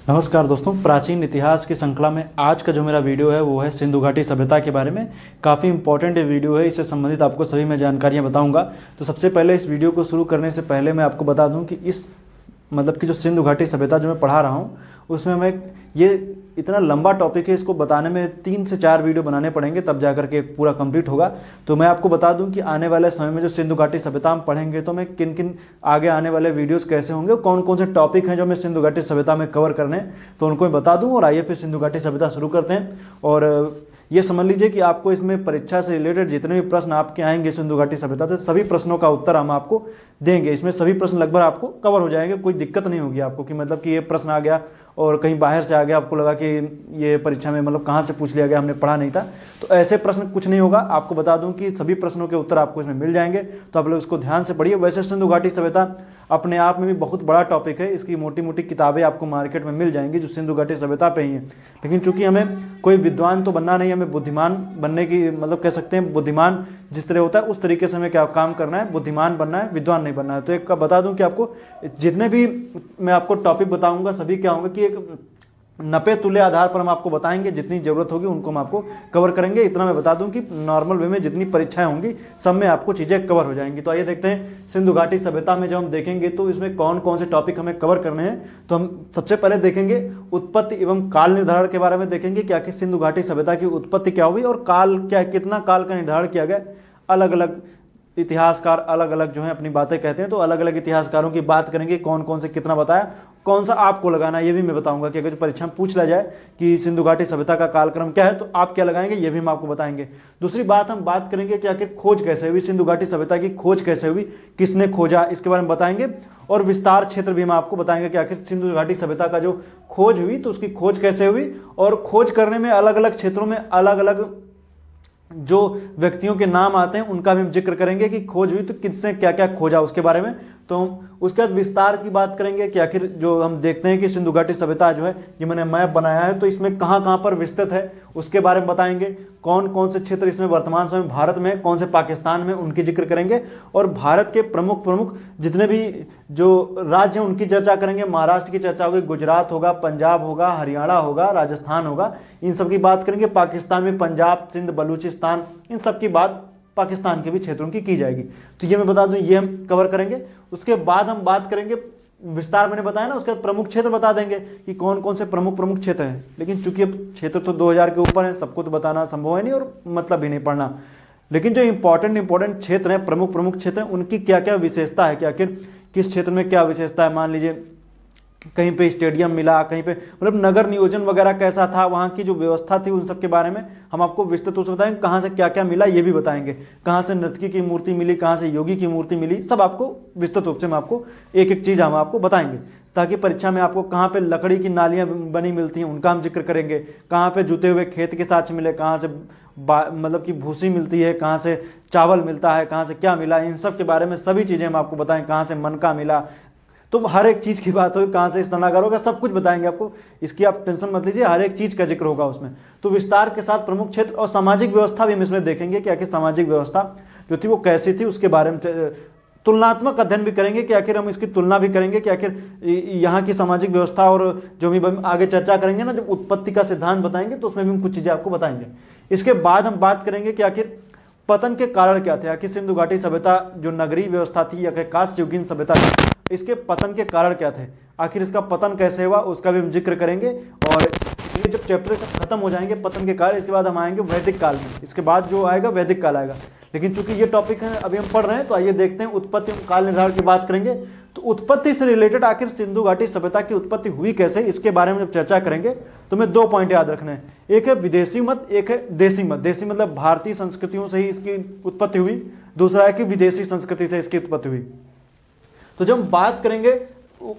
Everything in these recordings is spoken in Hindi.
नमस्कार दोस्तों, प्राचीन इतिहास की श्रृंखला में आज का जो मेरा वीडियो है वो है सिंधु घाटी सभ्यता के बारे में। काफ़ी इंपॉर्टेंट ये वीडियो है, इससे संबंधित आपको सभी मैं जानकारियाँ बताऊंगा। तो सबसे पहले इस वीडियो को शुरू करने से पहले मैं आपको बता दूं कि इस मतलब कि जो सिंधु घाटी सभ्यता जो मैं पढ़ा रहा हूँ उसमें मैं ये इतना लंबा टॉपिक है, इसको बताने में 3 से 4 वीडियो बनाने पड़ेंगे तब जा करके पूरा कंप्लीट होगा। तो मैं आपको बता दूं कि आने वाले समय में जो सिंधु घाटी सभ्यता हम पढ़ेंगे तो मैं किन किन आगे आने वाले वीडियोस कैसे होंगे, कौन कौन से टॉपिक हैं जो मैं सिंधु घाटी सभ्यता में कवर करने तो उनको मैं बता दूँ। और आइए फिर सिंधु घाटी सभ्यता शुरू करते हैं। और ये समझ लीजिए कि आपको इसमें परीक्षा से रिलेटेड जितने भी प्रश्न आपके आएंगे सिंधु घाटी सभ्यता से सभी प्रश्नों का उत्तर हम आपको देंगे। इसमें सभी प्रश्न लगभग आपको कवर हो जाएंगे, कोई दिक्कत नहीं होगी आपको कि मतलब कि ये प्रश्न आ गया और कहीं बाहर से आ गया, आपको लगा कि ये परीक्षा में मतलब कहाँ से पूछ लिया गया, हमने पढ़ा नहीं था। तो ऐसे प्रश्न कुछ नहीं होगा। आपको बता दूं कि सभी प्रश्नों के उत्तर आपको इसमें मिल जाएंगे, तो आप लोग इसको ध्यान से पढ़िए। वैसे सिंधु घाटी सभ्यता अपने आप में भी बहुत बड़ा टॉपिक है, इसकी मोटी मोटी किताबें आपको मार्केट में मिल जाएंगी जो सिंधु घाटी सभ्यता पे ही है। लेकिन चूंकि हमें कोई विद्वान तो बनना नहीं, हमें बुद्धिमान बनने की मतलब कह सकते हैं, बुद्धिमान जिस तरह होता है उस तरीके से हमें क्या काम करना है, बुद्धिमान बनना है, विद्वान नहीं बनना है। तो एक बता दूं कि आपको जितने भी मैं आपको टॉपिक बताऊंगा सभी क्या होंगे कि एक 90 तुल्य आधार पर हम आपको बताएंगे, जितनी जरूरत होगी उनको हम आपको कवर करेंगे। इतना मैं बता दूं कि नॉर्मल वे में जितनी परीक्षाएं होंगी सब में आपको चीज़ें कवर हो जाएंगी। तो आइए देखते हैं सिंधु घाटी सभ्यता में जब हम देखेंगे तो इसमें कौन कौन से टॉपिक हमें कवर करने हैं। तो हम सबसे पहले देखेंगे उत्पत्ति एवं काल निर्धारण के बारे में देखेंगे कि आखिर सिंधु घाटी सभ्यता की उत्पत्ति क्या हुई और काल क्या, कितना काल का निर्धारण किया गया। अलग अलग इतिहासकार अलग अलग जो है अपनी बातें कहते हैं, तो अलग अलग इतिहासकारों की बात करेंगे, कौन कौन से कितना बताया, कौन सा आपको लगाना है ये भी मैं बताऊंगा कि अगर जो परीक्षा में पूछ लिया जाए कि सिंधु घाटी सभ्यता का कालक्रम क्या है तो आप क्या लगाएंगे ये भी हम आपको बताएंगे। दूसरी बात हम बात करेंगे कि आखिर खोज कैसे हुई, सिंधु घाटी सभ्यता की खोज कैसे हुई, किसने खोजा, इसके बारे में बताएंगे। और विस्तार क्षेत्र भी हम आपको बताएंगे कि आखिर सिंधु घाटी सभ्यता का जो खोज हुई तो उसकी खोज कैसे हुई, और खोज करने में अलग अलग क्षेत्रों में अलग अलग जो व्यक्तियों के नाम आते हैं उनका भी हम जिक्र करेंगे कि खोज हुई तो किसने क्या क्या खोजा उसके बारे में। तो हम उसके बाद विस्तार की बात करेंगे कि आखिर जो हम देखते हैं कि सिंधु घाटी सभ्यता जो है ये मैंने मैप बनाया है तो इसमें कहाँ कहाँ पर विस्तृत है उसके बारे में बताएंगे। कौन कौन से क्षेत्र इसमें वर्तमान समय भारत में, कौन से पाकिस्तान में, उनकी जिक्र करेंगे। और भारत के प्रमुख प्रमुख जितने भी जो राज्य हैं उनकी चर्चा करेंगे। महाराष्ट्र की चर्चा होगी, गुजरात होगा, पंजाब होगा, हरियाणा होगा, राजस्थान होगा, इन सब की बात करेंगे। पाकिस्तान में पंजाब, सिंध, बलूचिस्तान, इन सब की बात पाकिस्तान के भी क्षेत्रों की जाएगी। तो ये मैं बता दूं ये हम कवर करेंगे। उसके बाद हम बात करेंगे विस्तार, मैंने बताया ना, उसके बाद प्रमुख क्षेत्र बता देंगे कि कौन कौन से प्रमुख क्षेत्र हैं। लेकिन चूंकि अब क्षेत्र तो 2000 के ऊपर है, सबको तो बताना संभव है नहीं और मतलब भी नहीं पढ़ना। लेकिन जो इंपॉर्टेंट क्षेत्र हैं, प्रमुख क्षेत्र हैं, उनकी क्या क्या विशेषता है कि आखिर किस क्षेत्र में क्या विशेषता है। मान लीजिए कहीं पे स्टेडियम मिला, कहीं पे मतलब नगर नियोजन वगैरह कैसा था, वहाँ की जो व्यवस्था थी उन सब के बारे में हम आपको विस्तृत रूप से बताएंगे। कहाँ से क्या क्या मिला ये भी बताएंगे, कहाँ से नर्तकी की मूर्ति मिली, कहाँ से योगी की मूर्ति मिली, सब आपको विस्तृत रूप से मैं आपको एक एक चीज़ हम आपको बताएंगे, ताकि परीक्षा में आपको कहाँ पे लकड़ी की नालियाँ बनी मिलती हैं उनका हम जिक्र करेंगे, कहाँ पे जुते हुए खेत के साथ मिले, कहाँ से मतलब कि भूसी मिलती है, कहाँ से चावल मिलता है, कहाँ से क्या मिला, इन सब के बारे में सभी चीज़ें हम आपको बताएं। कहाँ से मनका मिला, तो हर एक चीज़ की बात होगी, कहाँ से स्नानागार होगा, सब कुछ बताएंगे आपको। इसकी आप टेंशन मत लीजिए, हर एक चीज़ का जिक्र होगा उसमें। तो विस्तार के साथ प्रमुख क्षेत्र और सामाजिक व्यवस्था भी हम इसमें देखेंगे कि आखिर सामाजिक व्यवस्था जो थी वो कैसी थी, उसके बारे में तुलनात्मक अध्ययन भी करेंगे कि आखिर हम इसकी तुलना भी करेंगे कि आखिर यहाँ की सामाजिक व्यवस्था और जो भी हम आगे चर्चा करेंगे ना, जब उत्पत्ति का सिद्धांत बताएंगे तो उसमें भी हम कुछ चीज़ें आपको बताएंगे। इसके बाद हम बात करेंगे कि आखिर पतन के कारण क्या थे। आखिर सिंधु घाटी सभ्यता जो नगरीय व्यवस्था थी या कांस्य युगीन सभ्यता थी, इसके पतन के कारण क्या थे, आखिर इसका पतन कैसे हुआ उसका भी हम जिक्र करेंगे। और ये जब चैप्टर खत्म हो जाएंगे पतन के कारण, इसके बाद हम आएंगे वैदिक काल में, इसके बाद जो आएगा वैदिक काल आएगा। लेकिन चूंकि ये टॉपिक है अभी हम पढ़ रहे हैं तो आइए देखते हैं उत्पत्ति काल निर्धारण की बात करेंगे। तो उत्पत्ति से रिलेटेड आखिर सिंधु घाटी सभ्यता की उत्पत्ति हुई कैसे, इसके बारे में जब चर्चा करेंगे तो हमें 2 पॉइंट याद रखने हैं। एक है विदेशी मत, एक है देशी मत। देशी मतलब भारतीय संस्कृतियों से ही इसकी उत्पत्ति हुई, दूसरा है कि विदेशी संस्कृति से इसकी उत्पत्ति हुई। तो जब हम बात करेंगे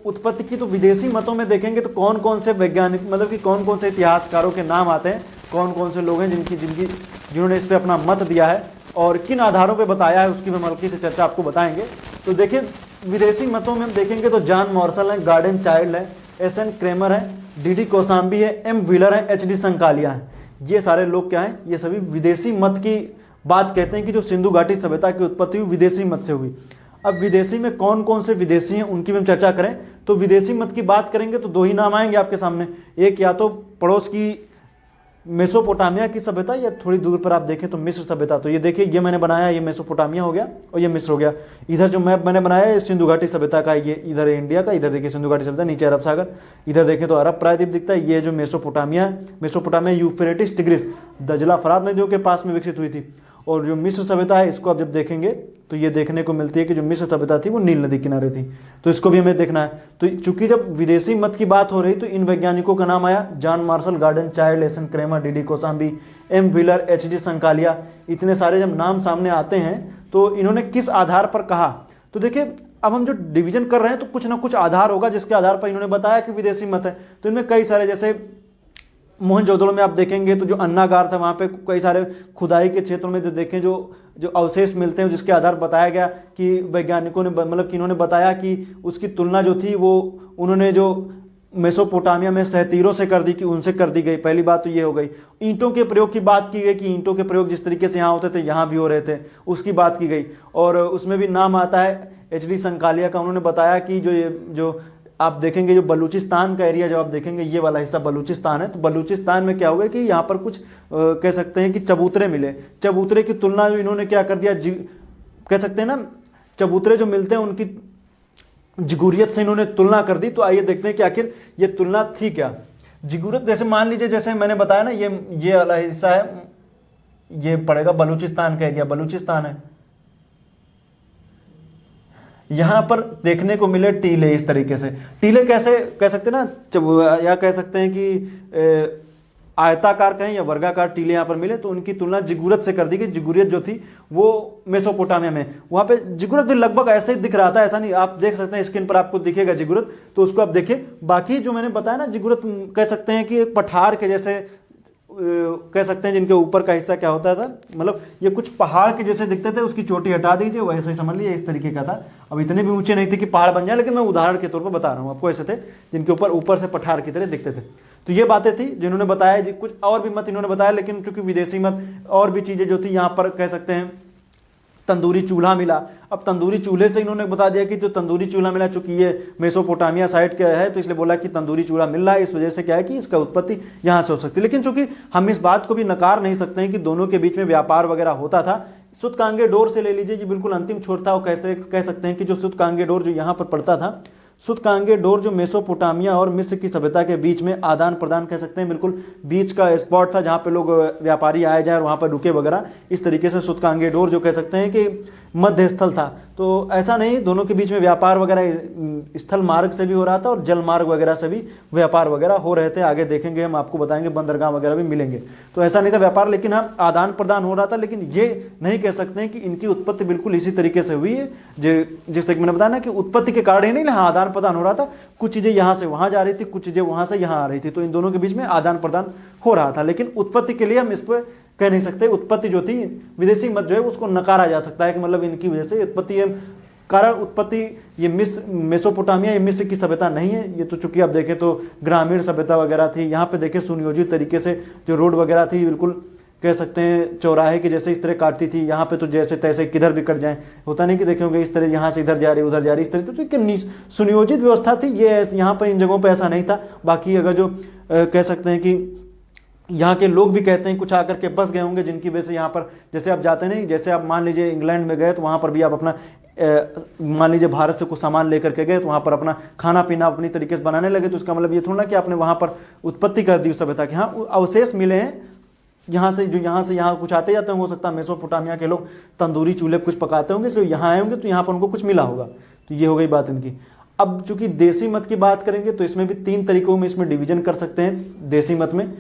उत्पत्ति की तो विदेशी मतों में देखेंगे तो कौन कौन से वैज्ञानिक मतलब कि कौन कौन से इतिहासकारों के नाम आते हैं, कौन कौन से लोग हैं जिन्होंने इस पर अपना मत दिया है और किन आधारों पे बताया है, उसकी हम हल्की से चर्चा आपको बताएंगे। तो देखिए विदेशी मतों में हम देखेंगे तो जॉन मॉर्सल है, गार्डन चाइल्ड है, एस.एन. क्रेमर है, डी.डी. कोसाम्बी है, एम. व्हीलर है, एच.डी. संकालिया है। ये सारे लोग क्या हैं, ये सभी विदेशी मत की बात कहते हैं कि जो सिंधु घाटी सभ्यता की उत्पत्ति हुई विदेशी मत से हुई। अब विदेशी में कौन कौन से विदेशी हैं उनकी भी हम चर्चा करें तो विदेशी मत की बात करेंगे तो दो ही नाम आएंगे आपके सामने, एक या तो पड़ोस की मेसोपोटामिया की सभ्यता या थोड़ी दूर पर आप देखें तो मिस्र सभ्यता। तो ये देखिए, ये मैंने बनाया, ये मेसोपोटामिया हो गया और ये मिस्र हो गया। इधर जो मैप मैंने बनाया है सिंधु घाटी सभ्यता का, ये इधर है इंडिया का, इधर देखिए सिंधु घाटी सभ्यता, नीचे अरब सागर, इधर देखें तो अरब प्रायद्वीप दिखता है। ये जो मेसोपोटामिया है, मेसोपोटामिया यूफ्रेटिस टिग्रिस दजला फरात नदियों के पास में विकसित हुई थी। और जो मिस्र सभ्यता है इसको आप जब देखेंगे तो ये देखने को मिलती है कि जो मिस्र सभ्यता थी वो नील नदी किनारे थी, तो इसको भी हमें देखना है। तो चूंकि जब विदेशी मत की बात हो रही तो इन वैज्ञानिकों का नाम आया, John Marshall, Gordon Childe, S N Kramer, D D Kosambi, M Wheeler, H D Sankalia, इतने सारे जब नाम सामने आते हैं तो इन्होंने किस आधार पर कहा। तो देखिए अब हम जो डिवीजन कर रहे हैं तो कुछ ना कुछ आधार होगा जिसके आधार पर इन्होंने बताया कि विदेशी मत है। तो इनमें कई सारे, जैसे मोहनजोदड़ो में आप देखेंगे तो जो अन्नागार था वहाँ पे कई सारे खुदाई के क्षेत्रों में जो देखें जो अवशेष मिलते हैं जिसके आधार बताया गया कि वैज्ञानिकों ने मतलब कि इन्होंने बताया कि उसकी तुलना जो थी वो उन्होंने जो मेसोपोटामिया में सहतीरों से कर दी कि उनसे कर दी गई। पहली बात तो ये हो गई। ईंटों के प्रयोग की बात की गई कि ईंटों के प्रयोग जिस तरीके से यहाँ होते थे यहाँ भी हो रहे थे, उसकी बात की गई। और उसमें भी नाम आता है एच डी संकालिया का। उन्होंने बताया कि जो आप देखेंगे जो बलूचिस्तान का एरिया, जब आप देखेंगे ये वाला हिस्सा बलूचिस्तान है, तो बलूचिस्तान में क्या हुआ कि यहाँ पर कुछ कह सकते हैं कि चबूतरे मिले। चबूतरे की तुलना जो इन्होंने क्या कर दिया, कह सकते हैं ना, चबूतरे जो मिलते हैं उनकी जिगुरियत से इन्होंने तुलना कर दी। तो आइए देखते हैं कि आखिर ये तुलना थी क्या। जिगुरियत जैसे मान लीजिए, जैसे मैंने बताया ना, ये वाला हिस्सा है, ये पड़ेगा बलूचिस्तान का एरिया, बलूचिस्तान है। यहां पर देखने को मिले टीले, इस तरीके से टीले कैसे कह सकते हैं ना, या कह सकते हैं कि आयताकार कहें या वर्गाकार टीले यहां पर मिले, तो उनकी तुलना जिगुरत से कर दी गई। जिगुरियत जो थी वो मेसोपोटामिया में, वहां पे जिगुरत भी लगभग ऐसे ही दिख रहा था, ऐसा नहीं, आप देख सकते हैं स्क्रीन पर आपको दिखेगा जिगुरत, तो उसको आप देखिए। बाकी जो मैंने बताया ना, जिगुरत कह सकते हैं कि पठार के जैसे कह सकते हैं, जिनके ऊपर का हिस्सा क्या होता था, मतलब ये कुछ पहाड़ के जैसे दिखते थे, उसकी चोटी हटा दीजिए, वैसे ही समझ लीजिए इस तरीके का था। अब इतने भी ऊंचे नहीं थे कि पहाड़ बन जाए, लेकिन मैं उदाहरण के तौर पर बता रहा हूँ आपको, ऐसे थे जिनके ऊपर से पठार की तरह दिखते थे। तो ये बातें थी जिन्होंने बताया जी। कुछ और भी मत इन्होंने बताया, लेकिन चूंकि विदेशी मत और भी चीजें जो थी यहाँ पर कह सकते हैं, तंदूरी चूल्हा मिला। अब तंदूरी चूल्हे से इन्होंने बता दिया कि जो तंदूरी चूल्हा मिला, चूंकि ये मेसोपोटामिया साइड का है तो इसलिए बोला कि तंदूरी चूल्हा मिल रहा है, इस वजह से क्या है कि इसका उत्पत्ति यहाँ से हो सकती है। लेकिन चूंकि हम इस बात को भी नकार नहीं सकते हैं कि दोनों के बीच में व्यापार वगैरह होता था। सुतकांगे डोर से ले लीजिए, ये बिल्कुल अंतिम छोर था। और कैसे कह सकते हैं कि जो सुतकांगे डोर जो यहाँ पर पड़ता था, सुतकांगे डोर जो मेसोपोटामिया और मिस्र की सभ्यता के बीच में आदान प्रदान कह सकते हैं, बिल्कुल बीच का स्पॉट था जहाँ पे लोग व्यापारी आए जाए और वहाँ पर रुके वगैरह। इस तरीके से सुतकांगे डोर जो कह सकते हैं कि मध्य स्थल था। तो ऐसा नहीं, दोनों के बीच में व्यापार वगैरह स्थल मार्ग से भी हो रहा था और जल मार्ग वगैरह से भी व्यापार वगैरह हो रहे थे। आगे देखेंगे, हम आपको बताएंगे, बंदरगाह वगैरह भी मिलेंगे। तो ऐसा नहीं था व्यापार, लेकिन हाँ आदान प्रदान हो रहा था। लेकिन ये नहीं कह सकते हैं कि इनकी उत्पत्ति बिल्कुल इसी तरीके से हुई है, जिस तरीके मैंने बताया ना कि उत्पत्ति के कारण ही नहीं, हाँ आदान प्रदान हो रहा था। कुछ चीजें यहाँ से वहाँ जा रही थी, कुछ चीजें वहाँ से यहाँ आ रही थी, तो इन दोनों के बीच में आदान प्रदान हो रहा था। लेकिन उत्पत्ति के लिए हम इस पर कह नहीं सकते। उत्पत्ति जो थी विदेशी मत जो है उसको नकारा जा सकता है कि मतलब इनकी वजह से उत्पत्ति है, कारण उत्पत्ति ये मेसोपोटामिया या मिस्र की सभ्यता नहीं है। ये तो चूंकि आप देखें तो ग्रामीण सभ्यता वगैरह थी। यहाँ पे देखें सुनियोजित तरीके से जो रोड वगैरह थी, बिल्कुल कह सकते हैं चौराहे के जैसे इस तरह काटती थी। यहाँ पे तो जैसे तैसे किधर भी कट जाए, होता नहीं कि देखेंगे इस तरह यहाँ से इधर जा रही उधर जा रही, इस तरह से। तो सुनियोजित व्यवस्था थी ये, यहाँ पर इन जगहों पर ऐसा नहीं था। बाकी अगर जो कह सकते हैं कि यहाँ के लोग भी कहते हैं कुछ आकर के बस गए होंगे, जिनकी वजह से यहाँ पर जैसे आप जाते नहीं, जैसे आप मान लीजिए इंग्लैंड में गए तो वहाँ पर भी आप अपना मान लीजिए भारत से कुछ सामान लेकर के गए तो वहाँ पर अपना खाना पीना अपनी तरीके से बनाने लगे। तो उसका मतलब ये थोड़ा ना कि आपने वहाँ पर उत्पत्ति कर दी उस सभ्यता की। हाँ अवशेष मिले हैं यहाँ से, जो यहाँ से यहाँ कुछ आते जाते होंगे। हो सकता है मेसोपोटामिया के लोग तंदूरी चूल्हे कुछ पकाते होंगे, इसलिए यहाँ आए होंगे तो यहाँ पर उनको कुछ मिला होगा। तो ये हो गई बात इनकी। अब चूंकि देसी मत की बात करेंगे तो इसमें भी 3 तरीकों में इसमें डिवीजन कर सकते हैं। देसी मत में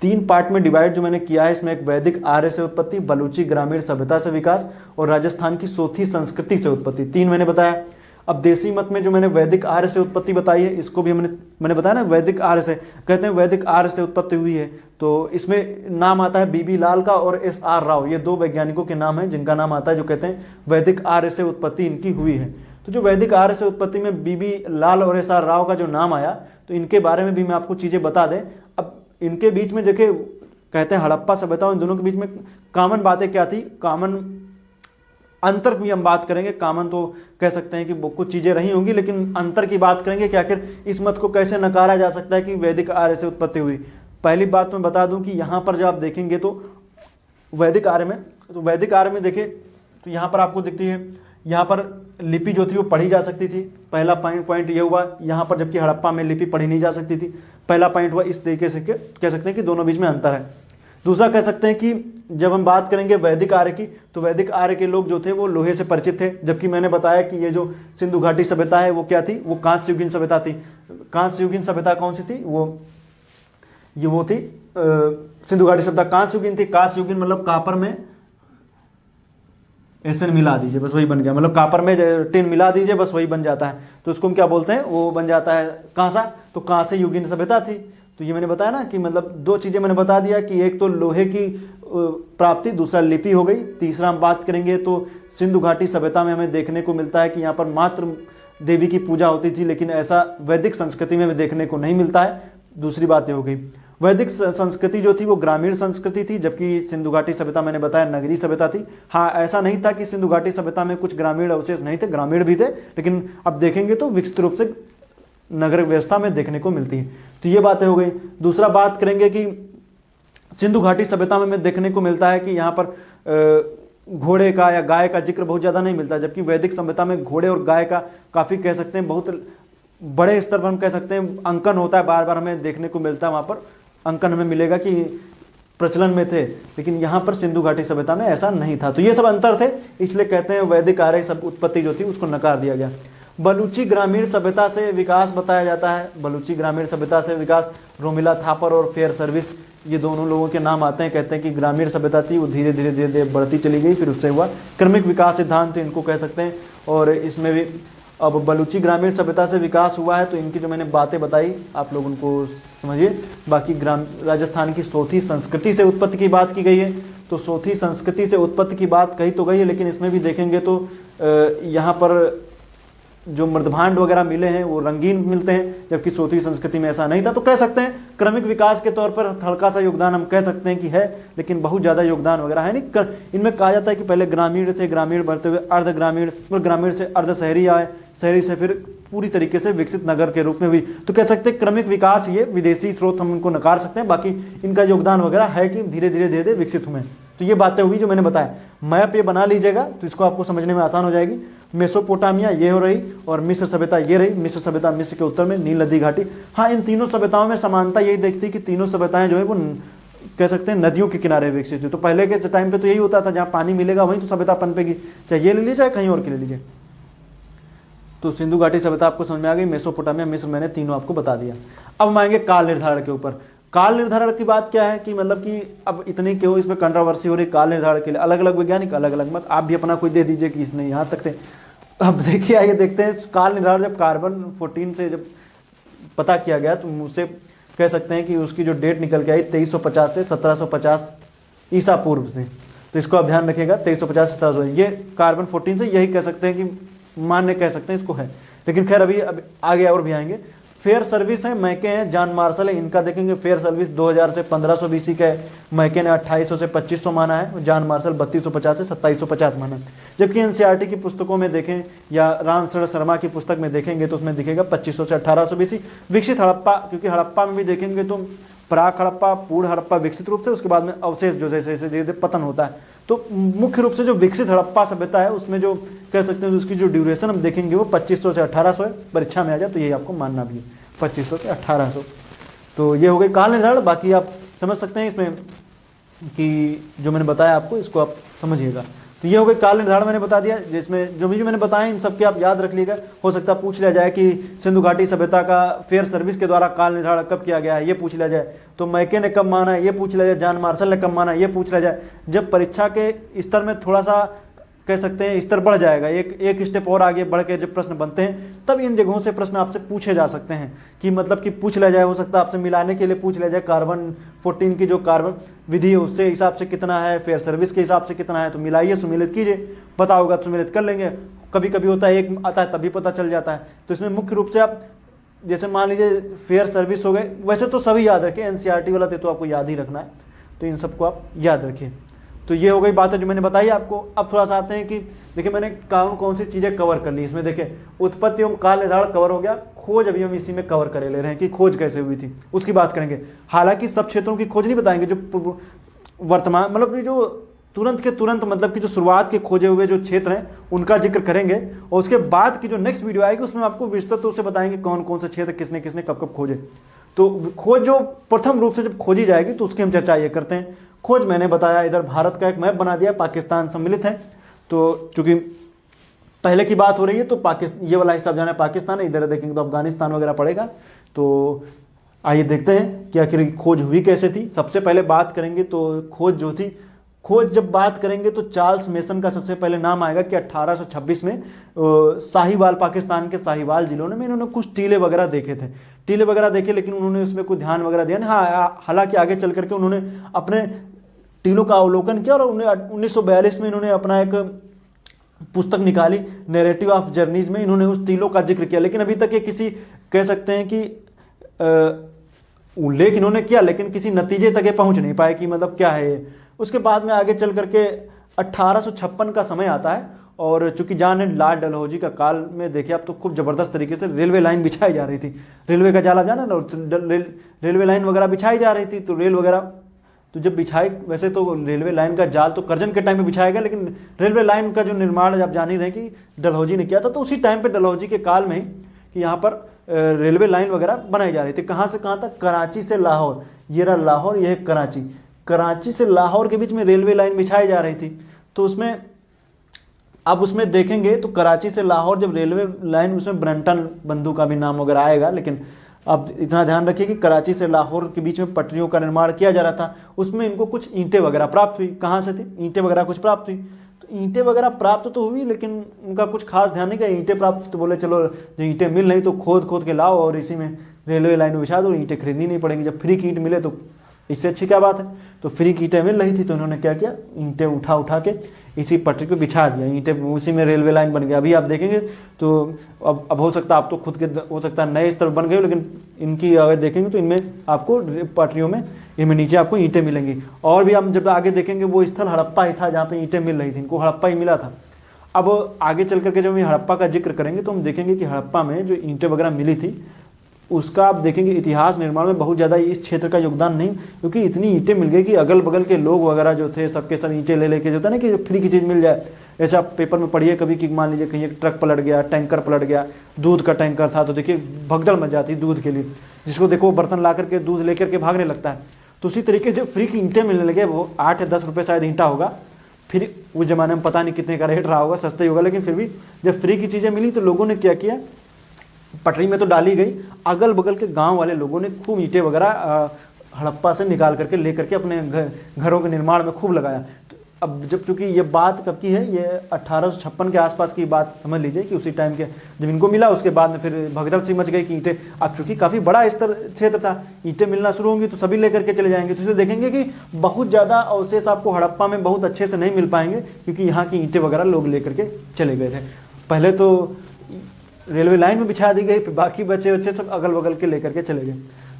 3 पार्ट में डिवाइड जो मैंने किया है, इसमें एक वैदिक आर्य से उत्पत्ति, बलूची ग्रामीण सभ्यता से विकास और राजस्थान की सोथी संस्कृति से उत्पत्ति, 3 मैंने बताया। अब देसी मत में जो मैंने वैदिक आर्य से उत्पत्ति बताई है, इसको भी मैंने बताया ना, वैदिक आर्य से कहते हैं, वैदिक आर्य से उत्पत्ति हुई है। तो इसमें नाम आता है बीबी लाल का और SR राव, ये 2 वैज्ञानिकों के नाम हैं जिनका नाम आता है, जो कहते हैं वैदिक आर्य से उत्पत्ति इनकी हुई है। तो जो वैदिक आर्य से उत्पत्ति में बीबी लाल और SR राव का जो नाम आया, तो इनके बारे में भी मैं आपको चीजें बता दें। अब इनके बीच में देखिए, कहते हैं हड़प्पा सभ्यता, इन दोनों के बीच में कॉमन बातें क्या थी, कॉमन अंतर की हम बात करेंगे, कॉमन तो कह सकते हैं कि कुछ चीज़ें रही होंगी, लेकिन अंतर की बात करेंगे कि आखिर इस मत को कैसे नकारा जा सकता है कि वैदिक आर्य से उत्पत्ति हुई। पहली बात मैं बता दूं कि यहाँ पर जब आप देखेंगे तो वैदिक आर्य में देखें तो यहाँ पर आपको दिखती है, यहाँ पर लिपि जो थी वो पढ़ी जा सकती थी। पहला पॉइंट ये हुआ यहाँ पर, जबकि हड़प्पा में लिपि पढ़ी नहीं जा सकती थी। पहला पॉइंट हुआ, इस तरीके से कह सकते हैं कि दोनों बीच में अंतर है। दूसरा कह सकते हैं कि जब हम बात करेंगे वैदिक आर्य की, तो वैदिक आर्य के लोग जो थे वो लोहे से परिचित थे, जबकि मैंने बताया कि ये जो सिंधु घाटी सभ्यता है वो क्या थी, वो कांस्य युगीन सभ्यता थी। कांस्य युगीन सभ्यता कौन सी थी, वो थी सिंधु घाटी सभ्यता कांस्य युगीन थी। कांस्य युगीन मतलब कापर में एसन मिला दीजिए बस वही बन गया, मतलब कापर में टिन मिला दीजिए बस वही बन जाता है, तो उसको हम क्या बोलते हैं, वो बन जाता है कांसा। तो कांस्य युगीन सभ्यता थी। तो ये मैंने बताया ना कि मतलब दो चीज़ें मैंने बता दिया कि एक तो लोहे की प्राप्ति, दूसरा लिपि हो गई। तीसरा हम बात करेंगे तो सिंधु घाटी सभ्यता में हमें देखने को मिलता है कि यहाँ पर मात्र देवी की पूजा होती थी, लेकिन ऐसा वैदिक संस्कृति में हमें देखने को नहीं मिलता है। दूसरी बात ये हो गई। वैदिक संस्कृति जो थी वो ग्रामीण संस्कृति थी, जबकि सिंधु घाटी सभ्यता मैंने बताया नगरीय सभ्यता थी। हाँ, ऐसा नहीं था कि सिंधु घाटी सभ्यता में कुछ ग्रामीण अवशेष नहीं थे, ग्रामीण भी थे, लेकिन अब देखेंगे तो विकसित रूप से नगर व्यवस्था में देखने को मिलती है। तो ये बातें हो गई। दूसरा बात करेंगे कि सिंधु घाटी सभ्यता में हमें देखने को मिलता है कि यहाँ पर घोड़े का या गाय का जिक्र बहुत ज़्यादा नहीं मिलता, जबकि वैदिक सभ्यता में घोड़े और गाय का काफ़ी कह सकते हैं बहुत बड़े स्तर पर हम कह सकते हैं अंकन होता है, बार बार हमें देखने को मिलता है। वहाँ पर अंकन हमें मिलेगा कि प्रचलन में थे, लेकिन यहाँ पर सिंधु घाटी सभ्यता में ऐसा नहीं था। तो ये सब अंतर थे, इसलिए कहते हैं वैदिक आर्य सब उत्पत्ति जो थी उसको नकार दिया गया। बलूची ग्रामीण सभ्यता से विकास बताया जाता है। बलूची ग्रामीण सभ्यता से विकास, रोमिला थापर और फेयर सर्विस, ये दोनों लोगों के नाम आते हैं। कहते हैं कि ग्रामीण सभ्यता थी वो धीरे धीरे बढ़ती चली गई, फिर उससे हुआ क्रमिक विकास सिद्धांत इनको कह सकते हैं। और इसमें भी अब बलूची ग्रामीण सभ्यता से विकास हुआ है, तो इनकी जो मैंने बातें बताई आप लोग उनको समझिए। बाकी राजस्थान की सोथी संस्कृति से उत्पत्ति की बात की गई है, तो सोथी संस्कृति से उत्पत्ति की बात कही तो गई है, लेकिन इसमें भी देखेंगे तो यहाँ पर जो मृदभांड वगैरह मिले हैं वो रंगीन मिलते हैं, जबकि सोथी संस्कृति में ऐसा नहीं था। तो कह सकते हैं क्रमिक विकास के तौर पर हल्का सा योगदान हम कह सकते हैं कि है, लेकिन बहुत ज़्यादा योगदान वगैरह है नहीं। इनमें कहा जाता है कि पहले ग्रामीण थे, ग्रामीण बढ़ते हुए अर्ध ग्रामीण, और ग्रामीण से अर्ध शहरी आए, शहरी से फिर पूरी तरीके से विकसित नगर के रूप में हुई। तो कह सकते हैं क्रमिक विकास, ये विदेशी स्रोत हम इनको नकार सकते हैं, बाकी इनका योगदान वगैरह है कि धीरे धीरे विकसित हुए। तो ये बातें हुई जो मैंने बताया। मैप ये बना लीजिएगा तो इसको आपको समझने में आसान हो जाएगी। मेसोपोटामिया ये हो रही और मिस्र सभ्यता ये रही। मिस्र सभ्यता मिस्र के उत्तर में नील नदी घाटी। हाँ, इन तीनों सभ्यताओं में समानता यही देखती है कि तीनों सभ्यताएं जो है वो कह सकते हैं नदियों के किनारे विकसित हुई। तो पहले के टाइम पे तो यही होता था, जहाँ पानी मिलेगा वहीं तो सभ्यता पनपेगी, चाहे ये ले लीजिए चाहे कहीं और के ले लीजिए। तो सिंधु घाटी सभ्यता आपको समझ में आ गई। मेसोपोटामिया, मिस्र, मैंने तीनों आपको बता दिया। अब हम आएंगे काल निर्धारण के ऊपर। काल निर्धारण की बात क्या है कि मतलब कि अब इतनी क्यों इसमें कंट्रोवर्सी हो रही। काल निर्धारण के लिए अलग अलग वैज्ञानिक अलग अलग मत, आप भी अपना कोई दे दीजिए कि इसने यहाँ तक थे। अब देखिए आइए देखते हैं काल निर्धारण जब कार्बन 14 से जब पता किया गया तो मुझसे कह सकते हैं कि उसकी जो डेट निकल के आई 2350 से 1750 ईसा पूर्व से। तो इसको आप ध्यान रखिएगा, 2350 से 1750, ये कार्बन 14 से यही कह सकते हैं कि मान्य कह सकते हैं इसको है। लेकिन खैर अभी आगे और भी आएंगे। फेयर सर्विस है, मैके हैं, जॉन मार्शल है, इनका देखेंगे फेयर सर्विस 2000 से 1500 बीसी का है। मैके ने 2800 से 2500 माना है, जॉन मार्शल 3250 से 2750 माना है। जबकि एनसीईआरटी की पुस्तकों में देखें या राम शरण शर्मा की पुस्तक में देखेंगे तो उसमें दिखेगा 2500 से 1800 बीसी। विकसित हड़प्पा, क्योंकि हड़प्पा में भी देखेंगे तो प्राक हड़प्पा, पूर्ण हड़प्पा विकसित रूप से, उसके बाद में अवशेष जो जैसे जैसे धीरे धीरे पतन होता है। तो मुख्य रूप से जो विकसित हड़प्पा सभ्यता है उसमें जो कह सकते हैं उसकी जो ड्यूरेशन हम देखेंगे वो 2500 से 1800 है। परीक्षा में आ जाए तो यही आपको मानना भी है, 2500 से 1800। तो ये हो गई काल निर्धारण। बाकी आप समझ सकते हैं इसमें कि जो मैंने बताया आपको इसको आप समझिएगा। तो ये हो गई काल निर्धारण मैंने बता दिया, जिसमें जो भी मैंने बताया इन सब के आप याद रख लीजिएगा। हो सकता है पूछ लिया जाए कि सिंधु घाटी सभ्यता का फेयर सर्विस के द्वारा काल निर्धारण कब किया गया है, ये पूछ लिया जाए। तो मैके ने कब माना है, ये पूछ लिया जाए। जॉन मार्शल ने कब माना है, ये पूछ लिया जाए। जब परीक्षा के स्तर में थोड़ा सा कह सकते हैं स्तर बढ़ जाएगा, एक स्टेप और आगे बढ़ के जब प्रश्न बनते हैं तब इन जगहों से प्रश्न आपसे पूछे जा सकते हैं कि मतलब कि पूछ लिया जाए। हो सकता है आपसे मिलाने के लिए पूछ लिया जाए कार्बन 14 की जो कार्बन विधि है उससे हिसाब से कितना है, फेयर सर्विस के हिसाब से कितना है, तो मिलाइए, सुमिलित कीजिए, पता होगा तो सुमिलित कर लेंगे। कभी कभी होता है एक आता है तभी पता चल जाता है। तो इसमें मुख्य रूप से आप जैसे मान लीजिए फेयर सर्विस हो गए, वैसे तो सभी याद रखें, एनसीईआरटी वाला तो आपको याद ही रखना है, तो इन सबको आप याद रखिए। तो ये हो गई बात है जो मैंने बताई आपको। अब थोड़ा सा आते हैं कि देखिए मैंने कौन कौन सी चीज़ें कवर कर ली इसमें। देखिए उत्पत्ति एवं काल निर्धारण कवर हो गया, खोज अभी हम इसी में कवर करे ले रहे हैं कि खोज कैसे हुई थी उसकी बात करेंगे। हालांकि सब क्षेत्रों की खोज नहीं बताएंगे, जो वर्तमान मतलब जो तुरंत के तुरंत मतलब कि जो शुरुआत के खोजे हुए जो क्षेत्र हैं उनका जिक्र करेंगे, और उसके बाद की जो नेक्स्ट वीडियो आएगी उसमें आपको विस्तृत रूप से बताएंगे कौन कौन से क्षेत्र किसने किसने कब कब खोजे। तो खोज जो प्रथम रूप से जब खोजी जाएगी तो उसकी हम चर्चा ये करते हैं। खोज मैंने बताया, इधर भारत का एक मैप बना दिया, पाकिस्तान सम्मिलित है। तो चूंकि पहले की बात हो रही है तो पाकिस्तान, ये वाला हिस्सा जाना है पाकिस्तान है, इधर देखेंगे तो अफगानिस्तान वगैरह पड़ेगा। तो आइए देखते हैं कि आखिर खोज हुई कैसे थी। सबसे पहले बात करेंगे तो खोज जो थी, खोज जब बात करेंगे तो चार्ल्स मेसन का सबसे पहले नाम आएगा कि 1826 में साहिवाल, पाकिस्तान के साहिवाल जिलों में इन्होंने कुछ टीले वगैरह देखे थे, टीले वगैरह देखे, लेकिन उन्होंने उसमें कोई ध्यान वगैरह दिया नहीं। हाँ, हालांकि आगे चल करके उन्होंने अपने टीलों का अवलोकन किया और 1942 में इन्होंने अपना एक पुस्तक निकाली, नैरेटिव ऑफ जर्नीज में इन्होंने उस टीलों का जिक्र किया। लेकिन अभी तक ये किसी कह सकते हैं कि उल्लेख इन्होंने किया लेकिन किसी नतीजे तक ये पहुंच नहीं पाए कि मतलब क्या है ये। उसके बाद में आगे चल करके 1856 का समय आता है, और चूंकि जॉन एंड लॉर्ड डलहौजी का काल में देखिए आप तो खूब जबरदस्त तरीके से रेलवे लाइन बिछाई जा रही थी, रेलवे का जाल आप जाना ना, रेलवे लाइन वगैरह बिछाई जा रही थी। तो रेल वगैरह तो जब बिछाई, वैसे तो रेलवे लाइन का जाल तो करजन के टाइम पे बिछाया गया, लेकिन रेलवे लाइन का जो निर्माण आप जान ही रहे कि डलहौजी ने किया था। तो उसी टाइम पे डलहौजी के काल में ही कि यहाँ पर रेलवे लाइन वगैरह बनाई जा रही थी। कहाँ से कहाँ तक? कराची से लाहौर, ये रहा लाहौर, यह है कराची, कराची से लाहौर के बीच में रेलवे लाइन बिछाई जा रही थी। तो उसमें अब उसमें देखेंगे तो कराची से लाहौर जब रेलवे लाइन, उसमें ब्रंटन बंधु का भी नाम वगैरह आएगा, लेकिन अब इतना ध्यान रखिए कि कराची से लाहौर के बीच में पटरियों का निर्माण किया जा रहा था। उसमें इनको कुछ ईंटें वगैरह प्राप्त हुई। कहाँ से थी? ईंटें वगैरह कुछ प्राप्त हुई। तो ईंटें वगैरह प्राप्त तो हुई, लेकिन उनका कुछ खास ध्यान नहीं किया। ईंटें प्राप्त तो बोले चलो जो ईंटें मिल रही तो खोद खोद के लाओ और इसी में रेलवे लाइन में बिछा दो, ईंटें खरीदनी नहीं पड़ेंगी। जब फ्री की ईंट मिले तो इससे अच्छी क्या बात है। तो फ्री की ईंटें मिल रही थी तो उन्होंने क्या किया, ईंटें उठा उठा के इसी पटरी पे बिछा दिया, ईंटें उसी में रेलवे लाइन बन गया। अभी आप देखेंगे तो अब हो सकता है आप तो खुद के हो सकता है नए स्तर बन गए, लेकिन इनकी अगर देखेंगे तो इनमें आपको पटरियों में इनमें नीचे आपको ईंटें मिलेंगी। और भी हम जब आगे देखेंगे वो स्थल हड़प्पा ही था जहाँ पे ईंटें मिल रही थी, इनको हड़प्पा ही मिला था। अब आगे चल करके जब हम हड़प्पा का जिक्र करेंगे तो हम देखेंगे कि हड़प्पा में जो ईंटें वगैरह मिली थी उसका आप देखेंगे इतिहास निर्माण में बहुत ज़्यादा इस क्षेत्र का योगदान नहीं, क्योंकि इतनी ईंटें मिल गई कि अगल बगल के लोग वगैरह जो थे सबके सब ईंटें ले लेके, जो होता है ना कि फ्री की चीज़ मिल जाए। ऐसा आप पेपर में पढ़िए कभी कि मान लीजिए कहीं एक ट्रक पलट गया, टैंकर पलट गया, दूध का टैंकर था, तो देखिए भगदड़ मच जाती दूध के लिए, जिसको देखो बर्तन ला करके दूध लेकर के भागने लगता है। तो उसी तरीके से फ्री की ईंटें मिलने लगे, वो 8 या 10 रुपये शायद ईंटा होगा, फिर उस जमाने में पता नहीं कितने का रेट रहा होगा, सस्ता ही होगा, लेकिन फिर भी जब फ्री की चीज़ें मिली तो लोगों ने क्या किया, पटरी में तो डाली गई, अगल बगल के गांव वाले लोगों ने खूब ईंटें वगैरह हड़प्पा से निकाल करके ले करके अपने घरों के निर्माण में खूब लगाया। तो अब जब चूंकि ये बात कब की है, ये 1856 के आसपास की बात समझ लीजिए कि उसी टाइम के जब इनको मिला उसके बाद में फिर भगदड़ सी मच गई कि ईंटें, अब चूंकि काफ़ी बड़ा स्तर क्षेत्र था, ईंटें मिलना शुरू होंगी तो सभी लेकर के चले जाएंगे। तो इसलिए देखेंगे कि बहुत ज़्यादा अवशेष आपको हड़प्पा में बहुत अच्छे से नहीं मिल पाएंगे, क्योंकि यहाँ की ईंटें वगैरह लोग लेकर के चले गए थे। पहले तो रेलवे लाइन में बिछा दी गई, फिर बाकी बचे बच्चे सब अगल बगल के लेकर के चले गए।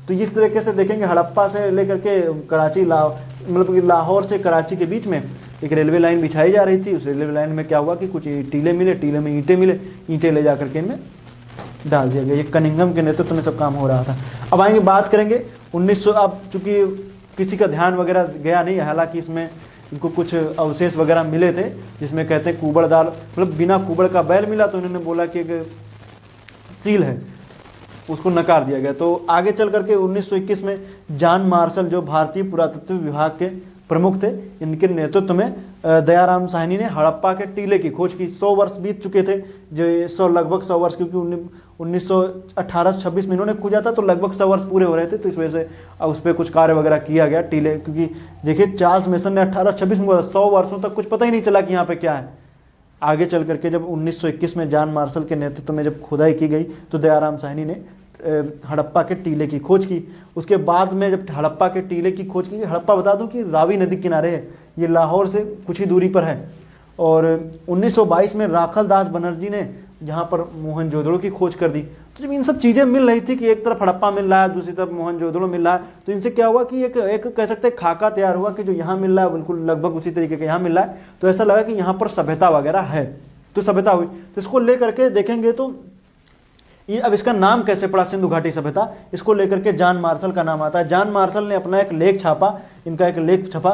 तो इस तरीके से देखेंगे हड़प्पा से लेकर के कराची मतलब लाहौर से कराची के बीच में एक रेलवे लाइन बिछाई जा रही थी। उस रेलवे लाइन में क्या हुआ कि कुछ टीले मिले, टीले में ईंटें मिले, ईंटें ले जा करके इनमें डाल दिया गया। ये कनिंघम के नेतृत्व में सब काम हो रहा था। अब आएंगे बात करेंगे 1900, अब चूँकि किसी का ध्यान वगैरह गया नहीं, हालांकि इसमें इनको कुछ अवशेष वगैरह मिले थे जिसमें कहते हैं कुबड़ दाल, मतलब बिना कुबड़ का बैल मिला, तो इन्होंने बोला कि एक सील है, उसको नकार दिया गया। तो आगे चल करके 1921 में जॉन मार्शल जो भारतीय पुरातत्व विभाग के प्रमुख थे, इनके नेतृत्व में दयाराम साहनी ने हड़प्पा के टीले की खोज की। 100 वर्ष बीत चुके थे, जो लगभग 100 वर्ष, क्योंकि 1826 में इन्होंने खोजा था तो लगभग 100 वर्ष पूरे हो रहे थे। तो इस वजह से उस पर कुछ कार्य वगैरह किया गया टीले, क्योंकि देखिए चार्ल्स मेसन ने 1826 में 100 वर्षों तक कुछ पता ही नहीं चला कि यहाँ पे क्या है। आगे चल करके जब 1921 में जॉन मार्शल के नेतृत्व में जब खुदाई की गई तो दयाराम साहनी ने हड़प्पा के टीले की खोज की। उसके बाद में जब हड़प्पा के टीले की खोज की, हड़प्पा बता दूं कि रावी नदी किनारे है, ये लाहौर से कुछ ही दूरी पर है। और 1922 में राखल दास बनर्जी ने यहाँ पर मोहनजोदड़ो की खोज कर दी। तो जब इन सब चीज़ें मिल रही थी कि एक तरफ हड़प्पा मिल रहा है, दूसरी तरफ मोहनजोदड़ो मिल रहा है, तो इनसे क्या हुआ कि एक कह सकते हैं खाका तैयार हुआ कि जो यहाँ मिल रहा है बिल्कुल लगभग उसी तरीके का यहाँ मिल रहा है, तो ऐसा लगा कि यहाँ पर सभ्यता वगैरह है, तो सभ्यता हुई। तो इसको लेकर के देखेंगे तो अब इसका नाम कैसे पड़ा सिंधु घाटी सभ्यता, इसको लेकर के जॉन मार्शल का नाम आता है। जॉन मार्शल ने अपना एक लेख छापा, इनका एक लेख छपा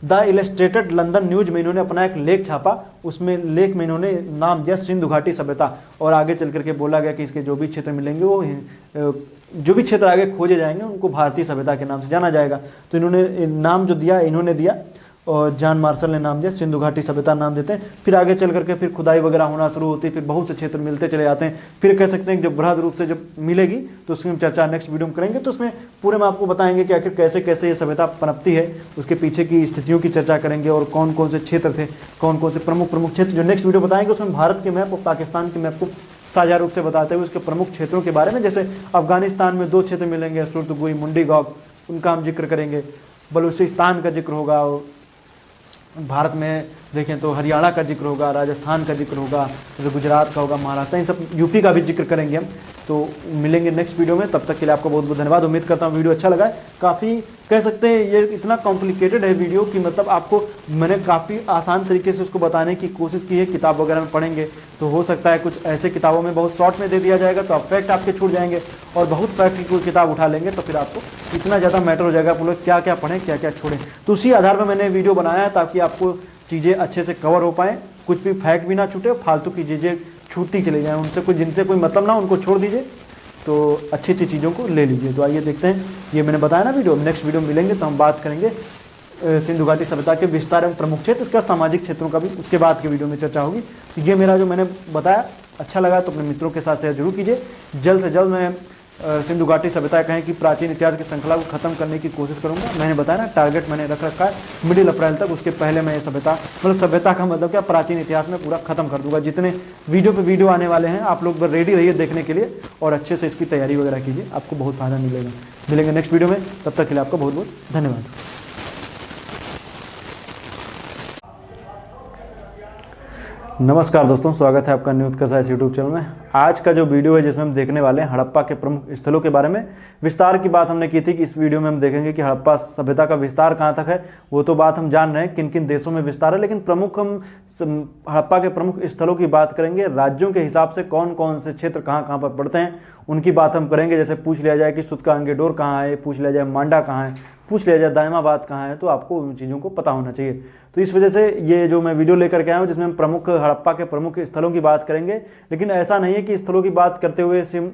द इलस्ट्रेटेड लंदन न्यूज में इन्होंने अपना एक लेख छापा, उसमें लेख में इन्होंने नाम दिया सिंधु घाटी सभ्यता, और आगे चल करके बोला गया कि इसके जो भी क्षेत्र मिलेंगे वो जो भी क्षेत्र आगे खोजे जाएंगे उनको भारतीय सभ्यता के नाम से जाना जाएगा। तो इन्होंने नाम जो दिया इन्होंने दिया, और जॉन मार्शल ने नाम दिया सिंधु घाटी सभ्यता नाम देते हैं। फिर आगे चल करके फिर खुदाई वगैरह होना शुरू होती है, फिर बहुत से क्षेत्र मिलते चले जाते हैं। फिर कह सकते हैं कि जब बृहद रूप से जब मिलेगी तो उसकी हम चर्चा नेक्स्ट वीडियो में करेंगे, तो उसमें पूरे में आपको बताएंगे कि आखिर कैसे कैसे ये सभ्यता पनपती है, उसके पीछे की स्थितियों की चर्चा करेंगे और कौन कौन से क्षेत्र थे, कौन कौन से प्रमुख क्षेत्र, जो नेक्स्ट वीडियो बताएंगे उसमें भारत के मैप और पाकिस्तान के मैप को साझा रूप से बताते हुए उसके प्रमुख क्षेत्रों के बारे में। जैसे अफगानिस्तान में 2 क्षेत्र मिलेंगे, सुर्तगुई, मुंडी गौग, उनका हम जिक्र करेंगे। बलूचिस्तान का जिक्र होगा, भारत में देखें तो हरियाणा का जिक्र होगा, राजस्थान का जिक्र होगा, जैसे गुजरात का होगा, महाराष्ट्र, इन सब यूपी का भी जिक्र करेंगे हम। तो मिलेंगे नेक्स्ट वीडियो में, तब तक के लिए आपको बहुत बहुत धन्यवाद। उम्मीद करता हूँ वीडियो अच्छा लगा है। काफ़ी कह सकते हैं ये इतना कॉम्प्लिकेटेड है वीडियो कि मतलब आपको मैंने काफ़ी आसान तरीके से उसको बताने की कोशिश की है। किताब वगैरह में पढ़ेंगे तो हो सकता है कुछ ऐसे किताबों में बहुत शॉर्ट में दे दिया जाएगा तो आप फैक्ट आपके छूट जाएंगे, और बहुत फैक्ट की कोई किताब उठा लेंगे तो फिर आपको इतना ज़्यादा मैटर हो जाएगा आप लोग क्या क्या पढ़ें क्या क्या छोड़ें। तो उसी आधार पर मैंने वीडियो बनाया है ताकि आपको चीज़ें अच्छे से कवर हो पाएँ, कुछ भी फैक्ट भी ना छूटे, फालतू की चीज़ें छूटती चली जाएँ, उनसे कुछ जिनसे कोई मतलब ना उनको छोड़ दीजिए, तो अच्छी अच्छी चीज़ों को ले लीजिए। तो आइए देखते हैं, ये मैंने बताया ना वीडियो, नेक्स्ट वीडियो में मिलेंगे तो हम बात करेंगे सिंधु घाटी सभ्यता के विस्तार एवं प्रमुख क्षेत्र, इसका सामाजिक क्षेत्रों का भी उसके बाद के वीडियो में चर्चा होगी। तो ये मेरा जो मैंने बताया अच्छा लगा तो अपने मित्रों के साथ शेयर जरूर कीजिए। जल्द से जल्द मैं सिंधु घाटी सभ्यता कहें कि प्राचीन इतिहास की श्रृंखला को खत्म करने की कोशिश करूंगा। मैंने बताया ना टारगेट मैंने रख रखा है मिडिल अप्रैल तक, उसके पहले मैं ये सभ्यता मतलब सभ्यता का मतलब क्या प्राचीन इतिहास में पूरा खत्म कर दूंगा। जितने वीडियो पे वीडियो आने वाले हैं आप लोग रेडी रहिए देखने के लिए और अच्छे से इसकी तैयारी वगैरह कीजिए, आपको बहुत फायदा मिलेगा। मिलेंगे नेक्स्ट वीडियो में, तब तक के लिए आपका बहुत बहुत धन्यवाद। नमस्कार दोस्तों, स्वागत है आपका न्यू उत्कर्ष आईएएस यूट्यूब चैनल में। आज का जो वीडियो है जिसमें हम देखने वाले हैं हड़प्पा के प्रमुख स्थलों के बारे में। विस्तार की बात हमने की थी कि इस वीडियो में हम देखेंगे कि हड़प्पा सभ्यता का विस्तार कहाँ तक है, वो तो बात हम जान रहे हैं किन किन देशों में विस्तार है, लेकिन प्रमुख हम हड़प्पा के प्रमुख स्थलों की बात करेंगे। राज्यों के हिसाब से कौन कौन से क्षेत्र कहाँ कहाँ पर पड़ते हैं उनकी बात हम करेंगे। जैसे पूछ लिया जाए कि सुतका अंगेडोर कहाँ है, पूछ लिया जाए मांडा कहाँ है, पूछ लिया जाए दायमाबाद कहाँ है, तो आपको उन चीज़ों को पता होना चाहिए। तो इस वजह से ये जो मैं वीडियो लेकर के आया हूँ जिसमें हम प्रमुख हड़प्पा के प्रमुख स्थलों की बात करेंगे, लेकिन ऐसा नहीं है कि स्थलों की बात करते हुए सिर्फ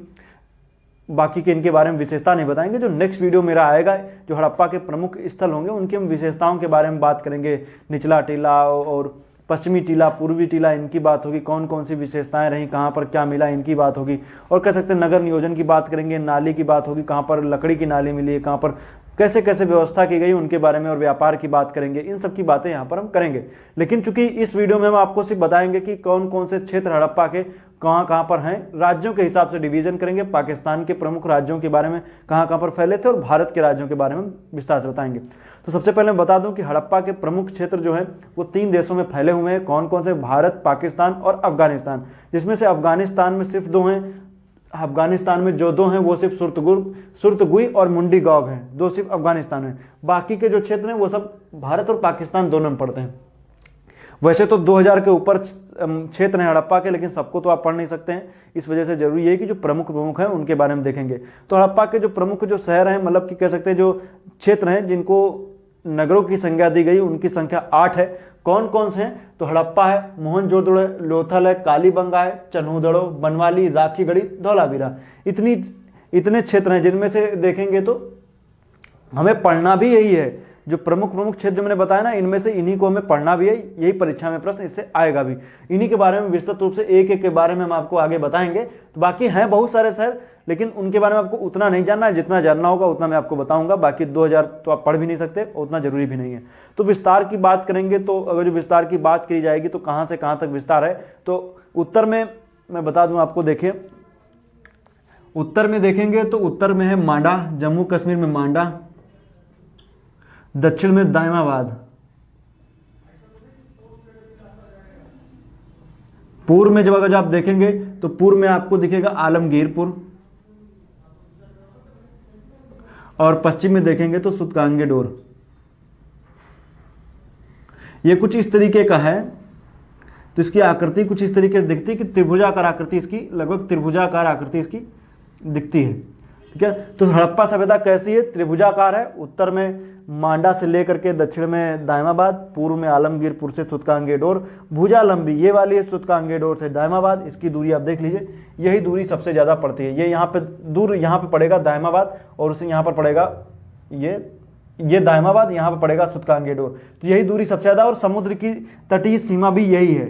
बाकी के इनके बारे में विशेषता नहीं बताएंगे। जो नेक्स्ट वीडियो मेरा आएगा जो हड़प्पा के प्रमुख स्थल होंगे उनकी हम विशेषताओं के बारे में बात करेंगे। निचला टीला और पश्चिमी टीला, पूर्वी टीला, इनकी बात होगी, कौन कौन सी विशेषताएं रहीं, कहाँ पर क्या मिला, इनकी बात होगी। और कह सकते हैं नगर नियोजन की बात करेंगे, नाली की बात होगी, कहाँ पर लकड़ी की नाली मिली है, कहाँ पर कैसे कैसे व्यवस्था की गई उनके बारे में, और व्यापार की बात करेंगे। इन सब की बातें यहाँ पर हम करेंगे। लेकिन चूंकि इस वीडियो में हम आपको सिर्फ बताएंगे कि कौन कौन से क्षेत्र हड़प्पा के कहाँ कहाँ पर हैं, राज्यों के हिसाब से डिवीजन करेंगे, पाकिस्तान के प्रमुख राज्यों के बारे में कहाँ कहाँ पर फैले थे और भारत के राज्यों के बारे में विस्तार से बताएंगे। तो सबसे पहले मैं बता दूं कि हड़प्पा के प्रमुख क्षेत्र जो हैं वो 3 देशों में फैले हुए हैं। कौन कौन से? भारत, पाकिस्तान और अफगानिस्तान, जिसमें से अफगानिस्तान में सिर्फ 2 हैं। अफगानिस्तान में जो 2 हैं वो सिर्फ सुर्तगुई और मुंडी गौग हैं, 2 सिर्फ अफगानिस्तान में। बाकी के जो क्षेत्र हैं वो सब भारत और पाकिस्तान दोनों में पड़ते हैं। वैसे तो 2000 के ऊपर क्षेत्र हैं हड़प्पा के, लेकिन सबको तो आप पढ़ नहीं सकते हैं, इस वजह से जरूरी है कि जो प्रमुख हैं उनके बारे में देखेंगे। तो हड़प्पा के जो प्रमुख जो शहर हैं, मतलब कि कह सकते हैं जो क्षेत्र हैं जिनको नगरों की संख्या दी गई, उनकी संख्या 8 है। कौन कौन से हैं? तो हड़प्पा है, मोहनजोदड़ो है, लोथल है, कालीबंगा है, चन्हूदड़ो, बनवाली, राखीगढ़ी, धौलावीरा। इतने क्षेत्र हैं जिनमें से देखेंगे तो हमें पढ़ना भी यही है। जो प्रमुख क्षेत्र जो मैंने बताया ना, इनमें से इन्हीं को हमें पढ़ना भी है, यही परीक्षा में प्रश्न इससे आएगा भी। इन्हीं के बारे में विस्तृत रूप से एक एक के बारे में हम आपको आगे बताएंगे। तो बाकी हैं बहुत सारे शहर, लेकिन उनके बारे में आपको उतना नहीं जानना है, जितना जानना होगा उतना मैं आपको बताऊंगा। बाकी 2000 तो आप पढ़ भी नहीं सकते, उतना जरूरी भी नहीं है। तो विस्तार की बात करेंगे तो अगर जो विस्तार की बात की जाएगी तो कहाँ से कहाँ तक विस्तार है, तो उत्तर में मैं बता दूं आपको। देखिए उत्तर में देखेंगे तो उत्तर में है मांडा, जम्मू कश्मीर में मांडा, दक्षिण में दायमाबाद, पूर्व में जब अगर आप देखेंगे तो पूर्व में आपको दिखेगा आलमगीरपुर, और पश्चिम में देखेंगे तो सुतकांगेडोर। ये कुछ इस तरीके का है, तो इसकी आकृति कुछ इस तरीके से दिखती है कि त्रिभुजाकार आकृति इसकी, लगभग त्रिभुजाकार आकृति इसकी दिखती है। ठीक है, तो हड़प्पा सभ्यता कैसी है? त्रिभुजाकार है। उत्तर में मांडा से लेकर के दक्षिण में दायमाबाद, पूर्व में आलमगीरपुर से सुतकांगेडोर, भुजा लंबी ये वाली है सुतकांगेडोर से दायमाबाद। इसकी दूरी आप देख लीजिए, यही दूरी सबसे ज़्यादा पड़ती है। ये यहाँ पे दूर, यहाँ पे पड़ेगा दायमाबाद, और उसे यहाँ पर पड़ेगा ये दायमाबाद, यहाँ पर पड़ेगा सुतकांगेडोर। तो यही दूरी सबसे ज़्यादा, और समुद्र की तटीय सीमा भी यही है।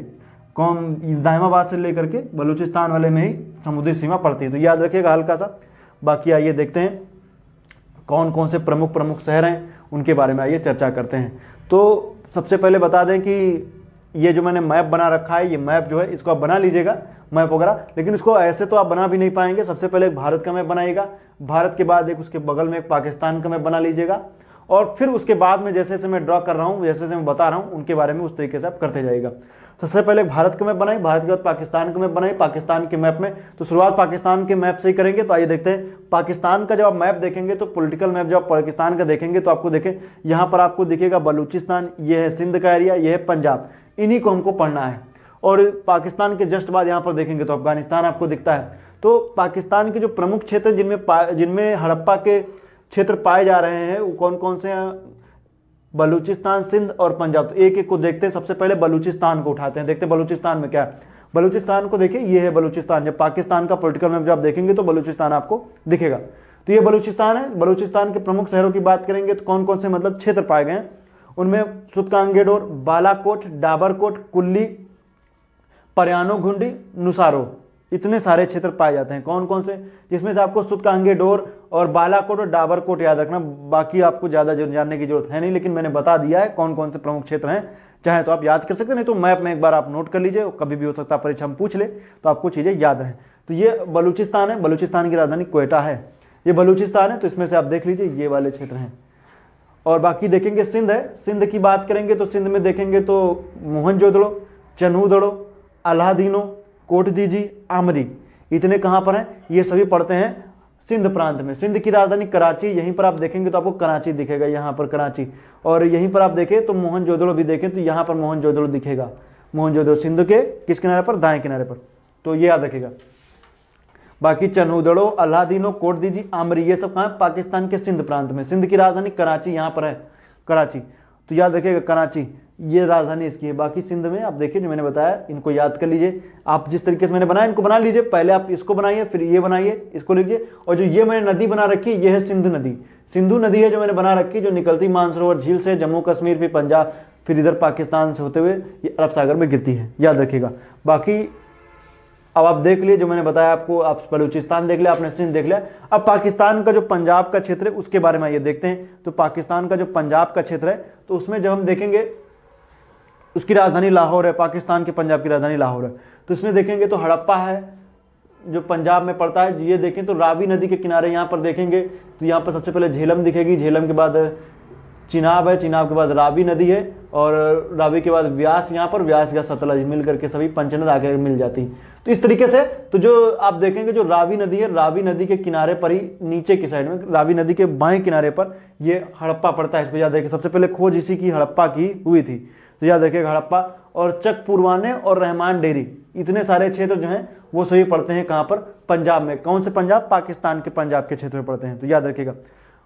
कौन? दायमाबाद से लेकर के बलूचिस्तान वाले में ही समुद्री सीमा पड़ती है, तो याद रखिएगा हल्का सा। बाकी आइए देखते हैं कौन कौन से प्रमुख शहर हैं, उनके बारे में आइए चर्चा करते हैं। तो सबसे पहले बता दें कि ये जो मैंने मैप बना रखा है, ये मैप जो है इसको आप बना लीजिएगा मैप वगैरह, लेकिन इसको ऐसे तो आप बना भी नहीं पाएंगे। सबसे पहले एक भारत का मैप बनाइएगा, भारत के बाद एक उसके बगल में एक पाकिस्तान का मैप बना लीजिएगा, और फिर उसके बाद में जैसे जैसे मैं ड्रॉ कर रहा हूँ, जैसे जैसे मैं बता रहा हूँ, उनके बारे में उस तरीके से आप करते जाइएगा। सबसे पहले भारत का मैप बनाइए, भारत के बाद पाकिस्तान का मैप बनाइए। पाकिस्तान के मैप में तो शुरुआत पाकिस्तान के मैप से ही करेंगे। तो आइए देखते हैं पाकिस्तान का जब आप मैप देखेंगे, तो पॉलिटिकल मैप जब आप पाकिस्तान का देखेंगे तो आपको देखें यहाँ पर आपको दिखेगा बलूचिस्तान, ये है सिंध का एरिया, ये है पंजाब, इन्हीं को हमको पढ़ना है। और पाकिस्तान के जस्ट बाद यहाँ पर देखेंगे तो अफगानिस्तान आपको दिखता है। तो पाकिस्तान के जो प्रमुख क्षेत्र जिनमें हड़प्पा के क्षेत्र पाए जा रहे हैं वो कौन कौन से हैं? बलूचिस्तान, सिंध और पंजाब। तो एक एक को देखते हैं। सबसे पहले बलूचिस्तान को उठाते हैं, देखते हैं बलूचिस्तान में क्या है। बलूचिस्तान को देखिए, ये है बलूचिस्तान। जब पाकिस्तान का पॉलिटिकल मैप जब आप देखेंगे तो बलूचिस्तान आपको दिखेगा। तो ये बलूचिस्तान है। बलूचिस्तान के प्रमुख शहरों की बात करेंगे तो कौन कौन से मतलब क्षेत्र पाए गए हैं, उनमें सुतकांगेडोर, बालाकोट, डाबरकोट, कुल्ली, परयानो घुंडी, नुसारो, इतने सारे क्षेत्र पाए जाते हैं। कौन कौन से? जिसमें से आपको सुतकांगेडोर और बालाकोट और डाबरकोट याद रखना, बाकी आपको ज़्यादा जानने की जरूरत है नहीं, लेकिन मैंने बता दिया है कौन कौन से प्रमुख क्षेत्र हैं। चाहे तो आप याद कर सकते हैं, नहीं तो मैप में एक बार आप नोट कर लीजिए, कभी भी हो सकता है परीक्षा में पूछ ले तो आपको चीज़ें याद रहें। तो ये बलूचिस्तान है, बलूचिस्तान की राजधानी क्वेटा है। ये बलूचिस्तान है, तो इसमें से आप देख लीजिए ये वाले क्षेत्र हैं। और बाकी देखेंगे सिंध है। सिंध की बात करेंगे तो सिंध में देखेंगे तो मोहनजोदड़ो, चन्हूदड़ो, अलादीनो, कोटदीजी, आमरी, इतने कहाँ पर हैं? ये सभी पढ़ते हैं सिंध प्रांत में। सिंध की राजधानी कराची, यहीं पर आप देखेंगे तो आपको कराची दिखेगा, यहाँ पर कराची। और यहीं पर आप देखें तो मोहनजोदड़ो भी देखें तो यहाँ पर मोहनजोदड़ो दिखेगा। मोहनजोदड़ो सिंध के किस किनारे पर? दाएं किनारे पर, तो ये याद रखेगा। बाकी चन्हूदड़ो, अलादीनो, कोटदीजी, आमरी, ये सब कहाँ? पाकिस्तान के सिंध प्रांत में। सिंध की राजधानी कराची यहाँ पर है, कराची, तो याद रखिएगा कराची, ये राजधानी इसकी है। बाकी सिंध में आप देखिए जो मैंने बताया, इनको याद कर लीजिए। आप जिस तरीके से मैंने बनाया इनको बना लीजिए। पहले आप इसको बनाइए, फिर ये बनाइए, इसको लीजिए। और जो ये मैंने नदी बना रखी है, ये है सिंधु नदी। सिंधु नदी है जो मैंने बना रखी, जो निकलती मानसरोवर झील से, जम्मू कश्मीर, फिर पंजाब, फिर इधर पाकिस्तान से होते हुए ये अरब सागर में गिरती है, याद रखिएगा। बाकी अब आप देख लिए जो मैंने बताया आपको, आप बलूचिस्तान देख लिया, आपने सिंध देख लिया। अब पाकिस्तान का जो पंजाब का क्षेत्र है उसके बारे में आइए देखते हैं। तो पाकिस्तान का जो पंजाब का क्षेत्र है, तो उसमें जब हम देखेंगे उसकी राजधानी लाहौर है। पाकिस्तान के पंजाब की राजधानी लाहौर है। तो इसमें देखेंगे तो हड़प्पा है जो पंजाब में पड़ता है। ये देखें तो रावी नदी के किनारे यहाँ पर देखेंगे तो यहाँ पर सबसे पहले झेलम दिखेगी, झेलम के बाद चिनाब है, चिनाब के बाद रावी नदी है, और रावी के बाद व्यास, यहाँ पर व्यास या सतलज मिल करके सभी पंचनद आके मिल जाती है। तो इस तरीके से तो जो आप देखेंगे जो रावी नदी है, रावी नदी के किनारे पर ही नीचे की साइड में, रावी नदी के बाएं किनारे पर ये हड़प्पा पड़ता है। इस पर याद रखिए, सबसे पहले खोज इसी की हड़प्पा की हुई थी, तो याद रखिएगा हड़प्पा। और चक पुरवाने और रहमान डेरी, इतने सारे क्षेत्र जो हैं वो सभी पड़ते हैं कहाँ पर? पंजाब में। कौन से पंजाब? पाकिस्तान के पंजाब के क्षेत्र में पड़ते हैं, तो याद रखिएगा।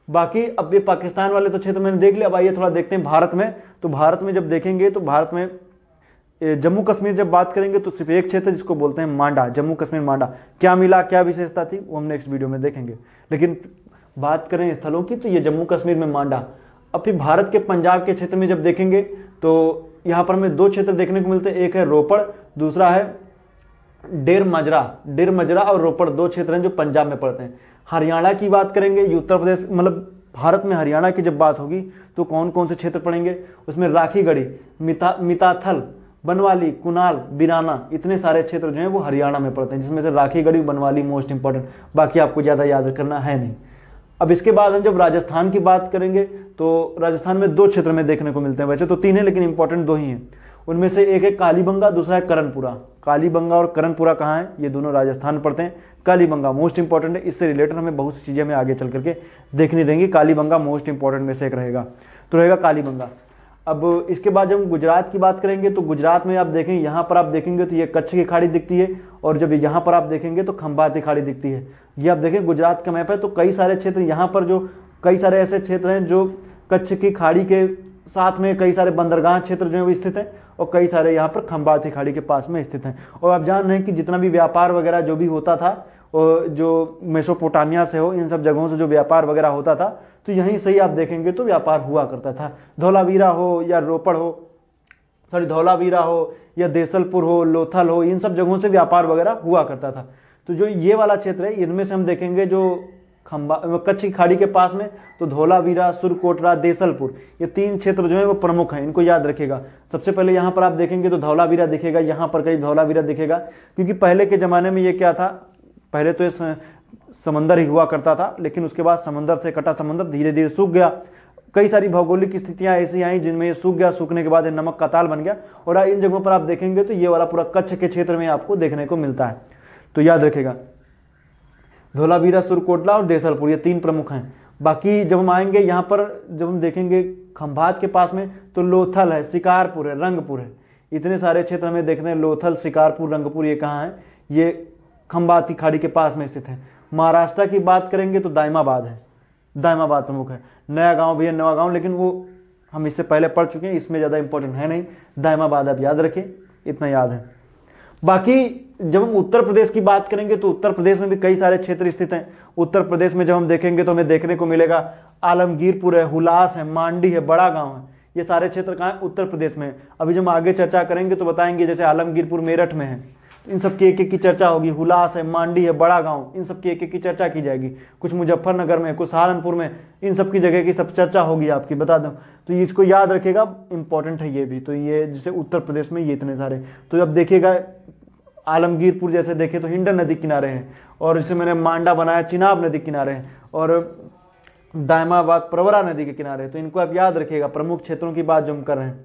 बाकी अब ये पाकिस्तान वाले तो क्षेत्र मैंने देख लिया। अब आइए थोड़ा देखते हैं भारत में। तो भारत में जब देखेंगे तो भारत में जम्मू कश्मीर जब बात करेंगे तो सिर्फ एक क्षेत्र जिसको बोलते हैं मांडा, जम्मू कश्मीर मांडा। क्या मिला, क्या विशेषता थी, वो हम नेक्स्ट वीडियो में देखेंगे। लेकिन बात करें स्थलों की तो ये जम्मू कश्मीर में मांडा। अब फिर भारत के पंजाब के क्षेत्र में जब देखेंगे तो यहाँ पर हमें दो क्षेत्र देखने को मिलते हैं, एक है रोपड़, दूसरा है डेर मजरा। डेर मजरा और रोपड़ दो क्षेत्र हैं जो पंजाब में पड़ते हैं। हरियाणा की बात करेंगे, ये उत्तर प्रदेश, मतलब भारत में हरियाणा की जब बात होगी तो कौन कौन से क्षेत्र पड़ेंगे? उसमें राखीगढ़ी, मिताथल, बनवाली, कुनाल, बिराना, इतने सारे क्षेत्र जो हैं वो हरियाणा में पड़ते हैं, जिसमें से राखीगढ़ी, बनवाली मोस्ट इंपॉर्टेंट, बाकी आपको ज़्यादा याद करना है नहीं। अब इसके बाद हम जब राजस्थान की बात करेंगे तो राजस्थान में दो क्षेत्र में देखने को मिलते हैं, वैसे तो तीन है लेकिन इंपॉर्टेंट दो ही हैं। उनमें से एक है कालीबंगा, दूसरा है करणपुरा। कालीबंगा और करणपुरा कहाँ है, ये दोनों राजस्थान पड़ते हैं। कालीबंगा मोस्ट इंपॉर्टेंट है, इससे रिलेटेड हमें बहुत सी चीज़ें हमें आगे चल करके देखनी रहेंगी। कालीबंगा मोस्ट इंपॉर्टेंट में से एक रहेगा, तो रहेगा कालीबंगा। अब इसके बाद जब हम गुजरात की बात करेंगे तो गुजरात में आप देखेंगे, यहाँ पर आप देखेंगे तो ये कच्छ की खाड़ी दिखती है, और जब यहाँ पर आप देखेंगे तो खंभाती खाड़ी दिखती है। ये आप देखें गुजरात का मैप है, तो कई सारे क्षेत्र यहाँ पर जो कई सारे ऐसे क्षेत्र हैं जो कच्छ की खाड़ी के साथ में कई सारे बंदरगाह क्षेत्र जो है वो स्थित हैं, और कई सारे यहाँ पर खंभाती खाड़ी के पास में स्थित हैं। और आप जान रहे हैं कि जितना भी व्यापार वगैरह जो भी होता था, और जो मेसोपोटामिया से हो, इन सब जगहों से जो व्यापार वगैरह होता था, तो यहीं से ही आप देखेंगे तो व्यापार हुआ करता था। धौलावीरा हो या रोपड़ हो, धौलावीरा हो या देसलपुर हो, लोथल हो, इन सब जगहों से व्यापार वगैरह हुआ करता था। तो जो ये वाला क्षेत्र है, इनमें से हम देखेंगे जो कच्छ की खाड़ी के पास में, तो धौलावीरा, सुरकोटरा, देसलपुर, ये 3 क्षेत्र जो है वो प्रमुख हैं, इनको याद रखिएगा। सबसे पहले यहाँ पर आप देखेंगे तो धौलावीरा दिखेगा, यहाँ पर कहीं धौलावीरा दिखेगा, क्योंकि पहले के ज़माने में ये क्या था, पहले तो ये समंदर ही हुआ करता था, लेकिन उसके बाद समंदर से कटा समंदर धीरे धीरे सूख गया। कई सारी भौगोलिक स्थितियां ऐसी आई जिनमें ये सूख गया, सूखने के बाद ये नमक का ताल बन गया, और इन जगहों पर आप देखेंगे तो ये वाला पूरा कच्छ के क्षेत्र में आपको देखने को मिलता है। तो याद रखेगा, धौलावीरा, सुरकोटला और देसलपुर, ये 3 प्रमुख हैं। बाकी जब हम आएंगे यहाँ पर, जब हम देखेंगे खंभात के पास में, तो लोथल है, शिकारपुर है, रंगपुर है, इतने सारे क्षेत्र हमें देखने हैं। लोथल, शिकारपुर, रंगपुर, ये कहाँ है, ये खंभाती खाड़ी के पास में स्थित है। महाराष्ट्र की बात करेंगे तो दायमाबाद है, दायमाबाद प्रमुख है। नया गांव भी है, नवा गांव, लेकिन वो हम इससे पहले पढ़ चुके हैं, इसमें ज़्यादा इंपॉर्टेंट है नहीं। दायमाबाद आप याद रखें, इतना याद है। बाकी जब हम उत्तर प्रदेश की बात करेंगे तो उत्तर प्रदेश में भी कई सारे क्षेत्र स्थित हैं। उत्तर प्रदेश में जब हम देखेंगे तो हमें देखने को मिलेगा आलमगीरपुर है, हुलास है, मांडी है, बड़ा गांव है, ये सारे क्षेत्र कहाँ हैं, उत्तर प्रदेश में। अभी जब हम आगे चर्चा करेंगे तो बताएंगे, जैसे आलमगीरपुर मेरठ में है, इन सब की एक की चर्चा होगी। हुलास है, मांडी है, बड़ा गांव, इन सब की एक की चर्चा की जाएगी। कुछ मुजफ्फरनगर में, कुछ सहारनपुर में, इन सब की जगह की सब चर्चा होगी आपकी, बता दूं। तो इसको याद रखिएगा, इंपॉर्टेंट है ये भी। तो ये जैसे उत्तर प्रदेश में ये इतने सारे, तो अब देखिएगा आलमगीरपुर जैसे देखें तो हिंडन नदी किनारे हैं, और जैसे मैंने मांडा बनाया चिनाब नदी किनारे हैं, और दायमाबाद प्रवरा नदी के किनारे। तो इनको आप याद रखिएगा, प्रमुख क्षेत्रों की बात जो हम कर रहे हैं।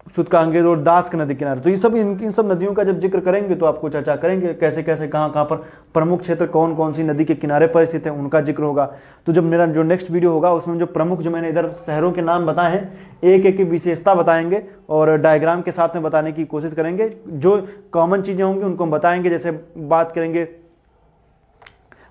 सुतकांगेर और दास के नदी किनारे, तो ये सब इन सब नदियों का जब जिक्र करेंगे तो आपको चर्चा करेंगे कैसे कैसे कहाँ कहाँ पर प्रमुख क्षेत्र कौन कौन सी नदी के किनारे पर स्थित है, उनका जिक्र होगा। तो जब मेरा जो नेक्स्ट वीडियो होगा उसमें जो प्रमुख जो मैंने इधर शहरों के नाम बताए हैं, एक एक की विशेषता बताएंगे और डायग्राम के साथ में बताने की कोशिश करेंगे। जो कॉमन चीज़ें होंगी उनको हम बताएंगे। जैसे बात करेंगे,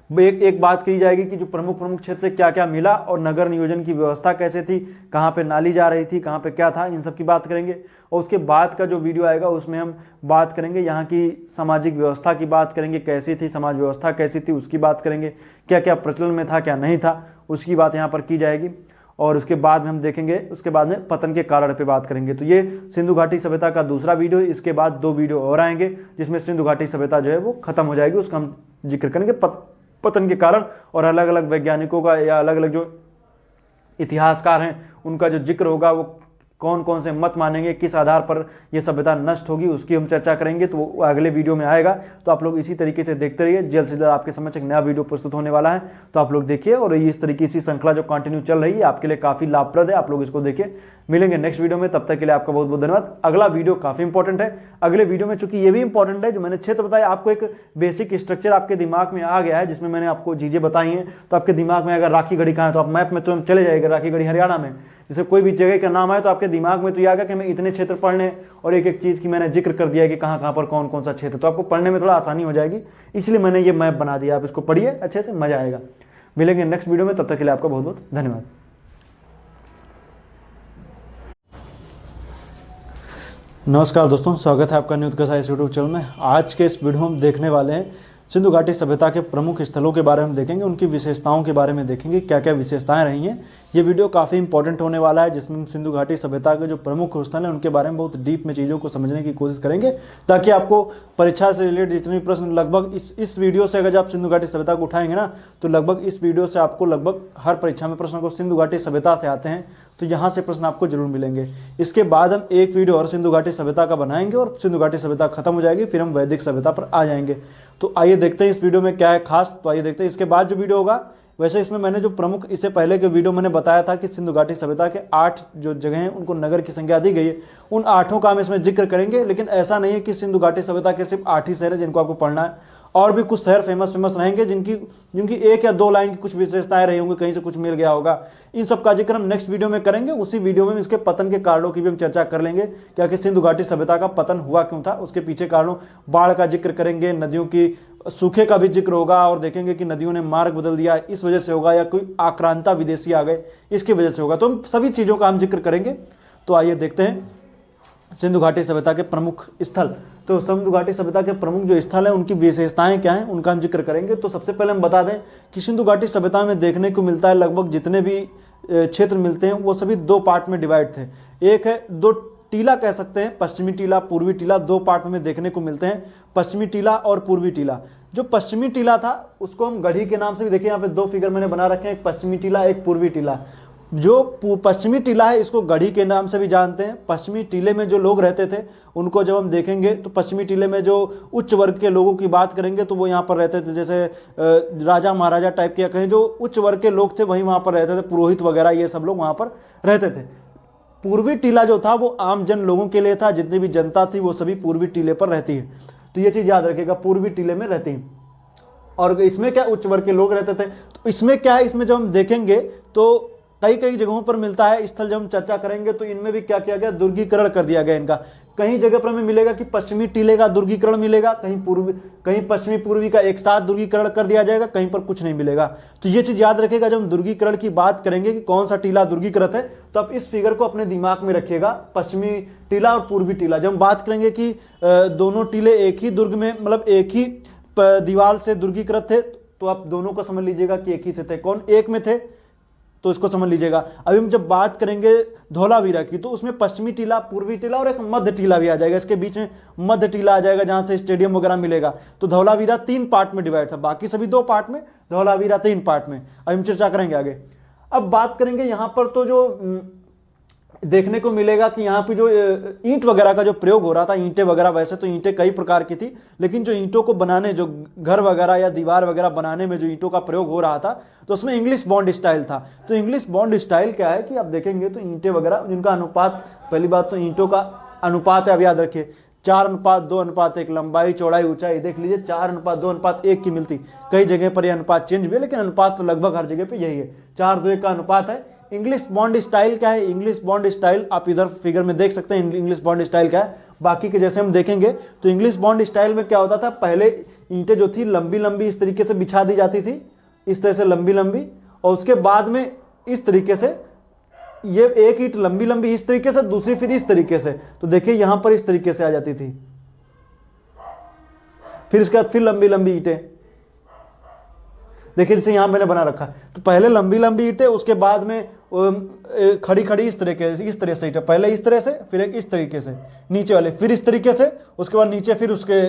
एक बात की जाएगी कि जो प्रमुख क्षेत्र से क्या क्या मिला, और नगर नियोजन की व्यवस्था कैसे थी, कहाँ पे नाली जा रही थी, कहाँ पे क्या था, इन सब की बात करेंगे। और उसके बाद का जो वीडियो आएगा उसमें हम बात करेंगे यहाँ की सामाजिक व्यवस्था की बात करेंगे, कैसी थी समाज व्यवस्था, कैसी थी उसकी बात करेंगे, क्या क्या प्रचलन में था क्या नहीं था उसकी बात यहाँ पर की जाएगी। और उसके बाद में हम देखेंगे, उसके बाद में पतन के कारण पे बात करेंगे। तो ये सिंधु घाटी सभ्यता का दूसरा वीडियो। इसके बाद 2 वीडियो और आएंगे जिसमें सिंधु घाटी सभ्यता जो है वो खत्म हो जाएगी, उसका हम जिक्र करेंगे पतन के कारण, और अलग अलग वैज्ञानिकों का या अलग अलग जो इतिहासकार हैं उनका जो जिक्र होगा, वो कौन कौन से मत मानेंगे, किस आधार पर यह सभ्यता नष्ट होगी, उसकी हम चर्चा करेंगे। तो वो अगले वीडियो में आएगा। तो आप लोग इसी तरीके से देखते रहिए, जल्द से जल्द आपके समक्ष एक नया वीडियो प्रस्तुत होने वाला है, तो आप लोग देखिए। और इस तरीके से श्रृंखला जो कंटिन्यू चल रही है आपके लिए काफ़ी लाभप्रद है, आप लोग इसको देखिए। मिलेंगे नेक्स्ट वीडियो में, तब तक के लिए आपका बहुत बहुत धन्यवाद। अगला वीडियो काफ़ी इंपॉर्टेंट है। अगले वीडियो में चूंकि ये भी इंपॉर्टेंट है, जो मैंने क्षेत्र बताया, आपको एक बेसिक स्ट्रक्चर आपके दिमाग में आ गया है, जिसमें मैंने आपको चीज़ें बताई हैं। तो आपके दिमाग में अगर राखी गढ़ी कहाँ है तो आप मैप में तुरंत चले जाएगा, राखी गढ़ी हरियाणा में। जैसे कोई भी जगह का नाम आए तो आपके दिमाग में तो ये आ गया कि हमें इतने क्षेत्र पढ़ने, और एक एक चीज़ की मैंने जिक्र कर दिया है कि कहाँ कहाँ पर कौन कौन सा क्षेत्र, तो आपको पढ़ने में थोड़ा आसानी हो जाएगी, इसलिए मैंने ये मैप बना दिया। आप इसको पढ़िए अच्छे से, मजा आएगा। मिलेंगे नेक्स्ट वीडियो में, तब तक के लिए आपका बहुत बहुत धन्यवाद। नमस्कार दोस्तों, स्वागत है आपका न्यूज़ का साइंस यूट्यूब चैनल में। आज के इस वीडियो में हम देखने वाले हैं सिंधु घाटी सभ्यता के प्रमुख स्थलों के बारे में देखेंगे, उनकी विशेषताओं के बारे में देखेंगे, क्या क्या विशेषताएं रही हैं। ये वीडियो काफ़ी इंपॉर्टेंट होने वाला है, जिसमें हम सिंधु घाटी सभ्यता के जो प्रमुख स्थल हैं उनके बारे में बहुत डीप में चीज़ों को समझने की कोशिश करेंगे, ताकि आपको परीक्षा से रिलेटेड जितने भी प्रश्न, लगभग इस वीडियो से अगर आप सिंधु घाटी सभ्यता को उठाएंगे ना, तो लगभग इस वीडियो से आपको लगभग हर परीक्षा में प्रश्न को सिंधु घाटी सभ्यता से आते हैं, तो यहाँ से प्रश्न आपको जरूर मिलेंगे। इसके बाद हम एक वीडियो और सिंधु घाटी सभ्यता का बनाएंगे, और सिंधु घाटी सभ्यता खत्म हो जाएगी, फिर हम वैदिक सभ्यता पर आ जाएंगे। तो आइए देखते हैं इस वीडियो में क्या है खास। तो आइए देखते हैं। इसके बाद जो वीडियो होगा, वैसे इसमें मैंने जो प्रमुख, इससे पहले के वीडियो मैंने बताया था कि सिंधु घाटी सभ्यता के 8 जो जगह हैं उनको नगर की संज्ञा दी गई है, उन 8 का हम इसमें जिक्र करेंगे। लेकिन ऐसा नहीं है कि सिंधु घाटी सभ्यता के सिर्फ 8 ही शहर है जिनको आपको पढ़ना है, और भी कुछ शहर फेमस रहेंगे जिनकी 1 या 2 लाइन की कुछ विशेषताएं रही होंगी, कहीं से कुछ मिल गया होगा। इन सब का जिक्र हम नेक्स्ट वीडियो में करेंगे। उसी वीडियो में इसके पतन के कारणों की भी हम चर्चा कर लेंगे, क्या कि सिंधु घाटी सभ्यता का पतन हुआ क्यों था, उसके पीछे कारणों, बाढ़ का जिक्र करेंगे, नदियों की सूखे का भी जिक्र होगा, और देखेंगे कि नदियों ने मार्ग बदल दिया इस वजह से होगा, या कोई आक्रांता विदेशी आ गए इसकी वजह से होगा। तो हम सभी चीज़ों का हम जिक्र करेंगे। तो आइए देखते हैं सिंधु घाटी सभ्यता के प्रमुख स्थल। तो सिंधु घाटी सभ्यता के प्रमुख जो स्थल हैं उनकी विशेषताएं क्या हैं उनका हम जिक्र करेंगे। तो सबसे पहले हम बता दें कि सिंधु घाटी सभ्यता में देखने को मिलता है, लगभग जितने भी क्षेत्र मिलते हैं वो सभी 2 पार्ट में डिवाइड थे। एक है 2 टीला कह सकते हैं, पश्चिमी टीला, पूर्वी टीला, 2 पार्ट में देखने को मिलते हैं, पश्चिमी टीला और पूर्वी टीला। जो पश्चिमी टीला था उसको हम गढ़ी के नाम से भी, देखिए यहाँ पे 2 फिगर मैंने बना रखे हैं, एक पश्चिमी टीला एक पूर्वी टीला। जो पश्चिमी टीला है इसको गढ़ी के नाम से भी जानते हैं। पश्चिमी टीले में जो लोग रहते थे उनको जब हम देखेंगे तो पश्चिमी टीले में जो उच्च वर्ग के लोगों की बात करेंगे तो वो यहाँ पर रहते थे, जैसे राजा महाराजा टाइप के, या कहीं जो उच्च वर्ग के लोग थे वहीं वहाँ पर रहते थे, पुरोहित वगैरह ये सब लोग वहाँ पर रहते थे। पूर्वी टीला जो था वो आम जन लोगों के लिए था, जितनी भी जनता थी वो सभी पूर्वी टीले पर रहती है। तो ये चीज़ याद रखिएगा, पूर्वी टीले में रहती है। और इसमें क्या उच्च वर्ग के लोग रहते थे। तो इसमें क्या है, इसमें जब हम देखेंगे तो कई जगहों पर मिलता है स्थल, जब हम चर्चा करेंगे तो इनमें भी क्या किया गया, दुर्गीकरण कर दिया गया इनका। कहीं जगह पर हमें मिलेगा कि पश्चिमी टीले का दुर्गीकरण मिलेगा, कहीं पश्चिमी पूर्वी का एक साथ दुर्गीकरण कर दिया जाएगा, कहीं पर कुछ नहीं मिलेगा। तो ये चीज याद रखेगा जब हम दुर्गीकरण की बात करेंगे कि कौन सा टीला दुर्गीकृत है, तो आप इस फिगर को अपने दिमाग में रखिएगा, पश्चिमी टीला और पूर्वी टीला। जब हम बात करेंगे कि दोनों टीले एक ही दुर्ग में, मतलब एक ही दीवार से दुर्गीकृत थे, तो आप दोनों को समझ लीजिएगा कि एक ही से थे। कौन एक में थे तो इसको समझ लीजिएगा। अभी हम जब बात करेंगे धौलावीरा की तो उसमें पश्चिमी टीला, पूर्वी टीला और एक मध्य टीला भी आ जाएगा, इसके बीच में मध्य टीला आ जाएगा जहां से स्टेडियम वगैरह मिलेगा। तो धौलावीरा 3 पार्ट में डिवाइड था, बाकी सभी 2 पार्ट में, धौलावीरा 3 पार्ट में। अभी हम चर्चा करेंगे आगे। अब बात करेंगे यहां पर तो जो देखने को मिलेगा कि यहाँ पे जो ईंट वगैरह का जो प्रयोग हो रहा था, ईंटें वगैरह, वैसे तो ईंटें कई प्रकार की थी, लेकिन जो ईंटों को बनाने, जो घर वगैरह या दीवार वगैरह बनाने में जो ईंटों का प्रयोग हो रहा था तो उसमें इंग्लिश बॉन्ड स्टाइल था। तो इंग्लिश बॉन्ड स्टाइल क्या है कि आप देखेंगे तो ईंटें वगैरह जिनका अनुपात, पहली बात तो ईंटों का अनुपात है, अब याद रखिए 4:2:1, लंबाई चौड़ाई ऊंचाई देख लीजिए 4:2:1 की मिलती। कई जगह पर यह अनुपात चेंज भी है, लेकिन अनुपात तो लगभग हर जगह पे यही है, 4:2:1 का अनुपात है। इंग्लिश बॉन्ड स्टाइल क्या है, इंग्लिश बॉन्ड स्टाइल आप इधर फिगर में देख सकते हैं इंग्लिश बॉन्ड स्टाइल क्या है। बाकी के जैसे हम देखेंगे तो इंग्लिश बॉन्ड स्टाइल में क्या होता था, पहले ईंटें जो थी लंबी लंबी इस तरीके से बिछा दी जाती थी, इस तरह से लंबी लंबी, और उसके बाद में इस तरीके से ये एक ईंट लंबी लंबी इस तरीके से, दूसरी फिर इस तरीके से। तो देखिए यहां पर इस तरीके से आ जाती थी, फिर इसके बाद फिर लंबी लंबी ईंटें, देखिए जैसे यहां मैंने बना रखा। तो पहले लंबी लंबी ईंटें, उसके बाद में खड़ी खड़ी इस तरीके से, इस तरह से ईंटें, पहले इस तरह से, फिर एक इस तरीके से नीचे वाले, फिर इस तरीके से, उसके बाद नीचे फिर उसके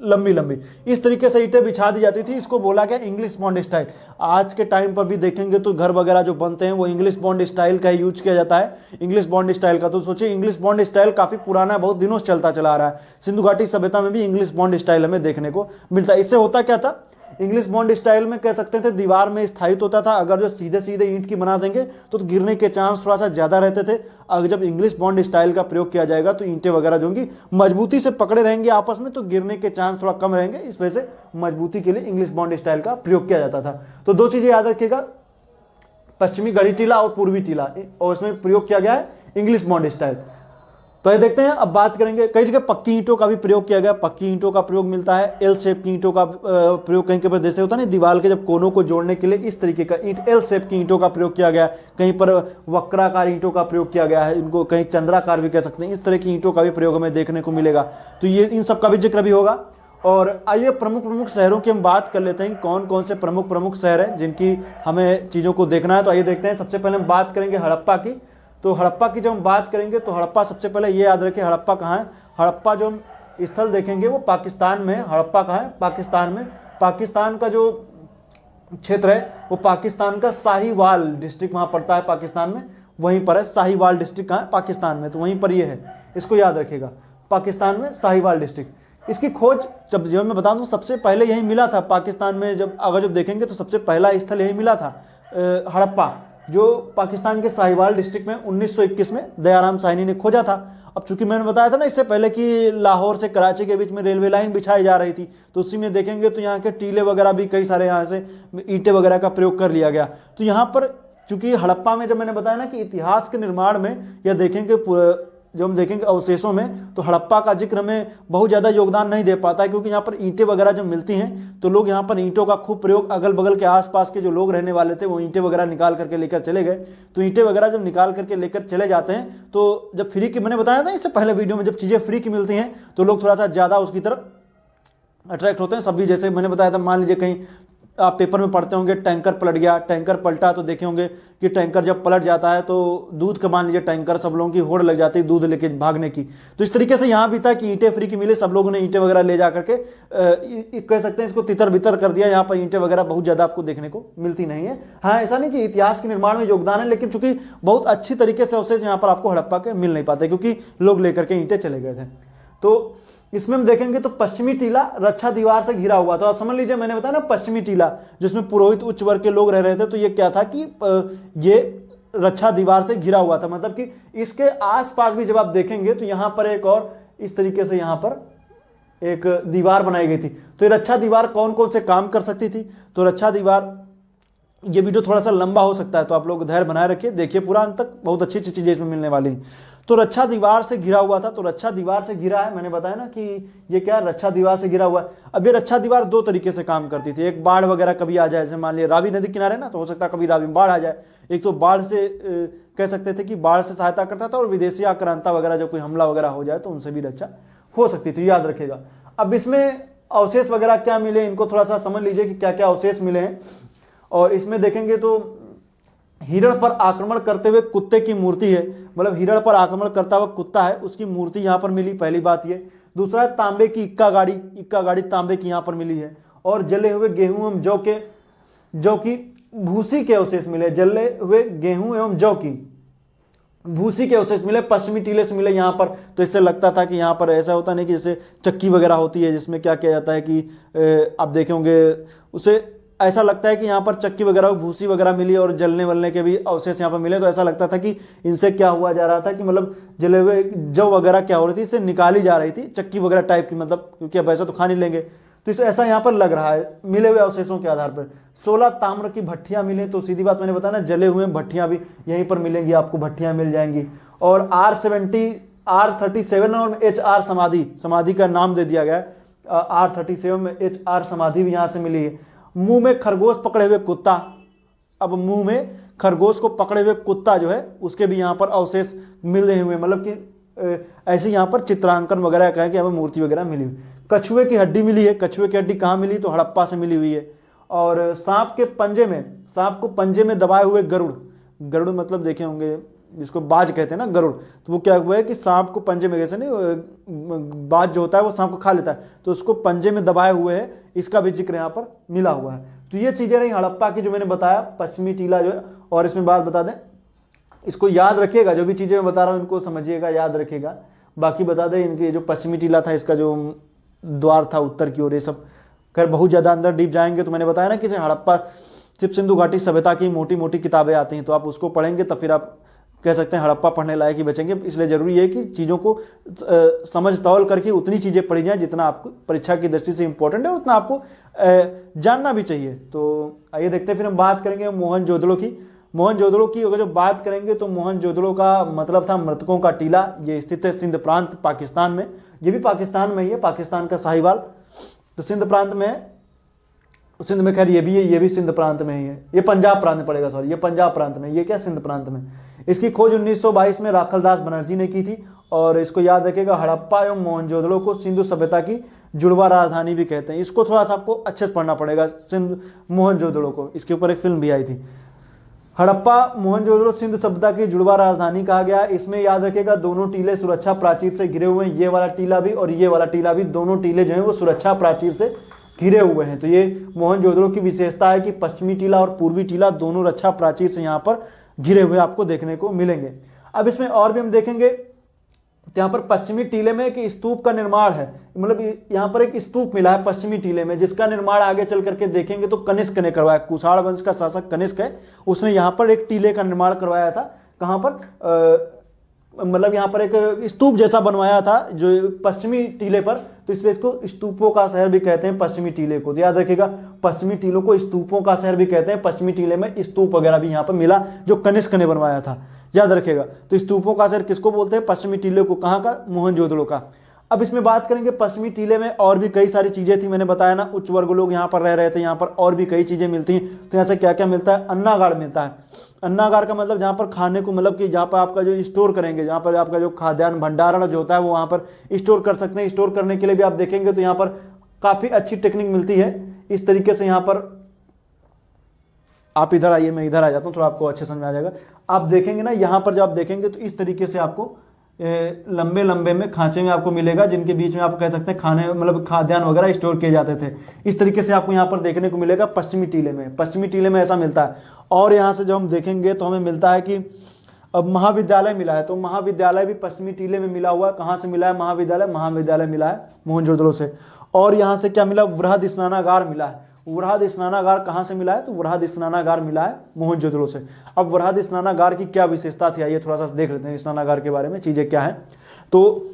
लंबी लंबी, इस तरीके से ईंटें बिछा दी जाती थी। इसको बोला गया इंग्लिश बॉन्ड स्टाइल। आज के टाइम पर भी देखेंगे तो घर वगैरह जो बनते हैं वो इंग्लिश बॉन्ड स्टाइल का यूज किया जाता है, इंग्लिश बॉन्ड स्टाइल का। तो सोचिए इंग्लिश बॉन्ड स्टाइल काफी पुराना, बहुत दिनों से चलता चला आ रहा है। सिंधु घाटी सभ्यता में भी इंग्लिश बॉन्ड स्टाइल हमें देखने को मिलता है। इससे होता क्या था, इंग्लिश बॉन्ड स्टाइल में कह सकते थे दीवार में स्थायित्व होता था। अगर जो सीधे सीधे ईंट की बना देंगे तो गिरने के चांस थोड़ा सा ज्यादा रहते थे। अगर जब इंग्लिश बॉन्ड स्टाइल का प्रयोग किया जाएगा तो ईंटें वगैरह जो होंगी मजबूती से पकड़े रहेंगे आपस में, तो गिरने के चांस थोड़ा कम रहेंगे। इस वजह से मजबूती के लिए इंग्लिश बॉन्ड स्टाइल का प्रयोग किया जाता था। तो 2 चीजें याद रखिएगा, पश्चिमी गढ़ी टीला और पूर्वी टीला, और इसमें प्रयोग किया गया है इंग्लिश बॉन्ड स्टाइल। तो ये देखते हैं। अब बात करेंगे, कई जगह पक्की ईंटों का भी प्रयोग किया गया, पक्की ईंटों का प्रयोग मिलता है। एल शेप की ईंटों का प्रयोग कहीं पर जैसे होता है ना, दीवार के जब कोनों को जोड़ने के लिए इस तरीके का ईंट, एल शेप की ईंटों का प्रयोग किया गया। कहीं पर वक्राकार ईंटों का प्रयोग किया गया है, इनको कहीं चंद्राकार भी कह सकते हैं। इस तरह की ईंटों का भी प्रयोग हमें देखने को मिलेगा। तो ये इन सब का भी जिक्र भी होगा। और आइए प्रमुख शहरों की हम बात कर लेते हैं कि कौन कौन से प्रमुख शहर हैं जिनकी हमें चीज़ों को देखना है। तो आइए देखते हैं। सबसे पहले हम बात करेंगे हड़प्पा की। तो हड़प्पा की जब हम बात करेंगे तो हड़प्पा, सबसे पहले ये याद रखें हड़प्पा कहाँ है। हड़प्पा जो हम स्थल देखेंगे वो पाकिस्तान में है। हड़प्पा कहाँ है, पाकिस्तान में। पाकिस्तान का जो क्षेत्र है वो पाकिस्तान का साहिवाल डिस्ट्रिक्ट वहाँ पड़ता है पाकिस्तान में, वहीं पर है। साहिवाल डिस्ट्रिक्ट कहाँ है, पाकिस्तान में, तो वहीं पर ये है, इसको याद रखिएगा, पाकिस्तान में साहिवाल डिस्ट्रिक्ट। इसकी खोज जब मैं बता दूं सबसे पहले यही मिला था पाकिस्तान में, जब देखेंगे तो सबसे पहला स्थल यही मिला था हड़प्पा, जो पाकिस्तान के साहिवाल डिस्ट्रिक्ट में 1921 में दयाराम साहनी ने खोजा था। अब चूंकि मैंने बताया था ना इससे पहले कि लाहौर से कराची के बीच में रेलवे लाइन बिछाई जा रही थी, तो उसी में देखेंगे तो यहाँ के टीले वगैरह भी कई सारे यहाँ से ईंटें वगैरह का प्रयोग कर लिया गया। तो यहाँ पर चूंकि हड़प्पा में जब मैंने बताया ना कि इतिहास के निर्माण में या देखेंगे जब हम देखेंगे अवशेषों में, तो हड़प्पा का जिक्र हमें बहुत ज़्यादा योगदान नहीं दे पाता है, क्योंकि यहाँ पर ईंटें वगैरह जब मिलती हैं तो लोग यहाँ पर ईंटों का खूब प्रयोग, अगल बगल के आसपास के जो लोग रहने वाले थे वो ईंटें वगैरह निकाल करके लेकर चले गए। तो ईंटें वगैरह जब निकाल करके लेकर चले जाते हैं तो जब फ्री की, मैंने बताया था इससे पहले वीडियो में, जब चीज़ें फ्री की मिलती हैं तो लोग थोड़ा सा ज़्यादा उसकी तरफ अट्रैक्ट होते हैं। सभी जैसे मैंने बताया था, मान लीजिए कहीं आप पेपर में पढ़ते होंगे टैंकर पलट गया, टैंकर पलटा तो देखे होंगे कि टैंकर जब पलट जाता है तो दूध का, मान लीजिए टैंकर, सब लोगों की होड़ लग जाती है दूध लेके भागने की। तो इस तरीके से यहाँ भी था कि ईंटें फ्री की मिले, सब लोगों ने ईंटें वगैरह ले जा करके कह सकते हैं इसको तितर बितर कर दिया। यहाँ पर ईंटें वगैरह बहुत ज़्यादा आपको देखने को मिलती नहीं है। हाँ, ऐसा नहीं कि इतिहास के निर्माण में योगदान है, लेकिन चूंकि बहुत अच्छी तरीके से अवशेष यहाँ पर आपको हड़प्पा के मिल नहीं पाते, क्योंकि लोग लेकर के ईंटें चले गए थे। तो इसमें हम देखेंगे तो पश्चिमी टीला रक्षा दीवार से घिरा हुआ था। आप समझ लीजिए, मैंने बताया ना पश्चिमी टीला जिसमें पुरोहित उच्च वर्ग के लोग रह रहे थे, तो ये क्या था कि ये रक्षा दीवार से घिरा हुआ था, मतलब कि इसके आसपास भी जब आप देखेंगे तो यहाँ पर एक और इस तरीके से यहाँ पर एक दीवार बनाई गई थी। तो ये रक्षा दीवार कौन कौन से काम कर सकती थी? तो रक्षा दीवार, ये वीडियो थोड़ा सा लंबा हो सकता है तो आप लोग धैर्य बनाए रखिए, देखिए पूरा अंत तक, बहुत अच्छी अच्छी चीजें इसमें मिलने वाली हैं। तो रक्षा दीवार से घिरा हुआ था, तो रक्षा दीवार से घिरा है, मैंने बताया ना कि ये क्या रक्षा दीवार से घिरा हुआ है। अब ये रक्षा दीवार दो तरीके से काम करती थी, एक बाढ़ वगैरह कभी आ जाए, जैसे मान लिया रावी नदी किनारे ना, तो हो सकता है कभी रावी में बाढ़ आ जाए। एक तो बाढ़ से कह सकते थे कि बाढ़ से सहायता करता था, और विदेशी आक्रांता वगैरह जब कोई हमला वगैरह हो जाए तो उनसे भी रक्षा हो सकती थी, याद रखेगा। अब इसमें अवशेष वगैरह क्या मिले, इनको थोड़ा सा समझ लीजिए कि क्या क्या अवशेष मिले हैं। और इसमें देखेंगे तो हिरण पर आक्रमण करते हुए कुत्ते की मूर्ति है, मतलब हिरण पर आक्रमण करता हुआ कुत्ता है, उसकी मूर्ति यहाँ पर मिली, पहली बात ये। दूसरा है तांबे की इक्का गाड़ी तांबे की यहाँ पर मिली है। और जले हुए गेहूं एवं जौ की भूसी के अवशेष मिले, जले हुए गेहूं एवं जौ की भूसी के अवशेष मिले, पश्चिमी टीले से मिले यहाँ पर। तो इससे लगता था कि यहाँ पर ऐसा होता नहीं कि जैसे चक्की वगैरह होती है जिसमें क्या किया जाता है कि आप देखे होंगे, उसे ऐसा लगता है कि यहाँ पर चक्की वगैरह भूसी वगैरह मिली और जलने वलने के भी अवशेष यहाँ पर मिले। तो ऐसा लगता था कि इनसे क्या हुआ जा रहा था कि मतलब जले हुए जौ वगैरह क्या हो रही थी, इससे निकाली जा रही थी चक्की वगैरह टाइप की, मतलब क्योंकि अब ऐसा तो खा नहीं लेंगे, तो इसे ऐसा यहाँ पर लग रहा है मिले हुए अवशेषों के आधार पर। 16 ताम्र की भट्टियां मिले, तो सीधी बात मैंने बताया ना, जले हुए भट्टियां भी यहीं पर मिलेंगी, आपको भट्टियां मिल जाएंगी। और R37 और HR समाधि का नाम दे दिया गया, R37 में HR समाधि भी यहाँ से मिली है। मुंह में खरगोश पकड़े हुए कुत्ता, अब मुंह में खरगोश को पकड़े हुए कुत्ता जो है उसके भी यहाँ पर अवशेष मिले हुए, मतलब कि ऐसे यहाँ पर चित्रांकन वगैरह कहें कि हमें मूर्ति वगैरह मिली हुई। कछुए की हड्डी मिली है, कछुए की हड्डी कहाँ मिली? तो हड़प्पा से मिली हुई है। और सांप को पंजे में दबाए हुए गरुड़ मतलब देखे होंगे जिसको बाज कहते हैं ना, गरुड़, तो वो क्या हुआ है कि सांप को पंजे में, जैसे नहीं बाज जो होता है वो सांप को खा लेता है, तो उसको पंजे में दबाए हुए है, इसका भी जिक्र यहाँ पर मिला हुआ है। तो ये चीजें रही हड़प्पा की जो मैंने बताया, पश्चिमी टीला जो है। और इसमें बात बता दें, इसको याद रखिएगा, जो भी चीजें मैं बता रहा हूँ इनको समझिएगा, याद रखिएगा। बाकी बता दें, इनके जो पश्चिमी टीला था, इसका जो द्वार था उत्तर की ओर, ये सब खैर बहुत ज्यादा अंदर डीप जाएंगे तो मैंने बताया ना कि हड़प्पा सिर्फ सिंधु घाटी सभ्यता की मोटी मोटी किताबें आती हैं, तो आप उसको पढ़ेंगे तब फिर आप कह सकते हैं हड़प्पा पढ़ने लायक ही बचेंगे। इसलिए जरूरी है कि चीज़ों को समझ तौल करके उतनी चीज़ें पढ़ी जाएं जितना आपको परीक्षा की दृष्टि से इंपॉर्टेंट है, उतना आपको जानना भी चाहिए। तो आइए देखते हैं, फिर हम बात करेंगे मोहनजोदड़ो की। अगर जो बात करेंगे तो मोहनजोदड़ो का मतलब था मृतकों का टीला। ये स्थित है सिंध प्रांत पाकिस्तान में, ये भी पाकिस्तान में ही है, पाकिस्तान का साहिवाल तो सिंध प्रांत में है। सिंध में खैर ये भी है, ये भी सिंध प्रांत में ही है, ये पंजाब प्रांत में पड़ेगा, सॉरी ये पंजाब प्रांत में, ये क्या सिंध प्रांत में। इसकी खोज 1922 में राखलदास बनर्जी ने की थी। और इसको याद रखिएगा, हड़प्पा एवं मोहनजोदड़ो को सिंधु सभ्यता की जुड़वा राजधानी भी कहते हैं। इसको थोड़ा सा आपको अच्छे से पढ़ना पड़ेगा, सिंध मोहनजोदड़ो को, इसके ऊपर एक फिल्म भी आई थी। हड़प्पा मोहनजोदड़ो सिंधु सभ्यता की जुड़वा राजधानी कहा गया। इसमें याद रखिएगा दोनों टीले सुरक्षा प्राचीर से घिरे हुए हैं, ये वाला टीला भी और ये वाला टीला भी, दोनों टीले जो हैं वो सुरक्षा प्राचीर से घिरे हुए हैं। तो ये मोहनजोदड़ो की विशेषता है कि पश्चिमी टीला और पूर्वी टीला दोनों रक्षा प्राचीर से यहाँ पर घिरे हुए आपको देखने को मिलेंगे। अब इसमें और भी हम देखेंगे तो यहाँ पर पश्चिमी टीले में एक स्तूप का निर्माण है, मतलब यहाँ पर एक स्तूप मिला है पश्चिमी टीले में, जिसका निर्माण आगे चल करके देखेंगे तो कनिष्क ने करवाया। कुषाण वंश का शासक कनिष्क है, उसने यहाँ पर एक टीले का निर्माण करवाया था। कहाँ पर मतलब यहाँ पर एक स्तूप जैसा बनवाया था जो पश्चिमी टीले पर, तो इसलिए इसको स्तूपों का शहर भी कहते हैं पश्चिमी टीले को। तो याद रखिएगा, पश्चिमी टीलों को स्तूपों का शहर भी कहते हैं। पश्चिमी टीले में स्तूप वगैरह भी यहाँ पर मिला जो कनिष्क ने बनवाया था, याद रखिएगा। तो स्तूपों का शहर किसको बोलते हैं? पश्चिमी टीले को। कहाँ का? मोहनजोदड़ो का। अब इसमें बात करेंगे पश्चिमी टीले में और भी कई सारी चीजें थी, मैंने बताया ना, उच्च वर्ग लोग यहाँ पर रह रहे थे, यहाँ पर और भी कई चीजें मिलती हैं। तो यहाँ से क्या क्या मिलता है? अन्नागार मिलता है। अन्नागार का मतलब जहाँ पर खाने को, मतलब कि जहाँ पर आपका जो स्टोर करेंगे, जहाँ पर आपका जो खाद्यान्न भंडारण जो होता है वो वहाँ पर स्टोर कर सकते हैं। स्टोर करने के लिए भी आप देखेंगे तो यहाँ पर काफी अच्छी टेक्निक मिलती है। इस तरीके से यहाँ पर आप इधर आइए, मैं इधर आ जाता हूँ, थोड़ा आपको अच्छे समझ में आ जाएगा। आप देखेंगे ना, यहाँ पर जब आप देखेंगे तो इस तरीके से आपको लंबे लंबे में खांचे में आपको मिलेगा, जिनके बीच में आप कह सकते हैं खाने, मतलब खाद्यान्न वगैरह स्टोर किए जाते थे। इस तरीके से आपको यहाँ पर देखने को मिलेगा पश्चिमी टीले में। पश्चिमी टीले में ऐसा मिलता है। और यहाँ से जब हम देखेंगे तो हमें मिलता है कि अब महाविद्यालय मिला है, तो महाविद्यालय भी पश्चिमी टीले में मिला हुआ है। कहाँ से मिला है महाविद्यालय? महाविद्यालय मिला है मोहनजोदड़ो से। और यहाँ से क्या मिला? वृहद स्नानागार मिला है। वृहद स्नानागार कहाँ से मिला है? तो वृहद स्नानागार मिला है मोहनजोदड़ो से। अब वृहद स्नानागार की क्या विशेषता थी, आइए थोड़ा सा देख लेते हैं स्नानागार के बारे में, चीजें क्या है। तो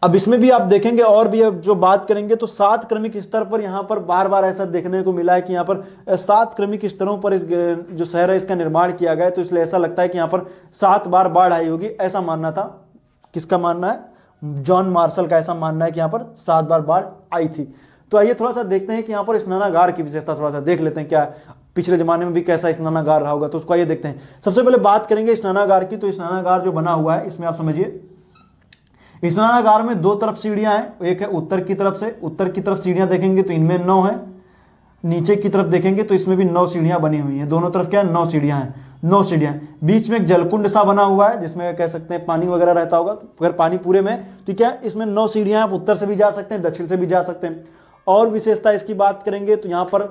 अब इसमें भी आप देखेंगे और भी अब जो बात करेंगे तो 7 क्रमिक स्तर पर यहाँ पर बार बार ऐसा देखने को मिला है कि यहाँ पर 7 क्रमिक स्तरों पर इस जो शहर है इसका निर्माण किया गया है। तो इसलिए ऐसा लगता है कि यहाँ पर 7 बार बाढ़ आई होगी, ऐसा मानना था। किसका मानना है? जॉन मार्शल का ऐसा मानना है कि यहाँ पर 7 बार बाढ़ आई थी। तो आइए थोड़ा सा देखते हैं कि यहाँ पर स्नानागार की विशेषता थोड़ा सा देख लेते हैं, क्या पिछले जमाने में भी कैसा स्नानागार रहा होगा, तो उसको आइए देखते हैं। सबसे पहले बात करेंगे स्नानागार की। तो स्नानागार जो बना हुआ है इसमें आप समझिए, स्नानागार में 2 तरफ सीढ़ियां हैं। एक है उत्तर की तरफ से, उत्तर की तरफ सीढ़ियां देखेंगे तो इनमें 9 है। नीचे की तरफ देखेंगे तो इसमें भी 9 सीढ़ियां बनी हुई हैं। दोनों तरफ क्या है? 9 सीढ़ियां हैं। 9 सीढ़ियां। बीच में एक जलकुंड सा बना हुआ है जिसमें कह सकते हैं पानी वगैरह रहता होगा। अगर पानी पूरे में, तो क्या इसमें 9 सीढ़ियां, आप उत्तर से भी जा सकते हैं, दक्षिण से भी जा सकते हैं। और विशेषता इसकी बात करेंगे तो यहाँ पर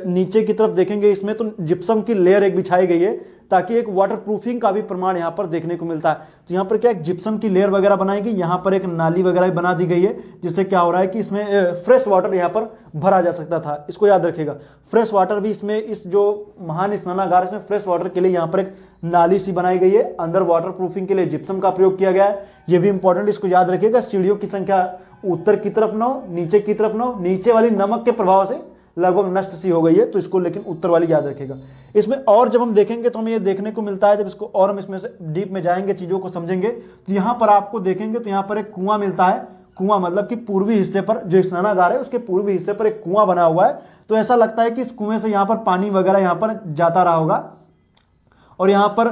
नीचे की तरफ देखेंगे, इसमें तो जिप्सम की लेयर एक बिछाई गई है ताकि एक वाटर प्रूफिंग का भी प्रमाण यहाँ पर देखने को मिलता है। तो यहाँ पर क्या एक जिप्सम की लेयर वगैरह बनाई गई, यहाँ पर एक नाली वगैरह भी बना दी गई है, जिससे क्या हो रहा है कि इसमें फ्रेश वाटर यहाँ पर भरा जा सकता था। इसको याद रखिएगा, फ्रेश वाटर भी इसमें, इस जो महान स्नानागार इसमें फ्रेश वाटर के लिए यहाँ पर एक नाली सी बनाई गई है। अंदर वाटर प्रूफिंग के लिए जिप्सम का प्रयोग किया गया है, ये भी इंपॉर्टेंट, इसको याद रखिएगा। सीढ़ियों की संख्या उत्तर की तरफ 9, नीचे की तरफ 9, नीचे वाली नमक के प्रभाव से लगभग नष्ट सी हो गई है, तो इसको लेकिन उत्तर वाली याद रखेगा। इसमें और जब हम देखेंगे तो हमें ये देखने को मिलता है, जब इसको और हम इसमें से डीप में जाएंगे, चीजों को समझेंगे, तो यहाँ पर आपको देखेंगे तो यहाँ पर एक कुआं मिलता है। कुआं मतलब कि पूर्वी हिस्से पर जो स्नानागार है उसके पूर्वी हिस्से पर एक कुआं बना हुआ है। तो ऐसा लगता है कि इस कुएं से यहाँ पर पानी वगैरह यहाँ पर जाता रहा होगा। और यहाँ पर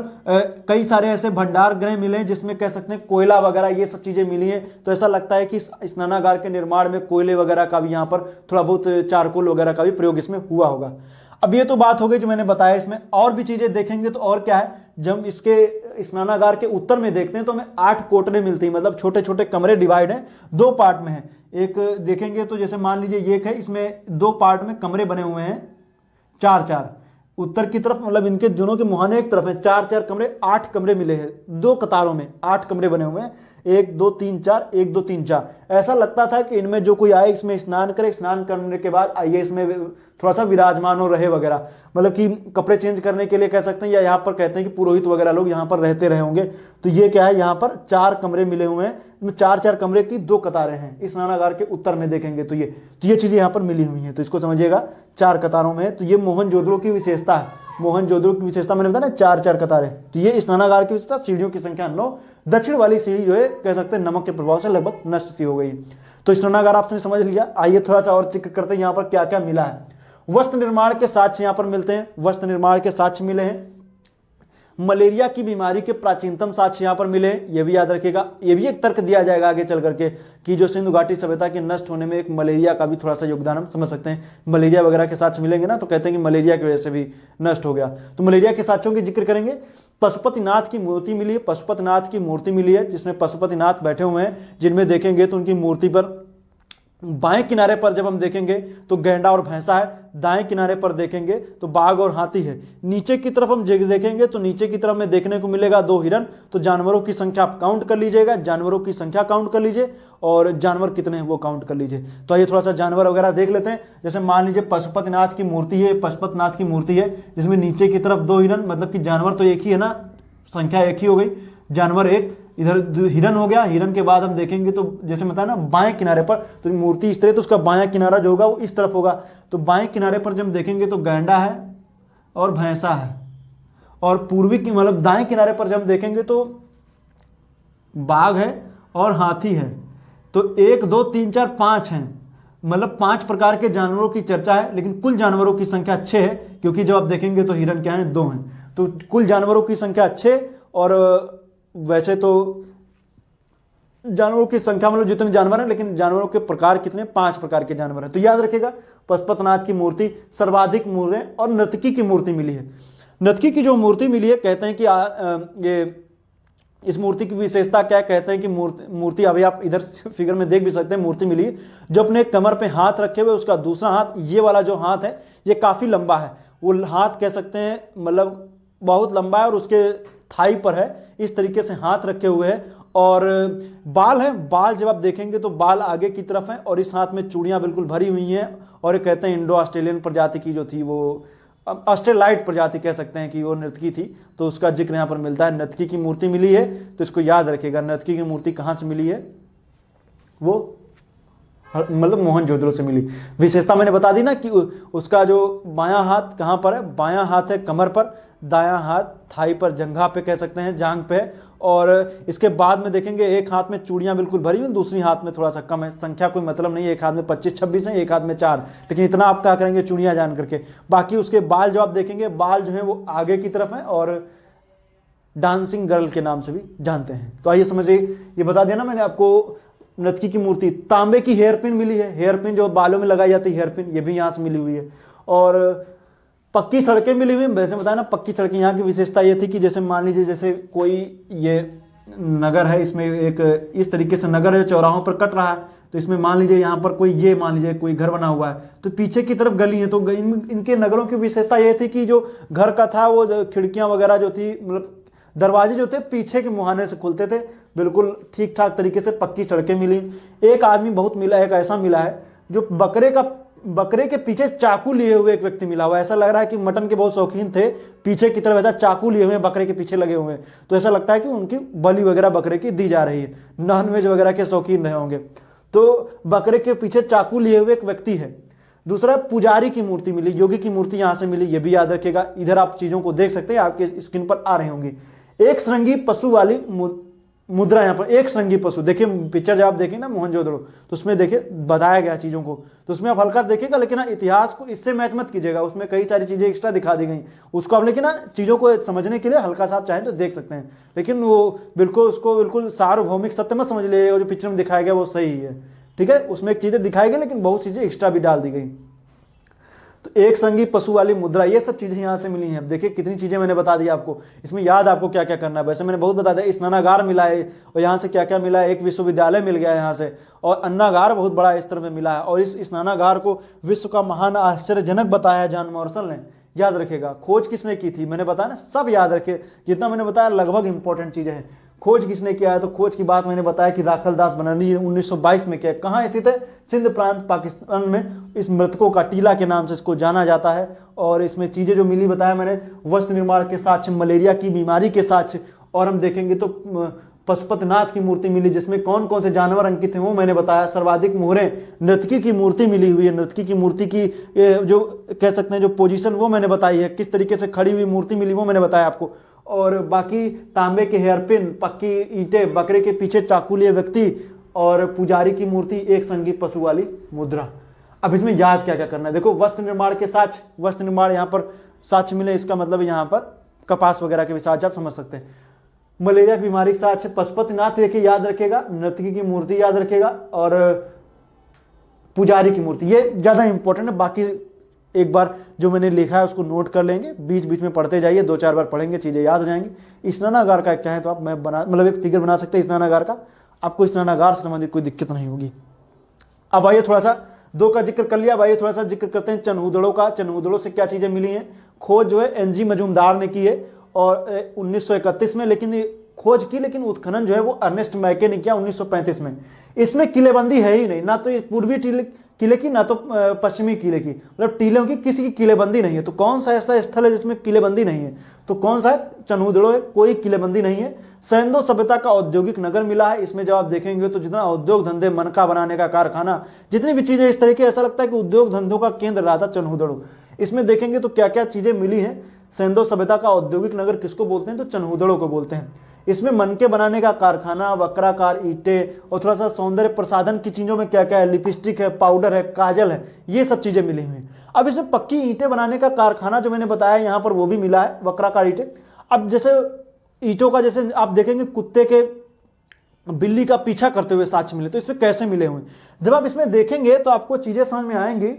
कई सारे ऐसे भंडार गृह मिले हैं जिसमें कह सकते हैं कोयला वगैरह ये सब चीजें मिली हैं। तो ऐसा लगता है कि इस स्नानागार के निर्माण में कोयले वगैरह का भी यहाँ पर थोड़ा बहुत चारकोल वगैरह का भी प्रयोग इसमें हुआ होगा। अब ये तो बात हो गई जो मैंने बताया। इसमें और भी चीजें देखेंगे तो और क्या है, जब इसके स्नानागार के उत्तर में देखते हैं तो हमें 8 कोटरे मिलती हैं, मतलब छोटे छोटे कमरे डिवाइड हैं, 2 पार्ट में है। एक देखेंगे तो जैसे मान लीजिए ये है, इसमें 2 पार्ट में कमरे बने हुए हैं, 4-4 उत्तर की तरफ, मतलब इनके दोनों के मुहाने एक तरफ है, 4-4 कमरे, 8 कमरे मिले हैं, 2 कतारों में 8 कमरे बने हुए हैं, 1 2 3 4, 1 2 3 4। ऐसा लगता था कि इनमें जो कोई आए इसमें स्नान करे, स्नान करने के बाद आइए इसमें थोड़ा सा विराजमान हो रहे वगैरह, मतलब कि कपड़े चेंज करने के लिए कह सकते हैं, या यहाँ पर कहते हैं कि पुरोहित वगैरह लोग यहाँ पर रहते रहे होंगे। तो ये क्या है, यहाँ पर 4 कमरे मिले हुए हैं, 4-4 कमरे की 2 कतारें हैं। स्नानागार के उत्तर में देखेंगे तो ये चीजें यहाँ पर मिली हुई हैं, तो इसको समझिएगा 4 कतारों में है। तो ये मोहनजोदड़ो की विशेषता है। मोहनजोदड़ो की विशेषता मैंने बताया ना, 4-4 कतारें। तो ये स्नानागार की विशेषता, सीढ़ियों की संख्या 9, दक्षिण वाली सीढ़ी जो है कह सकते हैं नमक के प्रभाव से लगभग नष्ट सी हो गई। तो स्नानागार आपने समझ लिया। आइए थोड़ा सा और जिक्र करते हैं यहाँ पर क्या क्या मिला है। वस्त्र निर्माण के साक्ष्य यहाँ पर मिलते हैं, वस्त्र निर्माण के साक्ष्य मिले हैं। मलेरिया की बीमारी के प्राचीनतम साक्ष्य यहाँ पर मिले, ये भी याद रखिएगा। ये भी एक तर्क दिया जाएगा आगे चल करके कि जो सिंधु घाटी सभ्यता के नष्ट होने में एक मलेरिया का भी थोड़ा सा योगदान हम समझ सकते हैं। मलेरिया वगैरह के साक्ष्य मिलेंगे ना, तो कहते हैं कि मलेरिया की वजह से भी नष्ट हो गया। तो मलेरिया के साक्ष्यों की जिक्र करेंगे। पशुपतिनाथ की मूर्ति मिली है, पशुपतिनाथ की मूर्ति मिली है जिसमें पशुपतिनाथ बैठे हुए हैं, जिनमें देखेंगे तो उनकी मूर्ति पर बाएं किनारे पर जब हम देखेंगे तो गैंडा और भैंसा है, दाएं किनारे पर देखेंगे तो बाघ और हाथी है। नीचे की तरफ हम देखेंगे तो नीचे की तरफ में देखने को मिलेगा 2 हिरन। तो जानवरों की संख्या आप काउंट कर लीजिएगा, जानवरों की संख्या काउंट कर लीजिए और जानवर कितने हैं वो काउंट कर लीजिए। तो आइए थोड़ा सा जानवर वगैरह देख लेते हैं। जैसे मान लीजिए पशुपतिनाथ की मूर्ति है, पशुपतिनाथ की मूर्ति है जिसमें नीचे की तरफ 2 हिरन, मतलब कि जानवर तो एक ही है ना, संख्या एक ही हो गई, जानवर एक, इधर हिरन हो गया। हिरन के बाद हम देखेंगे तो जैसे बताया ना बाएं किनारे पर, तो मूर्ति इस तरह, तो उसका बायां किनारा जो होगा वो इस तरफ होगा। तो बाएं किनारे पर जब देखेंगे तो गैंडा है और भैंसा है, और पूर्वी की मतलब दाएं किनारे पर जब देखेंगे तो बाघ है और हाथी है। तो 1 2 3 4 5 हैं, मतलब 5 प्रकार के जानवरों की चर्चा है, लेकिन कुल जानवरों की संख्या 6 है, क्योंकि जब आप देखेंगे तो हिरन क्या है, 2 हैं। तो कुल जानवरों की संख्या 6, और वैसे तो जानवरों की संख्या मतलब जितने जानवर हैं, लेकिन जानवरों के प्रकार कितने, 5 प्रकार के जानवर हैं। तो याद रखिएगा पशुपतिनाथ की मूर्ति सर्वाधिक मूर्ति और नर्तकी की मूर्ति मिली है। नर्तकी की जो मूर्ति मिली है, कहते हैं कि ये इस मूर्ति की विशेषता क्या, कहते हैं कि मूर्ति अभी आप इधर फिगर में देख भी सकते हैं, मूर्ति मिली है जो अपने कमर पे हाथ रखे हुए, उसका दूसरा हाथ, ये वाला जो हाथ है ये काफी लंबा है, वो हाथ कह सकते हैं मतलब बहुत लंबा है, और उसके थाई पर है, इस तरीके से हाथ रखे हुए हैं। और बाल है, बाल जब आप देखेंगे तो बाल आगे की तरफ हैं, और इस हाथ में चूड़ियां बिल्कुल भरी हुई हैं। और ये कहते हैं इंडो ऑस्ट्रेलियन प्रजाति की जो थी, वो ऑस्ट्रेलाइट प्रजाति कह सकते हैं कि वो नर्तकी थी, तो उसका जिक्र यहाँ पर मिलता है। नर्तकी की मूर्ति मिली है, तो इसको याद रखिएगा, नर्तकी की मूर्ति कहाँ से मिली है, वो मतलब मोहनजोदड़ो से मिली। विशेषता मैंने बता दी ना कि उसका जो बायां हाथ कहाँ पर है, बायां हाथ है कमर पर, दायां हाथ थाई पर, जंघा पे कह सकते हैं, जांग पे। और इसके बाद में देखेंगे एक हाथ में चूड़ियां बिल्कुल भरी हुई, दूसरी हाथ में थोड़ा सा कम है, संख्या कोई मतलब नहीं है, एक हाथ में 25-26 है, एक हाथ में 4, लेकिन इतना आप क्या करेंगे चूड़ियां जान करके। बाकी उसके बाल जो आप देखेंगे, बाल जो है वो आगे की तरफ है, और डांसिंग गर्ल के नाम से भी जानते हैं। तो आइए समझिए, ये बता दिया ना मैंने आपको। नर्तकी की मूर्ति, तांबे की हेयर पिन मिली है, हेयर पिन जो बालों में लगाई जाती है हेयर पिन, ये भी यहाँ से मिली हुई है। और पक्की सड़कें मिली हुई, वैसे बताया ना पक्की सड़कें, यहाँ की विशेषता ये थी कि जैसे मान लीजिए जैसे कोई ये नगर है, इसमें एक इस तरीके से नगर है चौराहों पर कट रहा है, तो इसमें मान लीजिए यहाँ पर कोई ये मान लीजिए कोई घर बना हुआ है, तो पीछे की तरफ गली है, तो इनके नगरों की विशेषता ये थी कि जो घर का था वो खिड़कियाँ वगैरह जो थी, मतलब दरवाजे जो थे पीछे के मुहाने से खुलते थे, बिल्कुल ठीक ठाक तरीके से पक्की सड़कें मिली। एक आदमी बहुत मिला, एक ऐसा मिला है जो बकरे के पीछे चाकू लिए हुए एक व्यक्ति मिला हुआ है। ऐसा लग रहा है कि मटन के बहुत शौकीन थे, पीछे की तरफ ऐसा चाकू लिए हुए बकरे के पीछे लगे हुए हैं, तो ऐसा लगता है कि उनकी बलि वगैरह बकरे की दी जा रही है, नॉनवेज वगैरह के शौकीन रहे होंगे। तो बकरे के पीछे चाकू लिए हुए एक व्यक्ति है। दूसरा पुजारी की मूर्ति मिली, योगी की मूर्ति यहां से मिली, ये भी याद रखिएगा। इधर आप चीजों को देख सकते हैं, आपके स्क्रीन पर आ रही होंगी। एक श्रृंगी पशु वाली मुद्रा, यहाँ पर एक श्रृंगी पशु, देखिए पिक्चर जब आप देखें ना मोहनजोदड़ो, तो उसमें देखिए बताया गया चीजों को, तो उसमें आप हल्का से देखिएगा, लेकिन ना इतिहास को इससे मैच मत कीजिएगा, उसमें कई सारी चीजें एक्स्ट्रा दिखा दी गई, उसको आप लेकिन ना चीजों को समझने के लिए हल्का सा आप चाहें तो देख सकते हैं, लेकिन वो बिल्कुल उसको बिल्कुल सार्वभौमिक सत्य मत समझ लीजिएगा, जो पिक्चर में दिखाया गया वो सही है, ठीक है। उसमें एक चीजें दिखाई गई, लेकिन बहुत चीजें एक्स्ट्रा भी डाल दी गई। तो एक संगी पशु वाली मुद्रा, ये सब चीजें यहां से मिली हैं। देखिए कितनी चीजें मैंने बता दी आपको, इसमें याद आपको क्या क्या करना है, वैसे मैंने बहुत बता दिया। स्नानागार मिला है, और यहाँ से क्या क्या मिला है, एक विश्वविद्यालय मिल गया है यहाँ से, और अन्नागार बहुत बड़ा स्तर में मिला है, और इस स्नानागार को विश्व का महान आश्चर्यजनक बताया है जॉन मॉर्सल ने, याद रखेगा। खोज किसने की थी, मैंने बताया ना, सब याद रखे, जितना मैंने बताया लगभग इंपॉर्टेंट चीजें हैं। खोज किसने किया है, तो खोज की बात मैंने बताया कि राखल दास बनर्जी ने 1922 में किया। कहाँ स्थित है, सिंध प्रांत पाकिस्तान में। इस मृतकों का टीला के नाम से इसको जाना जाता है। और इसमें चीजें जो मिली बताया मैंने, वस्त्र निर्माण के साक्ष्य, मलेरिया की बीमारी के साक्ष्य, और हम देखेंगे तो पशुपतिनाथ की मूर्ति मिली, जिसमें कौन कौन से जानवर अंकित हैं वो मैंने बताया। सर्वाधिक मोहरें, नर्तकी की मूर्ति मिली हुई है, नर्तकी की मूर्ति की जो कह सकते हैं जो पोजीशन वो मैंने बताई है, किस तरीके से खड़ी हुई मूर्ति मिली वो मैंने बताया आपको। और बाकी तांबे के हेयरपिन, पक्की ईंटें, बकरे के पीछे चाकू लिए व्यक्ति, और पुजारी की मूर्ति, एक संगी पशु वाली मुद्रा। अब इसमें याद क्या क्या करना है, देखो वस्त्र निर्माण के साक्ष्य, वस्त्र निर्माण यहाँ पर साक्ष्य मिले, इसका मतलब यहाँ पर कपास वगैरह के भी साक्ष्य आप समझ सकते हैं। मलेरिया की बीमारी के साक्ष्य, पशुपतिनाथ देखिए याद रखेगा, नर्तकी की मूर्ति याद रखेगा, और पुजारी की मूर्ति, ये ज्यादा इंपॉर्टेंट है। बाकी एक बार जो मैंने लिखा है उसको नोट कर लेंगे, बीच बीच में पढ़ते जाइए, 2-4 बार पढ़ेंगे, चीजें याद हो जाएंगी। स्नानागार का एक चाहे तो आप मैं बना मतलब एक फिगर बना सकते हैं स्नानागार का, आपको स्नानागार से संबंधित कोई दिक्कत नहीं होगी। अब आइए थोड़ा सा दो का जिक्र कर लिया, अब आइए थोड़ा सा जिक्र करते हैं चनहूदड़ों का। चनहूदड़ों से क्या चीजें मिली हैं? खोज जो है एनजी मजूमदार ने की है और 1931 में, लेकिन खोज की, लेकिन उत्खनन जो है वो अर्नेस्ट मैके ने किया 1935 में। इसमें किलेबंदी है ही नहीं, ना तो ये पूर्वी किले की ना तो पश्चिमी किले की, मतलब टीलों की किसी की किलेबंदी नहीं है। तो कौन सा ऐसा स्थल है जिसमें किलेबंदी नहीं है? तो कौन सा है? चनहूदड़ो है, कोई किलेबंदी नहीं है। सैंदो सभ्यता का औद्योगिक नगर मिला है। इसमें जब आप देखेंगे तो जितना उद्योग धंधे, मनका बनाने का कारखाना, जितनी भी चीजें इस तरीके, ऐसा लगता है कि उद्योग धंधों का केंद्र रहा था चनहूदड़ो। इसमें देखेंगे तो क्या क्या चीजें मिली हैं। सैंदो सभ्यता का औद्योगिक नगर किसको बोलते हैं? तो चनहूदड़ो को बोलते हैं। इसमें मनके बनाने का कारखाना, वक्राकार ईंटें और थोड़ा सा सौंदर्य प्रसाधन की चीजों में क्या क्या है? लिपस्टिक है, पाउडर है, काजल है, ये सब चीजें मिली हुई हैं। अब इसमें पक्की ईंटें बनाने का कारखाना जो मैंने बताया यहाँ पर वो भी मिला है, वक्राकार ईंटें। अब जैसे ईंटों का, जैसे आप देखेंगे कुत्ते के, बिल्ली का पीछा करते हुए साक्ष्य मिले, तो इसमें कैसे मिले हुए? जब आप इसमें देखेंगे तो आपको चीजें समझ में आएंगी।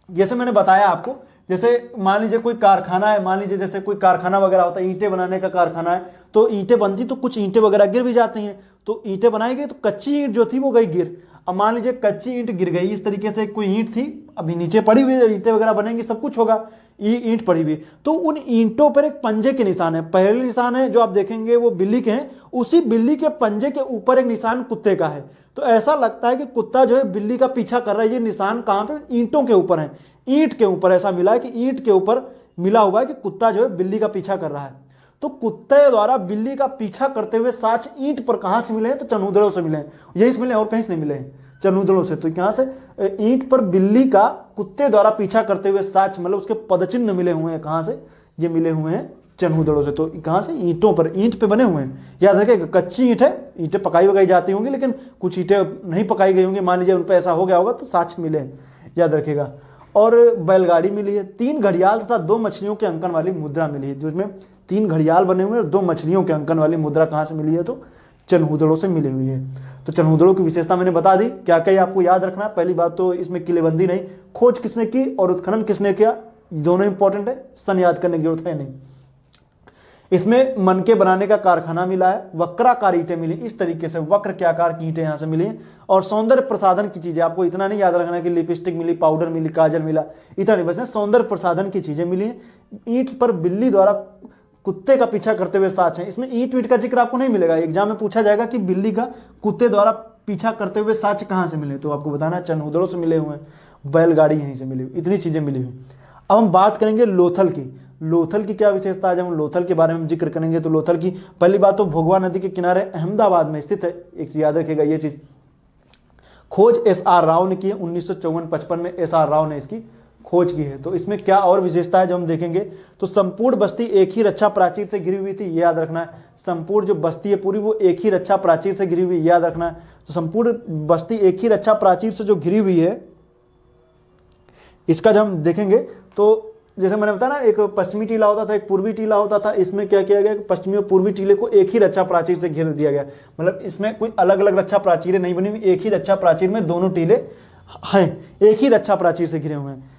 जैसे मैंने बताया आपको, जैसे मान लीजिए कोई कारखाना है, मान लीजिए जैसे कोई कारखाना वगैरह होता है, ईंटें बनाने का कारखाना है, तो ईंटें बनती तो कुछ ईंटें वगैरह गिर भी जाती हैं। तो ईंटें बनाई गई तो कच्ची ईंट जो थी वो गई गिर। अब मान लीजिए कच्ची ईंट गिर गई, इस तरीके से कोई ईंट थी, अभी नीचे पड़ी हुई है, ईंटें वगैरह बनेंगी, सब कुछ होगा, ईंट पड़ी हुई, तो उन ईंटों पर एक पंजे के निशान है। पहले निशान है जो आप देखेंगे वो बिल्ली के हैं, उसी बिल्ली के पंजे के ऊपर एक निशान कुत्ते का है। तो ऐसा लगता है कि कुत्ता जो है बिल्ली का पीछा कर रहा है। ये निशान कहां पे? ईंटों के ऊपर है, ईंट के ऊपर ऐसा मिला है कि ईंट के ऊपर मिला हुआ है कि कुत्ता जो है बिल्ली का पीछा कर रहा है। तो कुत्ते द्वारा बिल्ली का पीछा करते हुए साक्ष्य ईंट पर कहां से मिले हैं? तो चनहूदड़ों से मिले हैं, यहीं से मिले और कहीं से नहीं मिले हैं, चनहूदड़ों से। तो कहां से? ईंट पर बिल्ली का कुत्ते द्वारा पीछा करते हुए साक्ष्य, मतलब उसके पदचिन्ह मिले हुए हैं। कहां से? ये मिले हुए हैं चनहूदड़ों से। तो कहां से? ईंटों पर, ईंट पे बने हुए हैं। याद रखिएगा, कच्ची ईंट है, ईंटें पकाई वकाई जाती होंगी, लेकिन कुछ ईंटें नहीं पकाई गई होंगी, मान लीजिए उन पर ऐसा हो गया होगा, तो साक्ष्य मिले हैं, याद रखिएगा। और बैलगाड़ी मिली है, 3 घड़ियाल तथा 2 मछलियों के अंकन वाली मुद्रा मिली है, जिसमें 3 घड़ियाल बने हुए हैं और 2 मछलियों के अंकन वाली मुद्रा कहां से मिली है? तो चनहूदड़ों से मिली हुई है। तो चनहूदड़ों की विशेषता मैंने बता दी, क्या क्या आपको याद रखना। पहली बात तो इसमें किलेबंदी नहीं, खोज किसने की और उत्खनन किसने किया, दोनों इंपॉर्टेंट है, सन याद करने की जरूरत है नहीं। इसमें मनके बनाने का कारखाना मिला है, वक्राकार ईंटें मिली, इस तरीके से वक्र के आकार की ईंटें यहां से मिली, और सौंदर्य प्रसाधन की चीजें, आपको इतना नहीं याद रखना कि लिपस्टिक मिली, पाउडर मिली, काजल मिला, इतना नहीं, बस सौंदर्य प्रसाधन की चीजें मिली। ईंट पर बिल्ली द्वारा कुत्ते का पीछा करते हुए साक्ष्य है। इसमें ईंट वीट का जिक्र आपको नहीं मिलेगा, एग्जाम में पूछा जाएगा कि बिल्ली का कुत्ते द्वारा पीछा करते हुए साक्ष्य कहां से मिले, तो आपको बताना चनहूदड़ों से मिले हुए, बैलगाड़ी यहीं से मिली, इतनी चीजें मिली हुई। अब हम बात करेंगे लोथल की। लोथल की क्या विशेषता है? जब हम लोथल के बारे में जिक्र करेंगे तो लोथल की पहली बात तो भोगवा नदी के किनारे अहमदाबाद में स्थित है, एक याद रखिएगा ये चीज। खोज एस.आर. राव ने की है, 1954-55 में एस.आर. राव ने इसकी खोज की है। तो इसमें क्या और विशेषता है जब हम देखेंगे तो संपूर्ण बस्ती एक ही रक्षा प्राचीर से घिरी हुई थी, ये याद रखना है। संपूर्ण जो बस्ती है पूरी वो एक ही रक्षा प्राचीर से घिरी हुई, याद रखना है। तो संपूर्ण बस्ती एक ही रक्षा प्राचीर से जो घिरी हुई है, इसका जब हम देखेंगे तो जैसे मैंने बताया ना, एक पश्चिमी टीला होता था, एक पूर्वी टीला होता था। इसमें क्या किया गया? पश्चिमी और पूर्वी टीले को एक ही रक्षा प्राचीर से घेर दिया गया, मतलब इसमें कोई अलग अलग रक्षा प्राचीरें नहीं बनी हुई, एक ही रक्षा प्राचीर में दोनों टीले हैं, एक ही रक्षा प्राचीर से घिरे हुए हैं।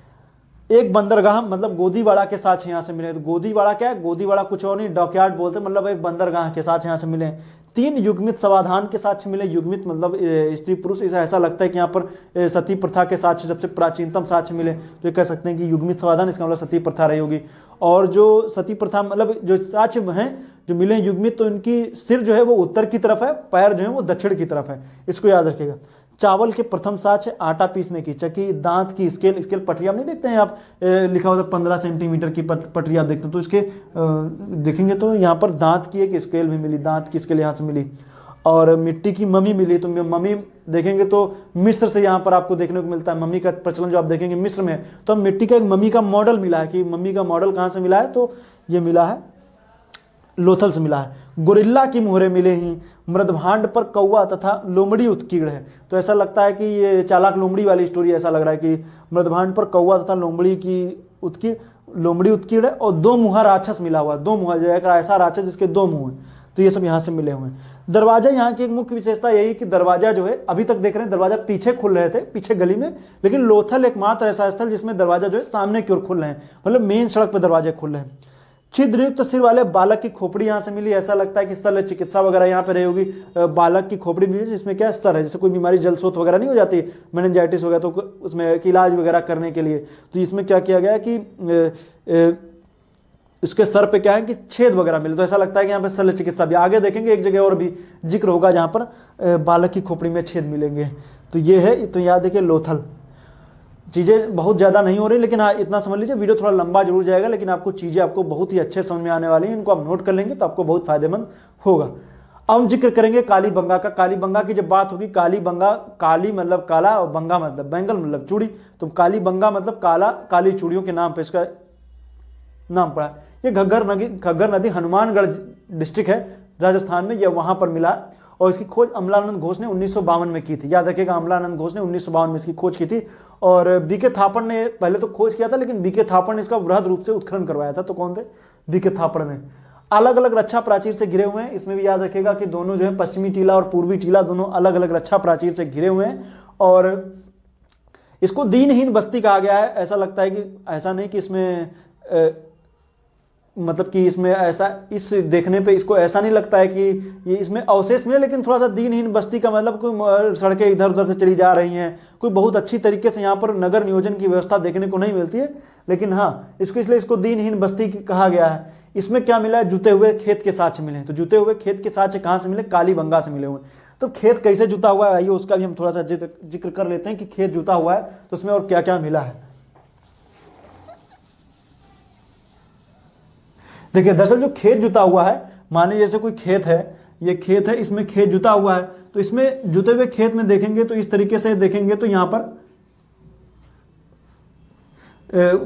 एक बंदरगाह, मतलब गोदीवाड़ा के साथ यहाँ से मिले। तो गोदीवाड़ा क्या है? गोदीवाड़ा कुछ और नहीं, डॉकयार्ड बोलते, मतलब एक बंदरगाह के साथ यहाँ से मिले। 3 युग्मित समाधान के साथ मिले। युग्मित मतलब स्त्री पुरुष, ऐसा लगता है कि यहाँ पर सती प्रथा के साथ सबसे प्राचीनतम साक्ष्य मिले, तो ये कह सकते हैं कि युग्मित समाधान, इसका मतलब सती प्रथा रही होगी। और जो सती प्रथा मतलब जो साक्ष्य हैं जो मिले युग्मित, तो इनकी सिर जो है वो उत्तर की तरफ है, पैर जो है वो दक्षिण की तरफ है, इसको याद रखिएगा। चावल के प्रथम साक्ष्य आटा पीसने की चक्की, दांत की स्केल पटरी, आप नहीं देखते हैं आप, लिखा होता 15 सेंटीमीटर की पटरी आप देखते हैं, तो इसके देखेंगे तो यहाँ पर दांत की एक स्केल भी मिली, दांत की स्केल यहाँ से मिली। और मिट्टी की मम्मी मिली, तो मम्मी देखेंगे तो मिस्र से यहाँ पर आपको देखने को मिलता है, मम्मी का प्रचलन जो आप देखेंगे मिस्र में। तो मिट्टी का एक मम्मी का मॉडल मिला है, कि मम्मी का मॉडल कहाँ से मिला है, तो ये मिला है लोथल से मिला है। गोरिल्ला की मोहरें मिले ही, मृदभांड पर कौवा तथा लोमड़ी उत्कीर्ण है। तो ऐसा लगता है कि ये चालाक लोमड़ी वाली स्टोरी, ऐसा लग रहा है कि मृदभांड पर कौवा तथा लोमड़ी उत्कीर्ण है। और 2 मुहा राक्षस मिला हुआ, 2 मुहा, जो एक ऐसा राक्षस जिसके 2 मुंह हैं, तो ये सब यहाँ से मिले हुए हैं। दरवाजा, यहाँ की एक मुख्य विशेषता यही कि दरवाजा जो है, अभी तक देख रहे हैं दरवाजा पीछे खुल रहे थे, पीछे गली में, लेकिन लोथल एकमात्र ऐसा स्थल जिसमें दरवाजा जो है सामने की ओर खुल रहे हैं, मतलब मेन सड़क पर दरवाजे खुल रहे हैं। छिद्रयुक्त सिर वाले बालक की खोपड़ी यहाँ से मिली, ऐसा लगता है कि शल्य चिकित्सा वगैरह यहाँ पे रही होगी। बालक की खोपड़ी मिली जिसमें क्या सर है, जैसे कोई बीमारी जलसोत वगैरह नहीं हो जाती, मेनिंजाइटिस वगैरह, तो उसमें इलाज वगैरह करने के लिए, तो इसमें क्या किया गया है कि इसके सर पे क्या है कि छेद वगैरह मिले, तो ऐसा लगता है कि यहाँ पे शल्य चिकित्सा भी। आगे देखेंगे एक जगह और भी जिक्र होगा जहाँ पर बालक की खोपड़ी में छेद मिलेंगे। तो ये है, तो याद देखिए लोथल। चीज़ें बहुत ज़्यादा नहीं हो रही, लेकिन हाँ इतना समझ लीजिए, वीडियो थोड़ा लंबा जरूर जाएगा, लेकिन आपको चीज़ें आपको बहुत ही अच्छे समझ में आने वाली हैं। इनको आप नोट कर लेंगे तो आपको बहुत फायदेमंद होगा। अब हम जिक्र करेंगे काली बंगा का। काली बंगा की जब बात होगी, काली बंगा, काली मतलब काला और बंगा मतलब बैंगल मतलब चूड़ी, तो काली बंगा मतलब काला, काली चूड़ियों के नाम पर इसका नाम पड़ा। ये घग्गर नदी हनुमानगढ़ डिस्ट्रिक्ट है राजस्थान में, यह वहां पर मिला और इसकी खोज अमलानंद घोष ने 1952 में की थी। याद रखिएगा, अमलानंद घोष ने 1952 में इसकी खोज की थी। और बीके थापड़ ने पहले तो खोज किया था, लेकिन बीके थापड़ ने इसका वृहद रूप से उत्खनन करवाया था। तो कौन थे? बीके थापड़ ने। अलग अलग रक्षा प्राचीर से घिरे हुए हैं। इसमें भी याद रखिएगा कि दोनों जो है पश्चिमी टीला और पूर्वी टीला दोनों अलग अलग रक्षा प्राचीर से घिरे हुए हैं। और इसको दीनहीन बस्ती कहा गया है। ऐसा लगता है कि ऐसा नहीं कि इसमें मतलब कि इसमें ऐसा, इस देखने पे इसको ऐसा नहीं लगता है कि ये इसमें अवशेष मिले, लेकिन थोड़ा सा दीनहीन बस्ती का मतलब कोई सड़कें इधर उधर से चली जा रही हैं, कोई बहुत अच्छी तरीके से यहाँ पर नगर नियोजन की व्यवस्था देखने को नहीं मिलती है। लेकिन हाँ, इसको इसलिए इसको दीनहीन बस्ती कहा गया है। इसमें क्या मिला है? जुते हुए खेत के साक्ष्य मिले। तो जुते हुए खेत के साक्ष्य कहाँ से मिले? काली बंगा से मिले हुए। तो खेत कैसे जुता हुआ है, आइए उसका भी हम थोड़ा सा जिक्र कर लेते हैं कि खेत जुता हुआ है तो उसमें और क्या क्या मिला है। देखिए दरअसल जो खेत जुता हुआ है, माने जैसे कोई खेत है, ये खेत है, इसमें खेत जुता हुआ है, तो इसमें जुते हुए खेत में देखेंगे तो इस तरीके से देखेंगे तो यहाँ पर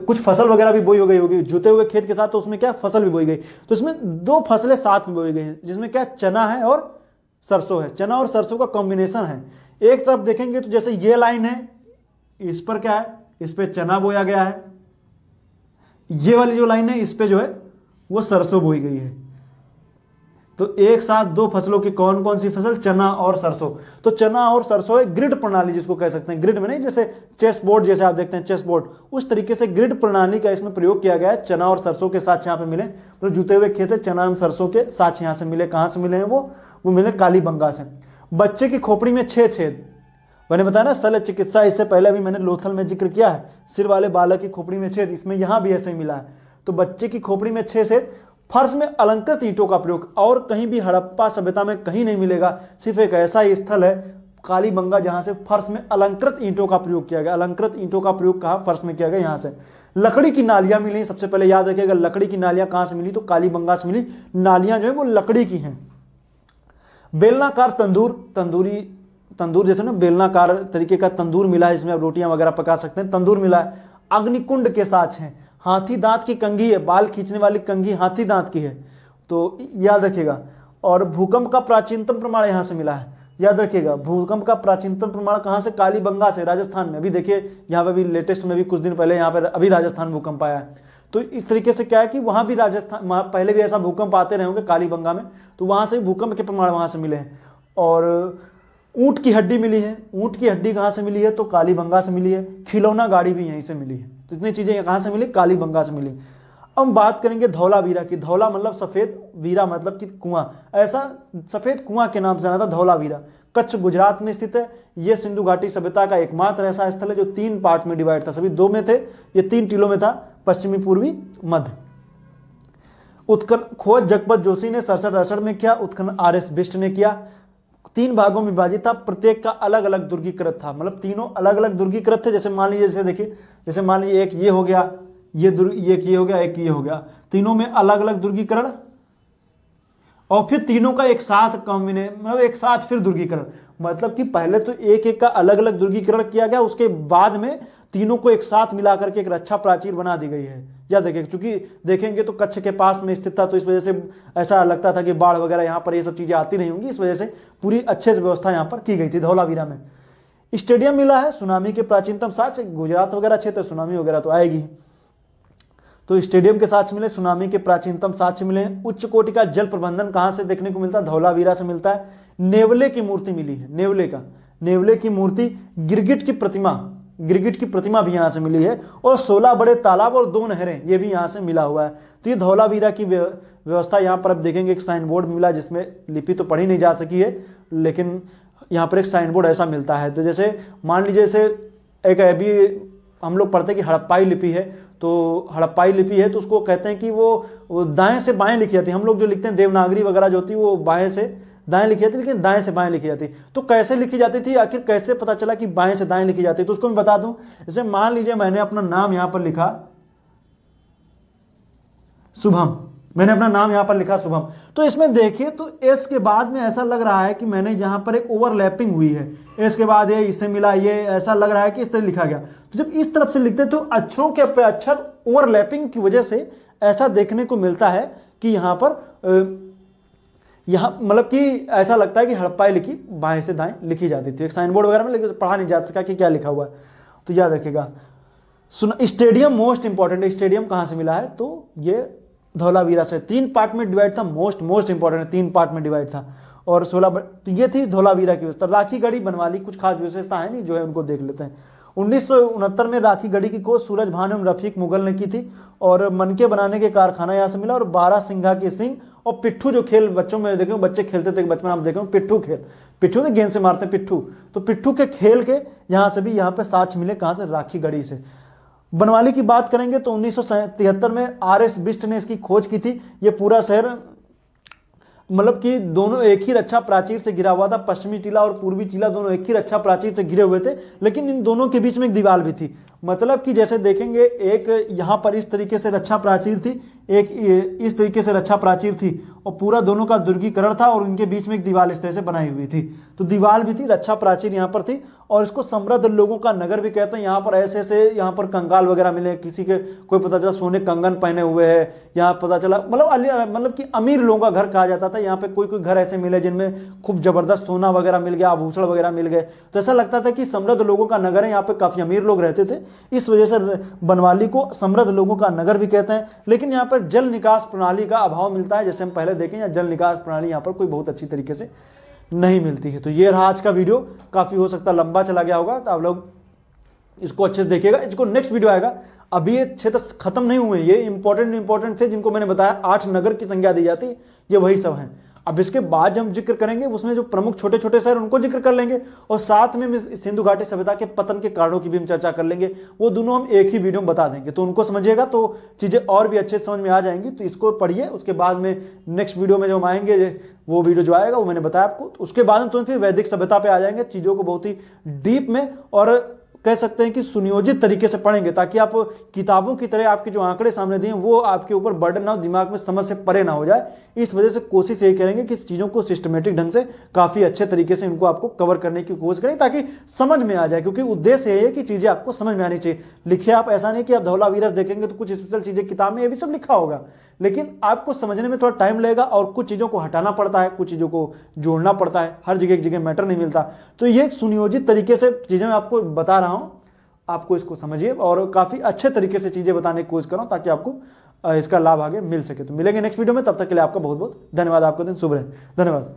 कुछ फसल वगैरह भी बोई हो गई होगी जुते हुए खेत के साथ। तो उसमें क्या फसल भी बोई गई, तो इसमें दो फसलें साथ में बोई गई हैं, जिसमें क्या चना है और सरसों है। चना और सरसों का कॉम्बिनेशन है। एक तरफ देखेंगे तो जैसे ये लाइन है, इस पर क्या है? इस पे चना बोया गया है। ये वाली जो लाइन है, इस पे जो है वो सरसों बोई गई है। तो एक साथ दो फसलों की कौन कौन सी फसल? चना और सरसों। तो चना और सरसों एक ग्रिड प्रणाली जिसको कह सकते हैं, ग्रिड में नहीं, जैसे चेस बोर्ड जैसे आप देखते हैं चेस बोर्ड, उस तरीके से ग्रिड प्रणाली का इसमें प्रयोग किया गया है। चना और सरसों के साथ यहाँ पे मिले, तो जुते हुए खेत से चना और सरसों के साथ यहाँ से मिले। कहाँ से मिले हैं वो मिले काली बंगा से। बच्चे की खोपड़ी में 6 छेद, मैंने बताया ना शल्य चिकित्सा, इससे पहले भी मैंने लोथल में जिक्र किया है। सिर वाले बालक की खोपड़ी में छेद, इसमें यहाँ भी ऐसे ही मिला है। तो बच्चे की खोपड़ी में 6 छेद। फर्श में अलंकृत ईंटों का प्रयोग, और कहीं भी हड़प्पा सभ्यता में कहीं नहीं मिलेगा। सिर्फ एक ऐसा ही स्थल है काली बंगा जहां से फर्श में अलंकृत ईंटों का प्रयोग किया गया। अलंकृत ईंटों का प्रयोग कहां? फर्श में किया गया, यहां से। लकड़ी की नालियां मिली, सबसे पहले याद रखिएगा लकड़ी की नालियां कहां से मिली? तो काली बंगा से मिली। नालियां जो है वो लकड़ी की हैं। बेलनाकार तंदूर जैसे ना बेलनाकार तरीके का तंदूर मिला है, जिसमें आप रोटियां वगैरह पका सकते हैं, तंदूर मिला है। अग्निकुंड के साथ हैं। हाथी दांत की कंघी है, बाल खींचने वाली कंघी हाथी दांत की है, तो याद रखिएगा। और भूकंप का प्राचीनतम प्रमाण यहां से मिला है, याद रखिएगा। भूकंप का प्राचीनतम प्रमाण कहां से? काली बंगा से, राजस्थान में। अभी देखिए यहाँ पे भी लेटेस्ट में भी कुछ दिन पहले यहाँ पर अभी राजस्थान भूकंप आया है। तो इस तरीके से क्या है कि वहां भी राजस्थान, पहले भी ऐसा भूकंप आते रहे होंगे काली बंगा में, तो वहां से भूकंप के प्रमाण वहां से मिले हैं। और ऊंट की हड्डी मिली है। ऊंट की हड्डी कहाँ से मिली है? तो काली बंगा से मिली है। खिलौना गाड़ी भी यहीं से मिली है। तो इतनी चीजें कहाँ से मिली? काली बंगा से मिली। अब हम बात करेंगे धौलावीरा की। धौला मतलब सफेद, वीरा मतलब कि कुआं। ऐसा सफेद कुआं के नाम से जाना था धौलावीरा। कच्छ गुजरात में स्थित है। यह सिंधु घाटी सभ्यता का एकमात्र ऐसा स्थल है जो 3 पार्ट में डिवाइड था। सभी 2 में थे, ये 3 टीलों में था, पश्चिमी, पूर्वी, मध्य। उत्खनन खोज जगपत जोशी ने 67-68 में किया। उत्खनन RS बिष्ट ने किया। 3 भागों में विभाजित था, प्रत्येक का अलग अलग दुर्गीकृत था, मतलब तीनों अलग अलग दुर्गीकृत थे। जैसे मान लीजिए, जैसे देखिए, जैसे मान लीजिए एक ये हो गया, ये हो गया, एक ये हो गया, तीनों में अलग अलग दुर्गीकरण, और फिर तीनों का एक साथ मतलब एक साथ फिर दुर्गीकरण। मतलब कि पहले तो एक एक का अलग अलग दुर्गीकरण किया गया, उसके बाद में तीनों को एक साथ मिलाकर के एक रक्षा प्राचीर बना दी गई है। या देखिए, चूंकि देखेंगे तो कच्छ के पास में स्थित था, तो इस वजह से ऐसा लगता था कि बाढ़ वगैरह यहाँ पर ये सब चीजें आती नहीं होंगी, इस वजह से पूरी अच्छे से व्यवस्था यहाँ पर की गई थी धौलावीरा में। स्टेडियम मिला है। सुनामी के प्राचीनतम साक्ष्य, गुजरात वगैरह क्षेत्र, सुनामी वगैरह तो आएगी, तो स्टेडियम के साक्ष्य मिले, सुनामी के प्राचीनतम साक्ष्य मिले। उच्च कोटि का जल प्रबंधन कहां से देखने को मिलता है? धौलावीरा से मिलता है। नेवले की मूर्ति मिली है, नेवले की मूर्ति, गिरगिट की प्रतिमा, गिरगिट की प्रतिमा भी यहाँ से मिली है, और 16 बड़े तालाब और 2 नहरें ये भी यहाँ से मिला हुआ है। तो ये धौलावीरा की व्यवस्था यहाँ पर आप देखेंगे एक साइन बोर्ड मिला, जिसमें लिपि तो पढ़ी नहीं जा सकी है, लेकिन यहाँ पर एक साइन बोर्ड ऐसा मिलता है। तो जैसे मान लीजिए जैसे एक अभी हम लोग पढ़ते हैं कि हड़प्पाई लिपि है, तो हड़प्पाई लिपि है तो उसको कहते हैं कि वो दाएं से बाएं लिखी जाती है। हम लोग जो लिखते हैं देवनागरी वगैरह जो होती है वो बाएं से दाएं लिखी जाती है, लेकिन दाएं से बाएं लिखी जाती। तो कैसे लिखी जाती थी, आखिर कैसे पता चला कि बाएं से दाएं लिखी जाती है, तो उसको मैं बता दूं। जैसे मान लीजिए मैंने अपना नाम यहां पर लिखा शुभम, मैंने अपना नाम यहां पर लिखा शुभम, तो इसमें देखिए तो एस के बाद में ऐसा लग रहा है कि मैंने यहां पर एक ओवरलैपिंग हुई है, एस के बाद ये इससे मिला, ये ऐसा लग रहा है कि इस तरह लिखा गया। तो जब इस तरफ से लिखते तो अक्षरों के पे अक्षर ओवरलैपिंग की वजह से ऐसा देखने को मिलता है कि यहाँ पर यहाँ मतलब कि ऐसा लगता है कि हड़प्पाई लिखी बाएं से दाएं लिखी जाती थी। एक साइन बोर्ड वगैरह में लेकिन पढ़ा नहीं जा सका कि क्या लिखा हुआ है। तो याद रखिएगा। स्टेडियम मोस्ट इंपॉर्टेंट है, स्टेडियम कहाँ से मिला है, तो ये धौलावीरा से। 3 पार्ट में डिवाइड था, मोस्ट इंपॉर्टेंट 3 पार्ट में डिवाइड था, और 16 तो ये थी धौलावीरा की व्यवस्था। राखी गढ़ी बनवाली कुछ खास विशेषता है नहीं, जो है उनको देख लेते हैं। 1969 में राखी गढ़ी की खोज सूरज भान एवं रफीक मुगल ने की थी, और मनके बनाने के कारखाना यहाँ से मिला, और 12 सिंघा के सिंह और पिट्ठू जो खेल बच्चों में देखे बच्चे खेलते थे बचपन आप देखे पिट्ठू खेल, पिट्ठू ने गेंद से मारते पिट्ठू, तो पिट्ठू के खेल के यहाँ से भी यहाँ पे साक्ष्य मिले, कहाँ से, राखी गढ़ी से। बनवाली की बात करेंगे तो 1973 में RS बिष्ट ने इसकी खोज की थी। ये पूरा शहर मतलब कि दोनों एक ही रक्षा प्राचीर से घिरा हुआ था, पश्चिमी टीला और पूर्वी टीला दोनों एक ही रक्षा प्राचीर से घिरे हुए थे, लेकिन इन दोनों के बीच में एक दीवार भी थी। मतलब कि जैसे देखेंगे एक यहाँ पर इस तरीके से रक्षा प्राचीर थी, एक इस तरीके से रक्षा प्राचीर थी, और पूरा दोनों का दुर्गीकरण था, और उनके बीच में एक दीवार इस तरह से बनाई हुई थी। तो दीवार भी थी, रक्षा प्राचीर यहाँ पर थी, और इसको समृद्ध लोगों का नगर भी कहते हैं। यहाँ पर ऐसे ऐसे यहाँ पर कंगाल वगैरह मिले, किसी के कोई पता चला सोने कंगन पहने हुए है, यहाँ पता चला मतलब कि अमीर लोगों का घर कहा जाता था। यहाँ पे कोई घर ऐसे मिले जिनमें खूब जबरदस्त सोना वगैरह मिल गया, आभूषण वगैरह मिल गए, तो ऐसा लगता था कि समृद्ध लोगों का नगर है, यहाँ पे काफी अमीर लोग रहते थे। इस वजह से बनवाली को समृद्ध लोगों का नगर भी कहते हैं। लेकिन यहाँ पर जल निकास प्रणाली का अभाव मिलता है, जैसे हम पहले देखें, या जल निकास प्रणाली यहाँ पर कोई बहुत अच्छी तरीके से नहीं मिलती है। तो ये रहा आज का वीडियो, काफी हो सकता लंबा चला गया होगा, तो आप लोग इसको अच्छे से देखिएगा। इसको नेक्स्ट वीडियो आएगा, अभी ये क्षेत्र खत्म नहीं हुए, ये इंपॉर्टेंट थे जिनको मैंने बताया 8 नगर की संज्ञा दी जाती, ये वही सब हैं। अब इसके बाद हम जिक्र करेंगे उसमें जो प्रमुख छोटे छोटे शहर उनको जिक्र कर लेंगे, और साथ में सिंधु घाटी सभ्यता के पतन के कारणों की भी हम चर्चा कर लेंगे। वो दोनों हम एक ही वीडियो में बता देंगे, तो उनको समझिएगा तो चीजें और भी अच्छे समझ में आ जाएंगी। तो इसको पढ़िए, उसके बाद में नेक्स्ट वीडियो में जो हम आएंगे, वो वीडियो जो आएगा वो मैंने बताया आपको, उसके बाद में तुरंत फिर वैदिक सभ्यता पे आ जाएंगे, चीजों को बहुत ही डीप में और कह सकते हैं कि सुनियोजित तरीके से पढ़ेंगे, ताकि आप किताबों की तरह आपके जो आंकड़े सामने दिए वो आपके ऊपर बर्डन ना हो, दिमाग में समझ से परे ना हो जाए। इस वजह से कोशिश यही करेंगे कि चीज़ों को सिस्टमेटिक ढंग से काफ़ी अच्छे तरीके से इनको आपको कवर करने की कोशिश करें, ताकि समझ में आ जाए, क्योंकि उद्देश्य ये है कि चीज़ें आपको समझ में आनी चाहिए। लिखिए आप, ऐसा नहीं कि आप धौलावीरा देखेंगे तो कुछ स्पेशल चीज़ें किताब में ये भी सब लिखा होगा, लेकिन आपको समझने में थोड़ा टाइम लगेगा, और कुछ चीज़ों को हटाना पड़ता है, कुछ चीज़ों को जोड़ना पड़ता है, हर जगह एक जगह मैटर नहीं मिलता। तो ये सुनियोजित तरीके से चीज़ें मैं आपको बता रहा हूँ, आपको इसको समझिए, और काफ़ी अच्छे तरीके से चीज़ें बताने की कोशिश करो, ताकि आपको इसका लाभ आगे मिल सके। तो मिलेंगे नेक्स्ट वीडियो में, तब तक के लिए आपका बहुत बहुत धन्यवाद। आपका दिन शुभ रहे, धन्यवाद।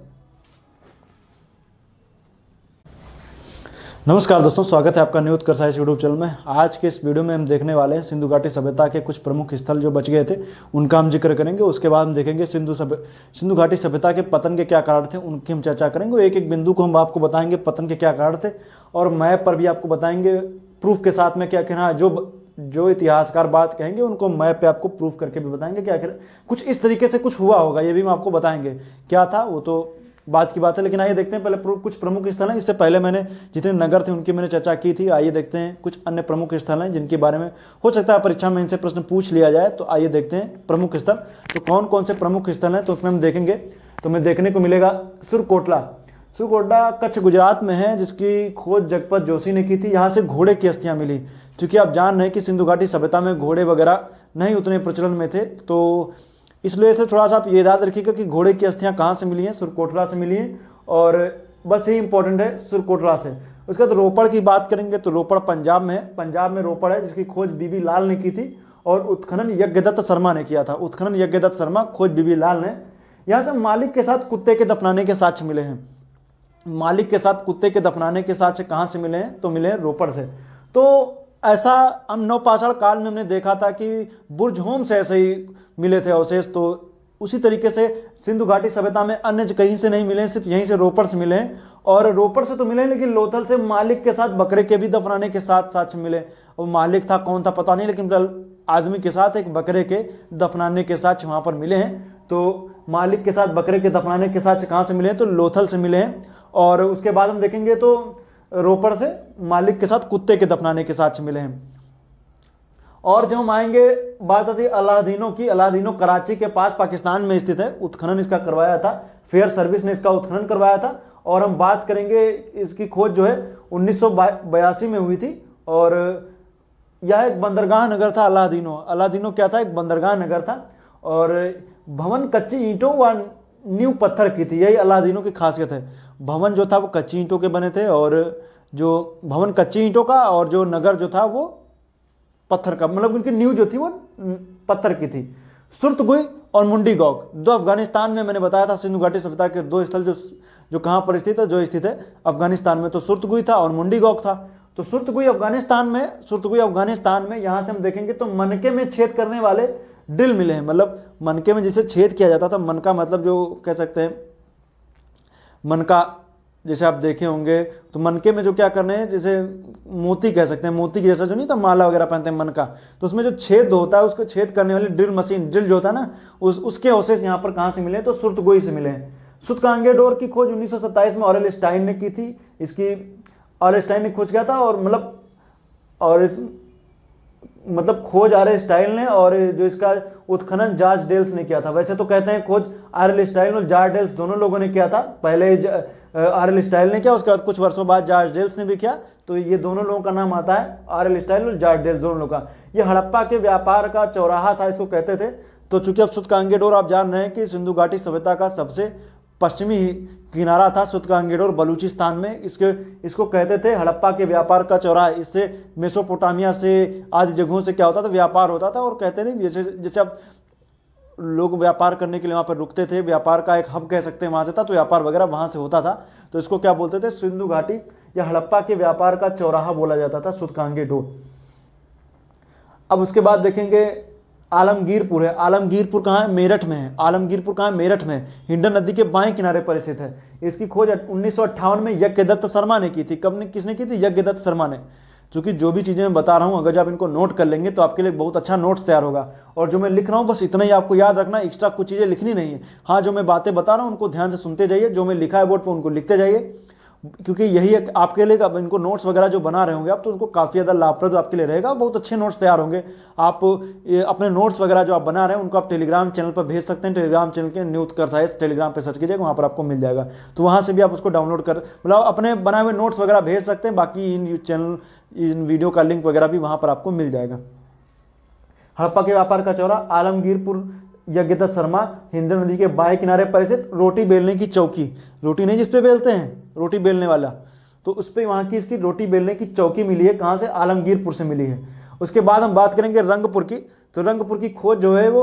नमस्कार दोस्तों, स्वागत है आपका न्यू उत्कर्ष इस यूट्यूब चैनल में। आज के इस वीडियो में हम देखने वाले हैं सिंधु घाटी सभ्यता के कुछ प्रमुख स्थल जो बच गए थे, उनका हम जिक्र करेंगे। उसके बाद हम देखेंगे सिंधु घाटी सभ्यता के पतन के क्या कारण थे, उनकी हम चर्चा करेंगे। एक एक बिंदु को हम आपको बताएंगे, पतन के क्या कारण थे, और मैप पर भी आपको बताएंगे प्रूफ के साथ में क्या कहना है। जो इतिहासकार बात कहेंगे उनको मैप पे आपको प्रूफ करके भी बताएंगे कि आखिर कुछ इस तरीके से कुछ हुआ होगा, ये भी हम आपको बताएंगे। क्या था वो तो बात की बात है, लेकिन आइए देखते हैं पहले कुछ प्रमुख स्थल हैं। इससे पहले मैंने जितने नगर थे उनकी मैंने चर्चा की थी। आइए देखते हैं कुछ अन्य प्रमुख स्थल हैं जिनके बारे में हो सकता है परीक्षा में इनसे प्रश्न पूछ लिया जाए। तो आइए देखते हैं प्रमुख स्थल, तो कौन कौन से प्रमुख स्थल हैं, तो उसमें हम देखेंगे। तो हमें देखने को मिलेगा सुरकोटला कच्छ गुजरात में है, जिसकी खोज जगपत जोशी ने की थी। यहाँ से घोड़े की अस्थियाँ मिली, क्योंकि आप जान रहे हैं कि सिंधु घाटी सभ्यता में घोड़े वगैरह नहीं उतने प्रचलन में थे, तो इसलिए से थोड़ा सा आप ये याद रखिएगा कि घोड़े की अस्थियाँ कहाँ से मिली हैं, सुरकोटला से मिली हैं, और बस यही इंपॉर्टेंट है सुरकोटला से। उसके बाद रोपड़ की बात करेंगे तो रोपड़ पंजाब में है, पंजाब में रोपड़ है, जिसकी खोज बीबी लाल ने की थी, और उत्खनन यज्ञदत्त शर्मा ने किया था। उत्खनन यज्ञदत्त शर्मा, खोज बीबी लाल ने। यहाँ से मालिक के साथ कुत्ते के दफनाने के साक्ष्य मिले हैं। मालिक के साथ कुत्ते के दफनाने के साक्ष्य कहाँ से मिले हैं, तो मिले हैं रोपड़ से। तो ऐसा हम नवपाषाण काल में हमने देखा था कि बुर्जहोम से ऐसे ही मिले थे अवशेष, तो उसी तरीके से सिंधु घाटी सभ्यता में अन्य कहीं से नहीं मिले, सिर्फ यहीं से रोपड़ से मिले हैं। और रोपड़ से तो मिले लेकिन लोथल से मालिक के साथ बकरे के भी दफनाने के साथ साक्ष्य मिले। वो मालिक था कौन था पता नहीं, लेकिन आदमी के साथ एक बकरे के दफनाने के साक्ष्य वहां पर मिले हैं। तो मालिक के साथ बकरे के दफनाने के साक्ष्य कहाँ से मिले हैं, तो लोथल से मिले हैं। और उसके बाद हम देखेंगे तो रोपड़ से मालिक के साथ कुत्ते के दफनाने के साक्ष्य मिले हैं। और जब हम आएंगे, बात आती है अलादीनों की। अलादीनों कराची के पास पाकिस्तान में स्थित है, उत्खनन इसका करवाया था, फेयर सर्विस ने इसका उत्खनन करवाया था। और हम बात करेंगे, इसकी खोज जो है 1982 में हुई थी। और यह एक बंदरगाह नगर था अलादीनों। अलादीनों क्या था, एक बंदरगाह नगर था। और भवन कच्ची ईंटों व नींव पत्थर की थी, यही अलादीनों की खासियत है। भवन जो था वो कच्ची ईंटों के बने थे, और जो भवन कच्ची ईंटों का, और जो नगर जो था वो पत्थर का, मतलब उनकी नींव जो थी वो पत्थर की थी। सुरतगुई और मुंडी गौक, दो अफगानिस्तान में, मैंने बताया था सिंधु घाटी सभ्यता के दो स्थल जो कहाँ पर स्थित है, जो स्थित है अफगानिस्तान में। तो सुरतगुई था और मुंडी गौक था। तो सुरतगुई अफगानिस्तान में यहाँ से हम देखेंगे तो मनके में छेद करने वाले ड्रिल मिले हैं। मतलब मनके में जिसे छेद किया जाता था, मनका मतलब जो कह सकते हैं मनका, जैसे आप देखे होंगे तो मनके में जो क्या करने हैं, जैसे मोती कह सकते हैं, मोती की जैसा जो नहीं था माला वगैरह पहनते हैं मनका, तो उसमें जो छेद होता है उसको छेद करने वाली ड्रिल मशीन, ड्रिल जो होता है ना, उसके अवशेष यहाँ पर कहाँ से मिले, तो सुरतगुई से मिले हैं। सुतकांगेडोर की खोज 1927 में ऑरेल स्टाइन ने की थी। इसकी ऑरेल स्टाइन ने खोज किया था, और मतलब खोज आर स्टाइल ने, और जो इसका उत्खनन जॉर्ज डेल्स ने किया था। वैसे तो कहते हैं खोज आर स्टाइल और जॉर्ज डेल्स दोनों लोगों ने किया था। पहले आर स्टाइल ने किया, उसके बाद कुछ वर्षों बाद जॉर्ज डेल्स ने भी किया। तो ये दोनों लोगों का नाम आता है, आर स्टाइल और जॉर्ज डेल्स दोनों लोगों का। ये हड़प्पा के व्यापार का चौराहा था, इसको कहते थे। तो चूंकि अब सुतकांगेडोर आप जान रहे हैं कि सिंधु घाटी सभ्यता का सबसे पश्चिमी किनारा था सुतकांगेडोर बलूचिस्तान में। इसको कहते थे हड़प्पा के व्यापार का चौराहा। इससे मेसोपोटामिया से आदि जगहों से क्या होता था, व्यापार होता था। और कहते नहीं जैसे अब लोग व्यापार करने के लिए वहाँ पर रुकते थे, व्यापार का एक हब कह सकते हैं वहाँ से था, तो व्यापार वगैरह वहाँ से होता था। तो इसको क्या बोलते थे, सिंधु घाटी या हड़प्पा के व्यापार का चौराहा बोला जाता था सुतकांगेडोर। अब उसके बाद देखेंगे आलमगीरपुर है। आलमगीरपुर कहाँ है, मेरठ में है। आलमगीरपुर कहाँ है, मेरठ में, हिंडन नदी के बाएं किनारे पर स्थित है। इसकी खोज 1958 में यज्ञदत्त शर्मा ने की थी। किसने की थी, यज्ञदत्त शर्मा ने। चूंकि जो भी चीज़ें मैं बता रहा हूँ, अगर आप इनको नोट कर लेंगे तो आपके लिए बहुत अच्छा नोट्स तैयार होगा। और जो मैं लिख रहा हूँ बस इतना ही आपको याद रखना, एक्स्ट्रा कुछ चीज़ें लिखनी नहीं है। हाँ, जो मैं बातें बता रहा हूँ उनको ध्यान से सुनते जाइए, जो मैं लिखा है बोर्ड पर उनको लिखते जाइए, क्योंकि यही एक आपके लिए, अब इनको नोट्स वगैरह जो बना रहे होंगे आप, तो उनको काफ़ी ज़्यादा लाभप्रद आपके लिए रहेगा। बहुत अच्छे नोट्स तैयार होंगे। आप अपने नोट्स वगैरह जो आप बना रहे हैं उनको आप टेलीग्राम चैनल पर भेज सकते हैं। टेलीग्राम चैनल के न्यू उत्कर्ष आईएएस टेलीग्राम पे सर्च कीजिएगा, वहाँ पर आपको मिल जाएगा। तो वहाँ से भी आप उसको डाउनलोड कर, मतलब अपने बनाए हुए नोट्स वगैरह भेज सकते हैं। बाकी इन वीडियो का लिंक वगैरह भी वहाँ पर आपको मिल जाएगा। हड़प्पा के व्यापार का चौरा, आलमगीरपुर, यज्ञदत्त शर्मा, हिंदन नदी के बाएं किनारे पर स्थित रोटी बेलने की चौकी। रोटी नहीं जिसपे बेलते हैं, रोटी बेलने वाला, तो उस पर वहाँ की इसकी रोटी बेलने की चौकी मिली है। कहाँ से, आलमगीरपुर से मिली है। उसके बाद हम बात करेंगे रंगपुर की। तो रंगपुर की खोज जो है वो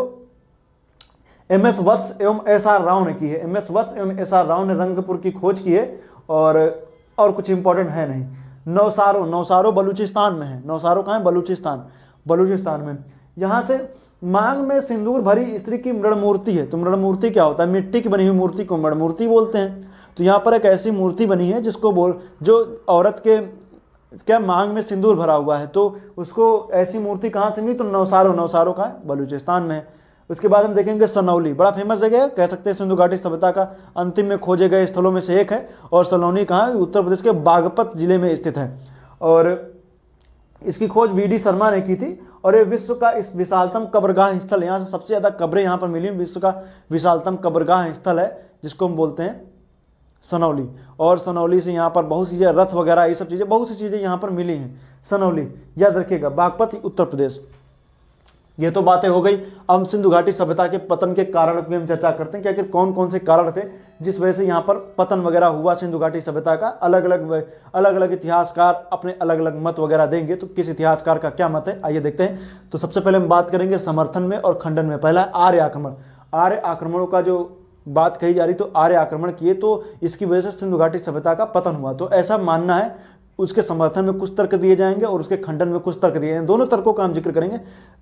MS वत्स एवं SR राव ने की है। MS वत्स एवं SR राव ने रंगपुर की खोज की है। और कुछ इंपॉर्टेंट है नहीं। नौसारो बलूचिस्तान में है। नौसारो कहाँ है, बलूचिस्तान में। यहाँ से मांग में सिंदूर भरी स्त्री की मृण मूर्ति है। तो मृण मूर्ति क्या होता है, मिट्टी की बनी हुई मूर्ति को मृण मूर्ति बोलते हैं। तो यहाँ पर एक ऐसी मूर्ति बनी है जो औरत के क्या मांग में सिंदूर भरा हुआ है। तो उसको ऐसी मूर्ति कहाँ से मिली, तो नौसारो का है, बलूचिस्तान में है। उसके बाद हम देखेंगे सनौली, बड़ा फेमस जगह है, कह सकते हैं सिंधु घाटी सभ्यता का अंतिम में खोजे गए स्थलों में से एक है। और सनौली कहाँ है, उत्तर प्रदेश के बागपत जिले में स्थित है। और इसकी खोज VD शर्मा ने की थी। और ये विश्व का इस विशालतम कब्रगाह स्थल, यहाँ से सबसे ज़्यादा कब्रें यहाँ पर मिली। विश्व का विशालतम कब्रगाह स्थल है जिसको हम बोलते हैं सनौली। और सनौली से यहाँ पर बहुत सी चीज़ें, रथ वगैरह ये सब चीज़ें, बहुत सी चीज़ें यहाँ पर मिली हैं। सनौली याद रखिएगा, बागपत उत्तर प्रदेश। ये तो बातें हो गई। अब सिंधु घाटी सभ्यता के पतन के कारण की हम चर्चा करते हैं कि आखिर कौन कौन से कारण थे जिस वजह से यहाँ पर पतन वगैरह हुआ सिंधु घाटी सभ्यता का। अलग अलग इतिहासकार अपने अलग अलग मत वगैरह देंगे, तो किस इतिहासकार का क्या मत है आइए देखते हैं। तो सबसे पहले हम बात करेंगे समर्थन में और खंडन में। पहला आर्य आक्रमण। आर्य आक्रमणों का जो बात कही जा रही, तो आर्य आक्रमण किए तो इसकी वजह से सिंधु घाटी सभ्यता का पतन हुआ। तो ऐसा मानना है उसके समर्थन में कुछ तर्क दिए जाएंगे और उसके खंडन में कुछ तर्क दिए जाएंगे। दोनों तर्कों का हम जिक्र करेंगे।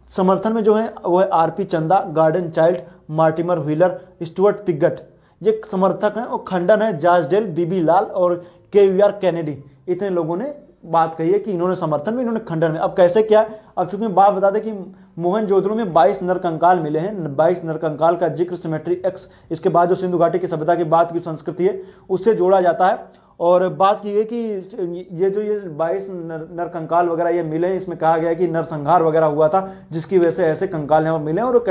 समर्थन में जो है वो है आरपी चंदा, garden child, Mortimer wheeler, Stuart Piggott, ये समर्थक हैं। और खंडन है जॉर्ज डेल, बीबी लाल और के कैनेडी। इतने लोगों ने बात कही है कि इन्होंने समर्थन में, इन्होंने खंडन में। अब कैसे क्या, अब चूंकि बात बता दें कि मोहनजोदड़ो में 22 नरकंकाल मिले हैं। 22 नरकंकाल का जिक्र सिमेट्री एक्स, इसके बाद जो सिंधु घाटी की सभ्यता की बात की संस्कृति है उससे जोड़ा जाता है। और बात की गई कि ये जो ये 22 नरकंकाल वगैरह ये मिले हैं, इसमें कहा गया कि नरसंहार वगैरह हुआ था जिसकी वजह से ऐसे कंकाल यहाँ मिले। और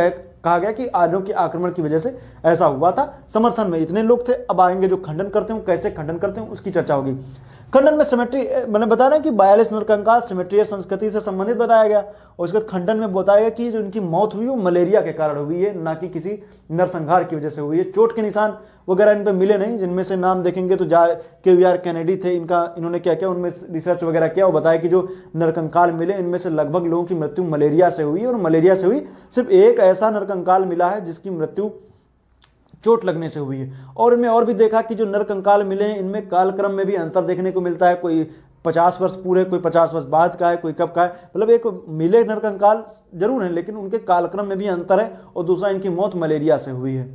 कहा गया कि आर्यों के आक्रमण की वजह से ऐसा हुआ था। समर्थन में इतने लोग थे। अब आएंगे जो खंडन करते हैं, कैसे खंडन करते हैं उसकी चर्चा होगी। खंडन में सिमेट्री, मैंने बताया कि 42 नरकंकाल सिमेट्री संस्कृति से संबंधित बताया गया। और उसके बाद खंडन में बताया गया कि जो इनकी मौत हुई वो मलेरिया के कारण हुई है, ना कि किसी नरसंहार की वजह से हुई है। चोट के निशान वगैरह इन पर मिले नहीं, जिनमें से नाम देखेंगे तो के कैनेडी थे। इन्होंने क्या किया, उनमें रिसर्च वगैरह किया और बताया कि जो नरकंकाल मिले इनमें से लगभग लोगों की मृत्यु मलेरिया से हुई। और मलेरिया से हुई, सिर्फ एक ऐसा नरकंकाल मिला है जिसकी मृत्यु चोट लगने से हुई है। और इनमें और भी देखा कि जो नरकंकाल मिले हैं इनमें कालक्रम में भी अंतर देखने को मिलता है। कोई 50 वर्ष पूरे, कोई 50 वर्ष बाद का है, कोई कब का है। मतलब एक मिले नरकंकाल जरूर है लेकिन उनके कालक्रम में भी अंतर है। और दूसरा, इनकी मौत मलेरिया से हुई है।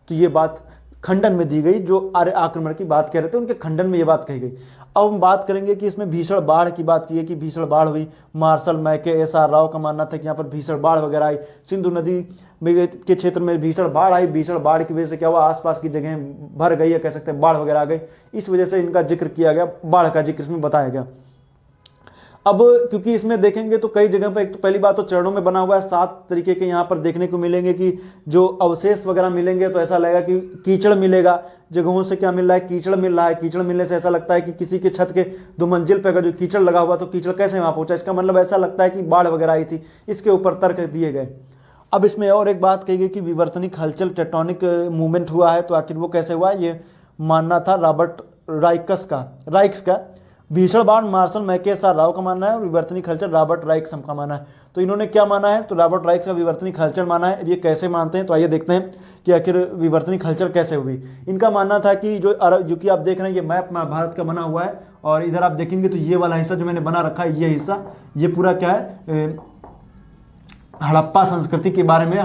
तो ये बात खंडन में दी गई। जो आर्य आक्रमण की बात कह रहे थे उनके खंडन में ये बात कही गई। अब हम बात करेंगे कि इसमें भीषण बाढ़ की बात की है कि भीषण बाढ़ हुई। मार्शल मैके, एस.आर. राव का मानना था कि यहाँ पर भीषण बाढ़ वगैरह आई। सिंधु नदी के क्षेत्र में भीषण बाढ़ आई। भीषण बाढ़ की वजह से क्या हुआ, आसपास की जगह भर गई है, कह सकते हैं बाढ़ वगैरह आ गई। इस वजह से इनका जिक्र किया गया, बाढ़ का जिक्र इसमें बताया गया। अब क्योंकि इसमें देखेंगे तो कई जगह पर, एक तो पहली बात तो चरणों में बना हुआ है, 7 तरीके के यहाँ पर देखने को मिलेंगे कि जो अवशेष वगैरह मिलेंगे तो ऐसा लगेगा कि कीचड़ मिलेगा। जगहों से क्या मिल रहा है, कीचड़ मिल रहा है। कीचड़ मिलने से ऐसा लगता है कि किसी के छत के 2 मंजिल पर अगर जो कीचड़ लगा हुआ तो कीचड़ कैसे वहां पहुंचा, इसका मतलब ऐसा लगता है कि बाढ़ वगैरह आई थी। इसके ऊपर तर्क दिए गए। अब इसमें और एक बात कही गई कि विवर्तनिक हलचल, टेक्टोनिक मूवमेंट हुआ है। तो आखिर वो कैसे हुआ, ये मानना था रॉबर्ट राइक्स का। भीषण बाढ़ मार्शल मैके, एस.आर. राव का मानना है। और विवर्तनिक हलचल रॉबर्ट राइक्स का मानना है। तो इन्होंने क्या माना है, तो रॉबर्ट राइक्स का विवर्तनिक हलचल माना है। ये कैसे मानते हैं, तो आइए देखते हैं कि आखिर विवर्तनिक हलचल कैसे हुई। इनका मानना था कि जो कि आप देख रहे हैं ये मैप महाभारत का बना हुआ है। और इधर आप देखेंगे तो ये वाला हिस्सा जो मैंने बना रखा है, ये हिस्सा, ये पूरा क्या है, हड़प्पा संस्कृति के बारे में,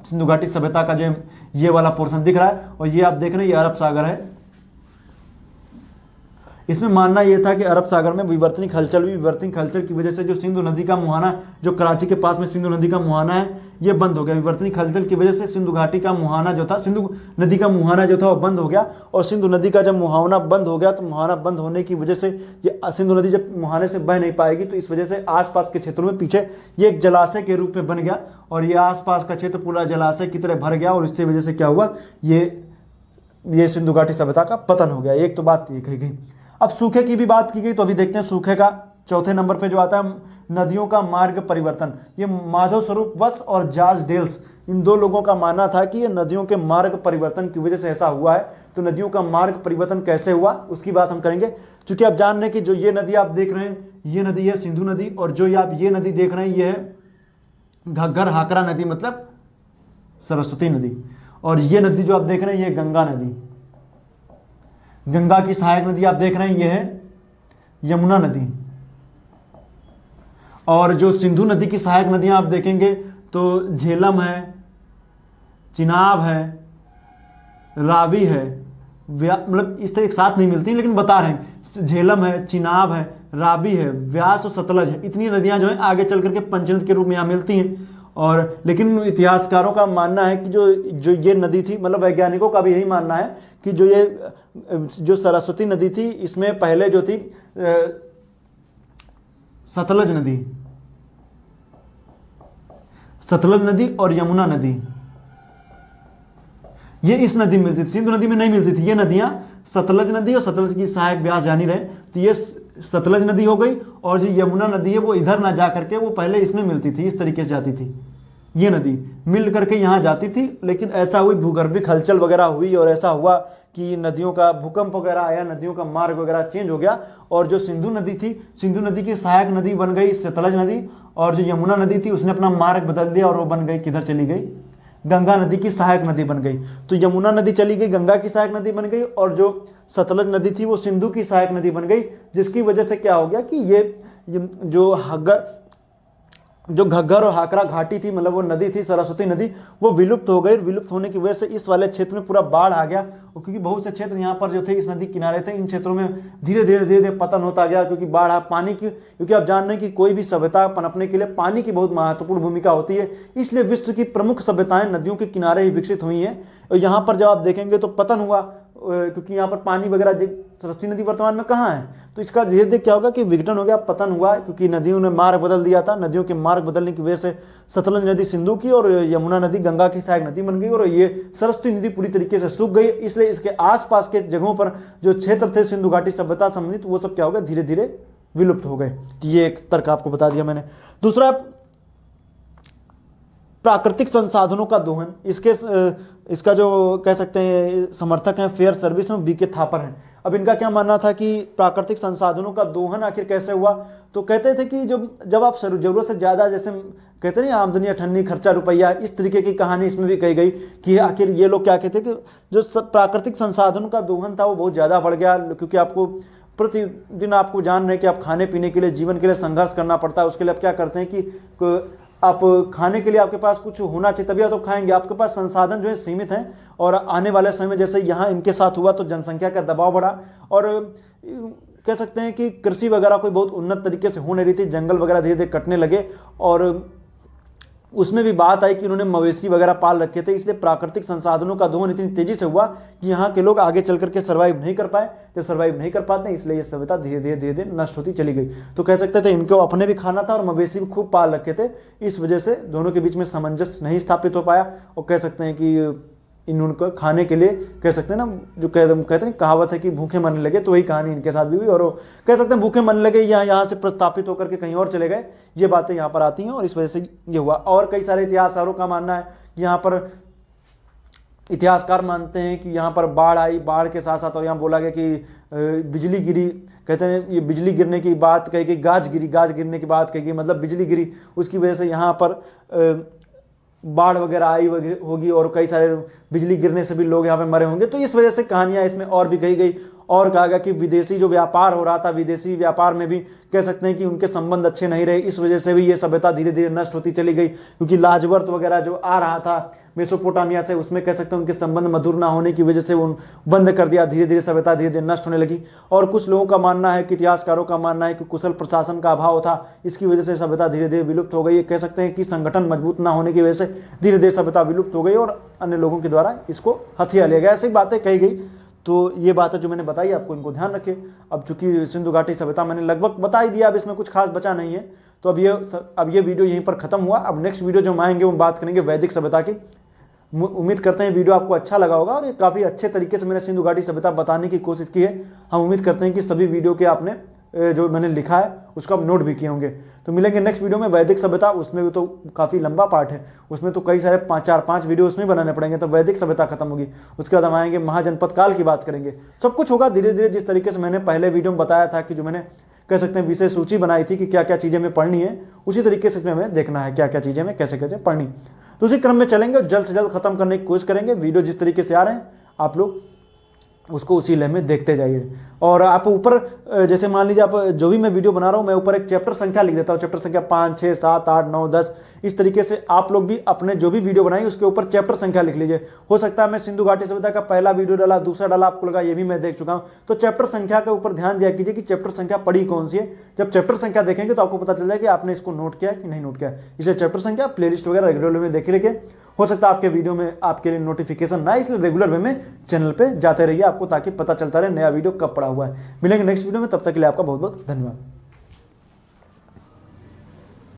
सिंधु घाटी सभ्यता का जो ये वाला पोर्शन दिख रहा है। और ये आप देख रहे हैं ये अरब सागर है। इसमें मानना यह था कि अरब सागर में विवर्तनिक हलचल हुई। विवर्तनिक हलचल की वजह से जो सिंधु नदी का मुहाना, जो कराची के पास में सिंधु नदी का मुहाना है, ये बंद हो गया। विवर्तनिक हलचल की वजह से सिंधु घाटी का मुहाना जो था, सिंधु नदी का मुहाना जो था वो बंद हो गया। और सिंधु नदी का जब मुहाना बंद हो गया तो मुहाना बंद होने की वजह से ये सिंधु नदी जब मुहाने से बह नहीं पाएगी तो इस वजह से आसपास के क्षेत्रों में पीछे ये एक जलाशय के रूप में बन गया। और ये आसपास का क्षेत्र पूरा जलाशय की तरह भर गया। और इसकी वजह से क्या हुआ, ये सिंधु घाटी सभ्यता का पतन हो गया। एक तो बात ये कही गई। अब सूखे की भी बात की गई, तो अभी देखते हैं सूखे का चौथे नंबर पे जो आता है, नदियों का मार्ग परिवर्तन। ये माधव स्वरूप वत्स और जॉर्ज डेल्स, इन 2 लोगों का मानना था कि ये नदियों के मार्ग परिवर्तन की वजह से ऐसा हुआ है। तो नदियों का मार्ग परिवर्तन कैसे हुआ उसकी बात हम करेंगे। क्योंकि आप जान रहे हैं कि जो ये नदी आप देख रहे हैं, ये नदी है सिंधु नदी। और जो आप ये नदी देख रहे हैं ये है घग्गर हाकरा नदी, मतलब सरस्वती नदी। और ये नदी जो आप देख रहे हैं ये गंगा नदी। गंगा की सहायक नदी आप देख रहे हैं ये है यमुना नदी। और जो सिंधु नदी की सहायक नदियां आप देखेंगे तो झेलम है, चिनाब है, रावी है। मतलब इस तरह एक साथ नहीं मिलती लेकिन बता रहे हैं, झेलम है, चिनाब है, रावी है, व्यास और सतलज है। इतनी नदियां जो है आगे चल करके पंचनद के रूप में यहाँ मिलती हैं। और लेकिन इतिहासकारों का मानना है कि जो ये नदी थी, मतलब वैज्ञानिकों का भी यही मानना है कि जो सरस्वती नदी थी इसमें पहले जो थी सतलज नदी और यमुना नदी, ये इस नदी में मिलती थी, सिंधु नदी में नहीं मिलती थी। ये नदियां सतलज नदी और सतलज की सहायक व्यास जानी रहे, तो ये सतलज नदी हो गई। और जो यमुना नदी है वो इधर ना जा करके वो पहले इसमें मिलती थी, इस तरीके से जाती थी। ये नदी मिल करके यहाँ जाती थी। लेकिन ऐसा हुई, भूगर्भिक हलचल वगैरह हुई और ऐसा हुआ कि नदियों का भूकंप वगैरह आया, नदियों का मार्ग वगैरह चेंज हो गया। और जो सिंधु नदी थी, सिंधु नदी की सहायक नदी बन गई सतलज नदी। और जो यमुना नदी थी उसने अपना मार्ग बदल दिया और वो बन गई, किधर चली गई, गंगा नदी की सहायक नदी बन गई। तो यमुना नदी चली गई, गंगा की सहायक नदी बन गई, और जो सतलज नदी थी वो सिंधु की सहायक नदी बन गई, जिसकी वजह से क्या हो गया कि ये जो घग्गर और हाकरा घाटी थी, मतलब वो नदी थी सरस्वती नदी, वो विलुप्त हो गई। विलुप्त होने की वजह से इस वाले क्षेत्र में पूरा बाढ़ आ गया, और क्योंकि बहुत से क्षेत्र यहाँ पर जो थे इस नदी किनारे थे, इन क्षेत्रों में धीरे धीरे पतन होता गया, क्योंकि बाढ़ आ पानी की, क्योंकि आप जान रहे हैं कि कोई भी सभ्यता पनपने के लिए पानी की बहुत महत्वपूर्ण भूमिका होती है, इसलिए विश्व की प्रमुख सभ्यताएं नदियों के किनारे ही विकसित हुई हैं। और यहाँ पर जब आप देखेंगे तो पतन हुआ, क्योंकि यहाँ पर पानी वगैरह, सरस्वती नदी वर्तमान में कहाँ है, तो इसका धीरे धीरे क्या होगा कि विघटन हो गया, पतन हुआ, क्योंकि नदियों ने मार्ग बदल दिया था। नदियों के मार्ग बदलने की वजह से सतलज नदी सिंधु की और यमुना नदी गंगा की सहायक नदी बन गई, और ये सरस्वती नदी पूरी तरीके से सूख गई। इसलिए इसके आसपास के जगहों पर जो क्षेत्र थे सिंधु घाटी सभ्यता संबंधित, वो सब क्या हो गए, धीरे धीरे विलुप्त हो गए। ये एक तर्क आपको बता दिया मैंने। दूसरा, प्राकृतिक संसाधनों का दोहन। इसका जो कह सकते हैं समर्थक हैं फेयर सर्विस में बीके थापर हैं। अब इनका क्या मानना था कि प्राकृतिक संसाधनों का दोहन आखिर कैसे हुआ, तो कहते थे कि जब आप जरूरत से ज़्यादा, जैसे कहते नहीं आमदनी अठन्नी खर्चा रुपया, इस तरीके की कहानी इसमें भी कही गई कि आखिर ये लोग क्या कहते कि जो प्राकृतिक संसाधनों का दोहन था वो बहुत ज़्यादा बढ़ गया, क्योंकि आपको प्रतिदिन आपको जान रहे हैं कि आप खाने पीने के लिए, जीवन के लिए संघर्ष करना पड़ता है। उसके लिए आप क्या करते हैं कि आप खाने के लिए आपके पास कुछ होना चाहिए, तभी तो खाएंगे। आपके पास संसाधन जो है सीमित हैं, और आने वाले समय में जैसे यहाँ इनके साथ हुआ तो जनसंख्या का दबाव बढ़ा, और कह सकते हैं कि कृषि वगैरह कोई बहुत उन्नत तरीके से हो नहीं रही थी, जंगल वगैरह धीरे धीरे कटने लगे, और उसमें भी बात आई कि उन्होंने मवेशी वगैरह पाल रखे थे। इसलिए प्राकृतिक संसाधनों का दोहन इतनी तेजी से हुआ कि यहाँ के लोग आगे चल करके सर्वाइव नहीं कर पाए। जब सर्वाइव नहीं कर पाते, इसलिए ये सभ्यता धीरे धीरे नष्ट होती चली गई। तो कह सकते थे इनको अपने भी खाना था और मवेशी भी खूब पाल रखे थे, इस वजह से दोनों के बीच में सामंजस्य नहीं स्थापित हो पाया। और कह सकते हैं कि उनको खाने के लिए, कह सकते हैं ना, जो कहते हैं कहावत है कि भूखे मरने लगे, तो वही कहानी इनके साथ भी हुई। और कह सकते हैं भूखे मरने लगे, यहाँ से प्रस्थापित होकर के कहीं और चले गए, ये बातें यहाँ पर आती हैं, और इस वजह से ये हुआ। और कई सारे इतिहासकारों का मानना है कि यहाँ पर, इतिहासकार मानते हैं कि यहाँ पर बाढ़ आई, बाढ़ के साथ साथ, और यहाँ बोला गया कि बिजली गिरी, कहते हैं ये बिजली गिरने की बात कही गई, गाज गिरने की बात कही गई, मतलब बिजली गिरी, उसकी वजह से यहाँ पर बाढ़ वगैरह आई होगी, और कई सारे बिजली गिरने से भी लोग यहाँ पे मरे होंगे। तो इस वजह से कहानियाँ इसमें और भी कही गई, और कहा गया कि विदेशी जो व्यापार हो रहा था, विदेशी व्यापार में भी कह सकते हैं कि उनके संबंध अच्छे नहीं रहे, इस वजह से भी ये सभ्यता धीरे धीरे नष्ट होती चली गई। क्योंकि लाजवर्त वगैरह जो आ रहा था मेसोपोटामिया से, उसमें कह सकते हैं उनके संबंध मधुर ना होने की वजह से वो बंद कर दिया, धीरे धीरे सभ्यता धीरे धीरे नष्ट होने लगी। और कुछ लोगों का मानना है कि इतिहासकारों का मानना है कि कुशल प्रशासन का अभाव था, इसकी वजह से सभ्यता धीरे धीरे विलुप्त हो गई। कह सकते हैं कि संगठन मजबूत ना होने की वजह से धीरे धीरे सभ्यता विलुप्त हो गई, और अन्य लोगों के द्वारा इसको हथिया लिया गया। ऐसी बातें कही गई। तो ये बातें जो मैंने बताई आपको, इनको ध्यान रखें। अब चूंकि सिंधु घाटी सभ्यता मैंने लगभग बता ही दिया, अब इसमें कुछ खास बचा नहीं है। तो अब ये वीडियो यहीं पर खत्म हुआ। अब नेक्स्ट वीडियो जो हम आएंगे वो बात करेंगे वैदिक सभ्यता की। उम्मीद करते हैं वीडियो आपको अच्छा लगा होगा, और ये काफ़ी अच्छे तरीके से मैंने सिंधु घाटी सभ्यता बताने की कोशिश की है। हम उम्मीद करते हैं कि सभी वीडियो के आपने जो मैंने लिखा है उसको आप नोट भी किए होंगे। तो मिलेंगे नेक्स्ट वीडियो में वैदिक सभ्यता, उसमें भी तो काफ़ी लंबा पार्ट है, उसमें तो कई सारे 4-5 वीडियो उसमें बनाने पड़ेंगे, तो वैदिक सभ्यता खत्म होगी। उसके बाद हम आएंगे महाजनपद काल की बात करेंगे। सब कुछ होगा धीरे धीरे, जिस तरीके से मैंने पहले वीडियो में बताया था कि जो मैंने कह सकते हैं विषय सूची बनाई थी कि क्या क्या चीज़ें हमें पढ़नी है, उसी तरीके से इसमें हमें देखना है क्या क्या चीज़ें हमें कैसे कैसे पढ़नी। तो उसी क्रम में चलेंगे और जल्द से जल्द खत्म करने की कोशिश करेंगे। वीडियो जिस तरीके से आ रहे हैं आप लोग उसको उसी लय में देखते जाइए। और आप ऊपर जैसे मान लीजिए आप जो भी मैं वीडियो बना रहा हूँ, मैं ऊपर एक चैप्टर संख्या लिख देता हूँ, चैप्टर संख्या 5, 6, 7, 8, 9, 10, इस तरीके से आप लोग भी अपने जो भी वीडियो बनाएंगे उसके ऊपर चैप्टर संख्या लिख लीजिए। हो सकता है मैं सिंधु घाटी सभ्यता का पहला वीडियो डाला, दूसरा डाला, आपको लगा ये भी मैं देख चुका हूँ, तो चैप्टर संख्या के ऊपर ध्यान दिया कीजिए कि चैप्टर संख्या पढ़ी कौन सी है। जब चैप्टर संख्या देखेंगे तो आपको पता चल जाए कि आपने इसको नोट किया कि नहीं नोट किया। इसलिए चैप्टर संख्या प्लेलिस्ट वगैरह रेगुलर में देख रखिए। हो सकता है आपके वीडियो में आपके लिए नोटिफिकेशन ना, इसलिए रेगुलर वे में चैनल पे जाते रहिए आपको, ताकि पता चलता रहे नया वीडियो कब पड़ा हुआ है। मिलेंगे नेक्स्ट वीडियो में, तब तक के लिए आपका बहुत बहुत धन्यवाद।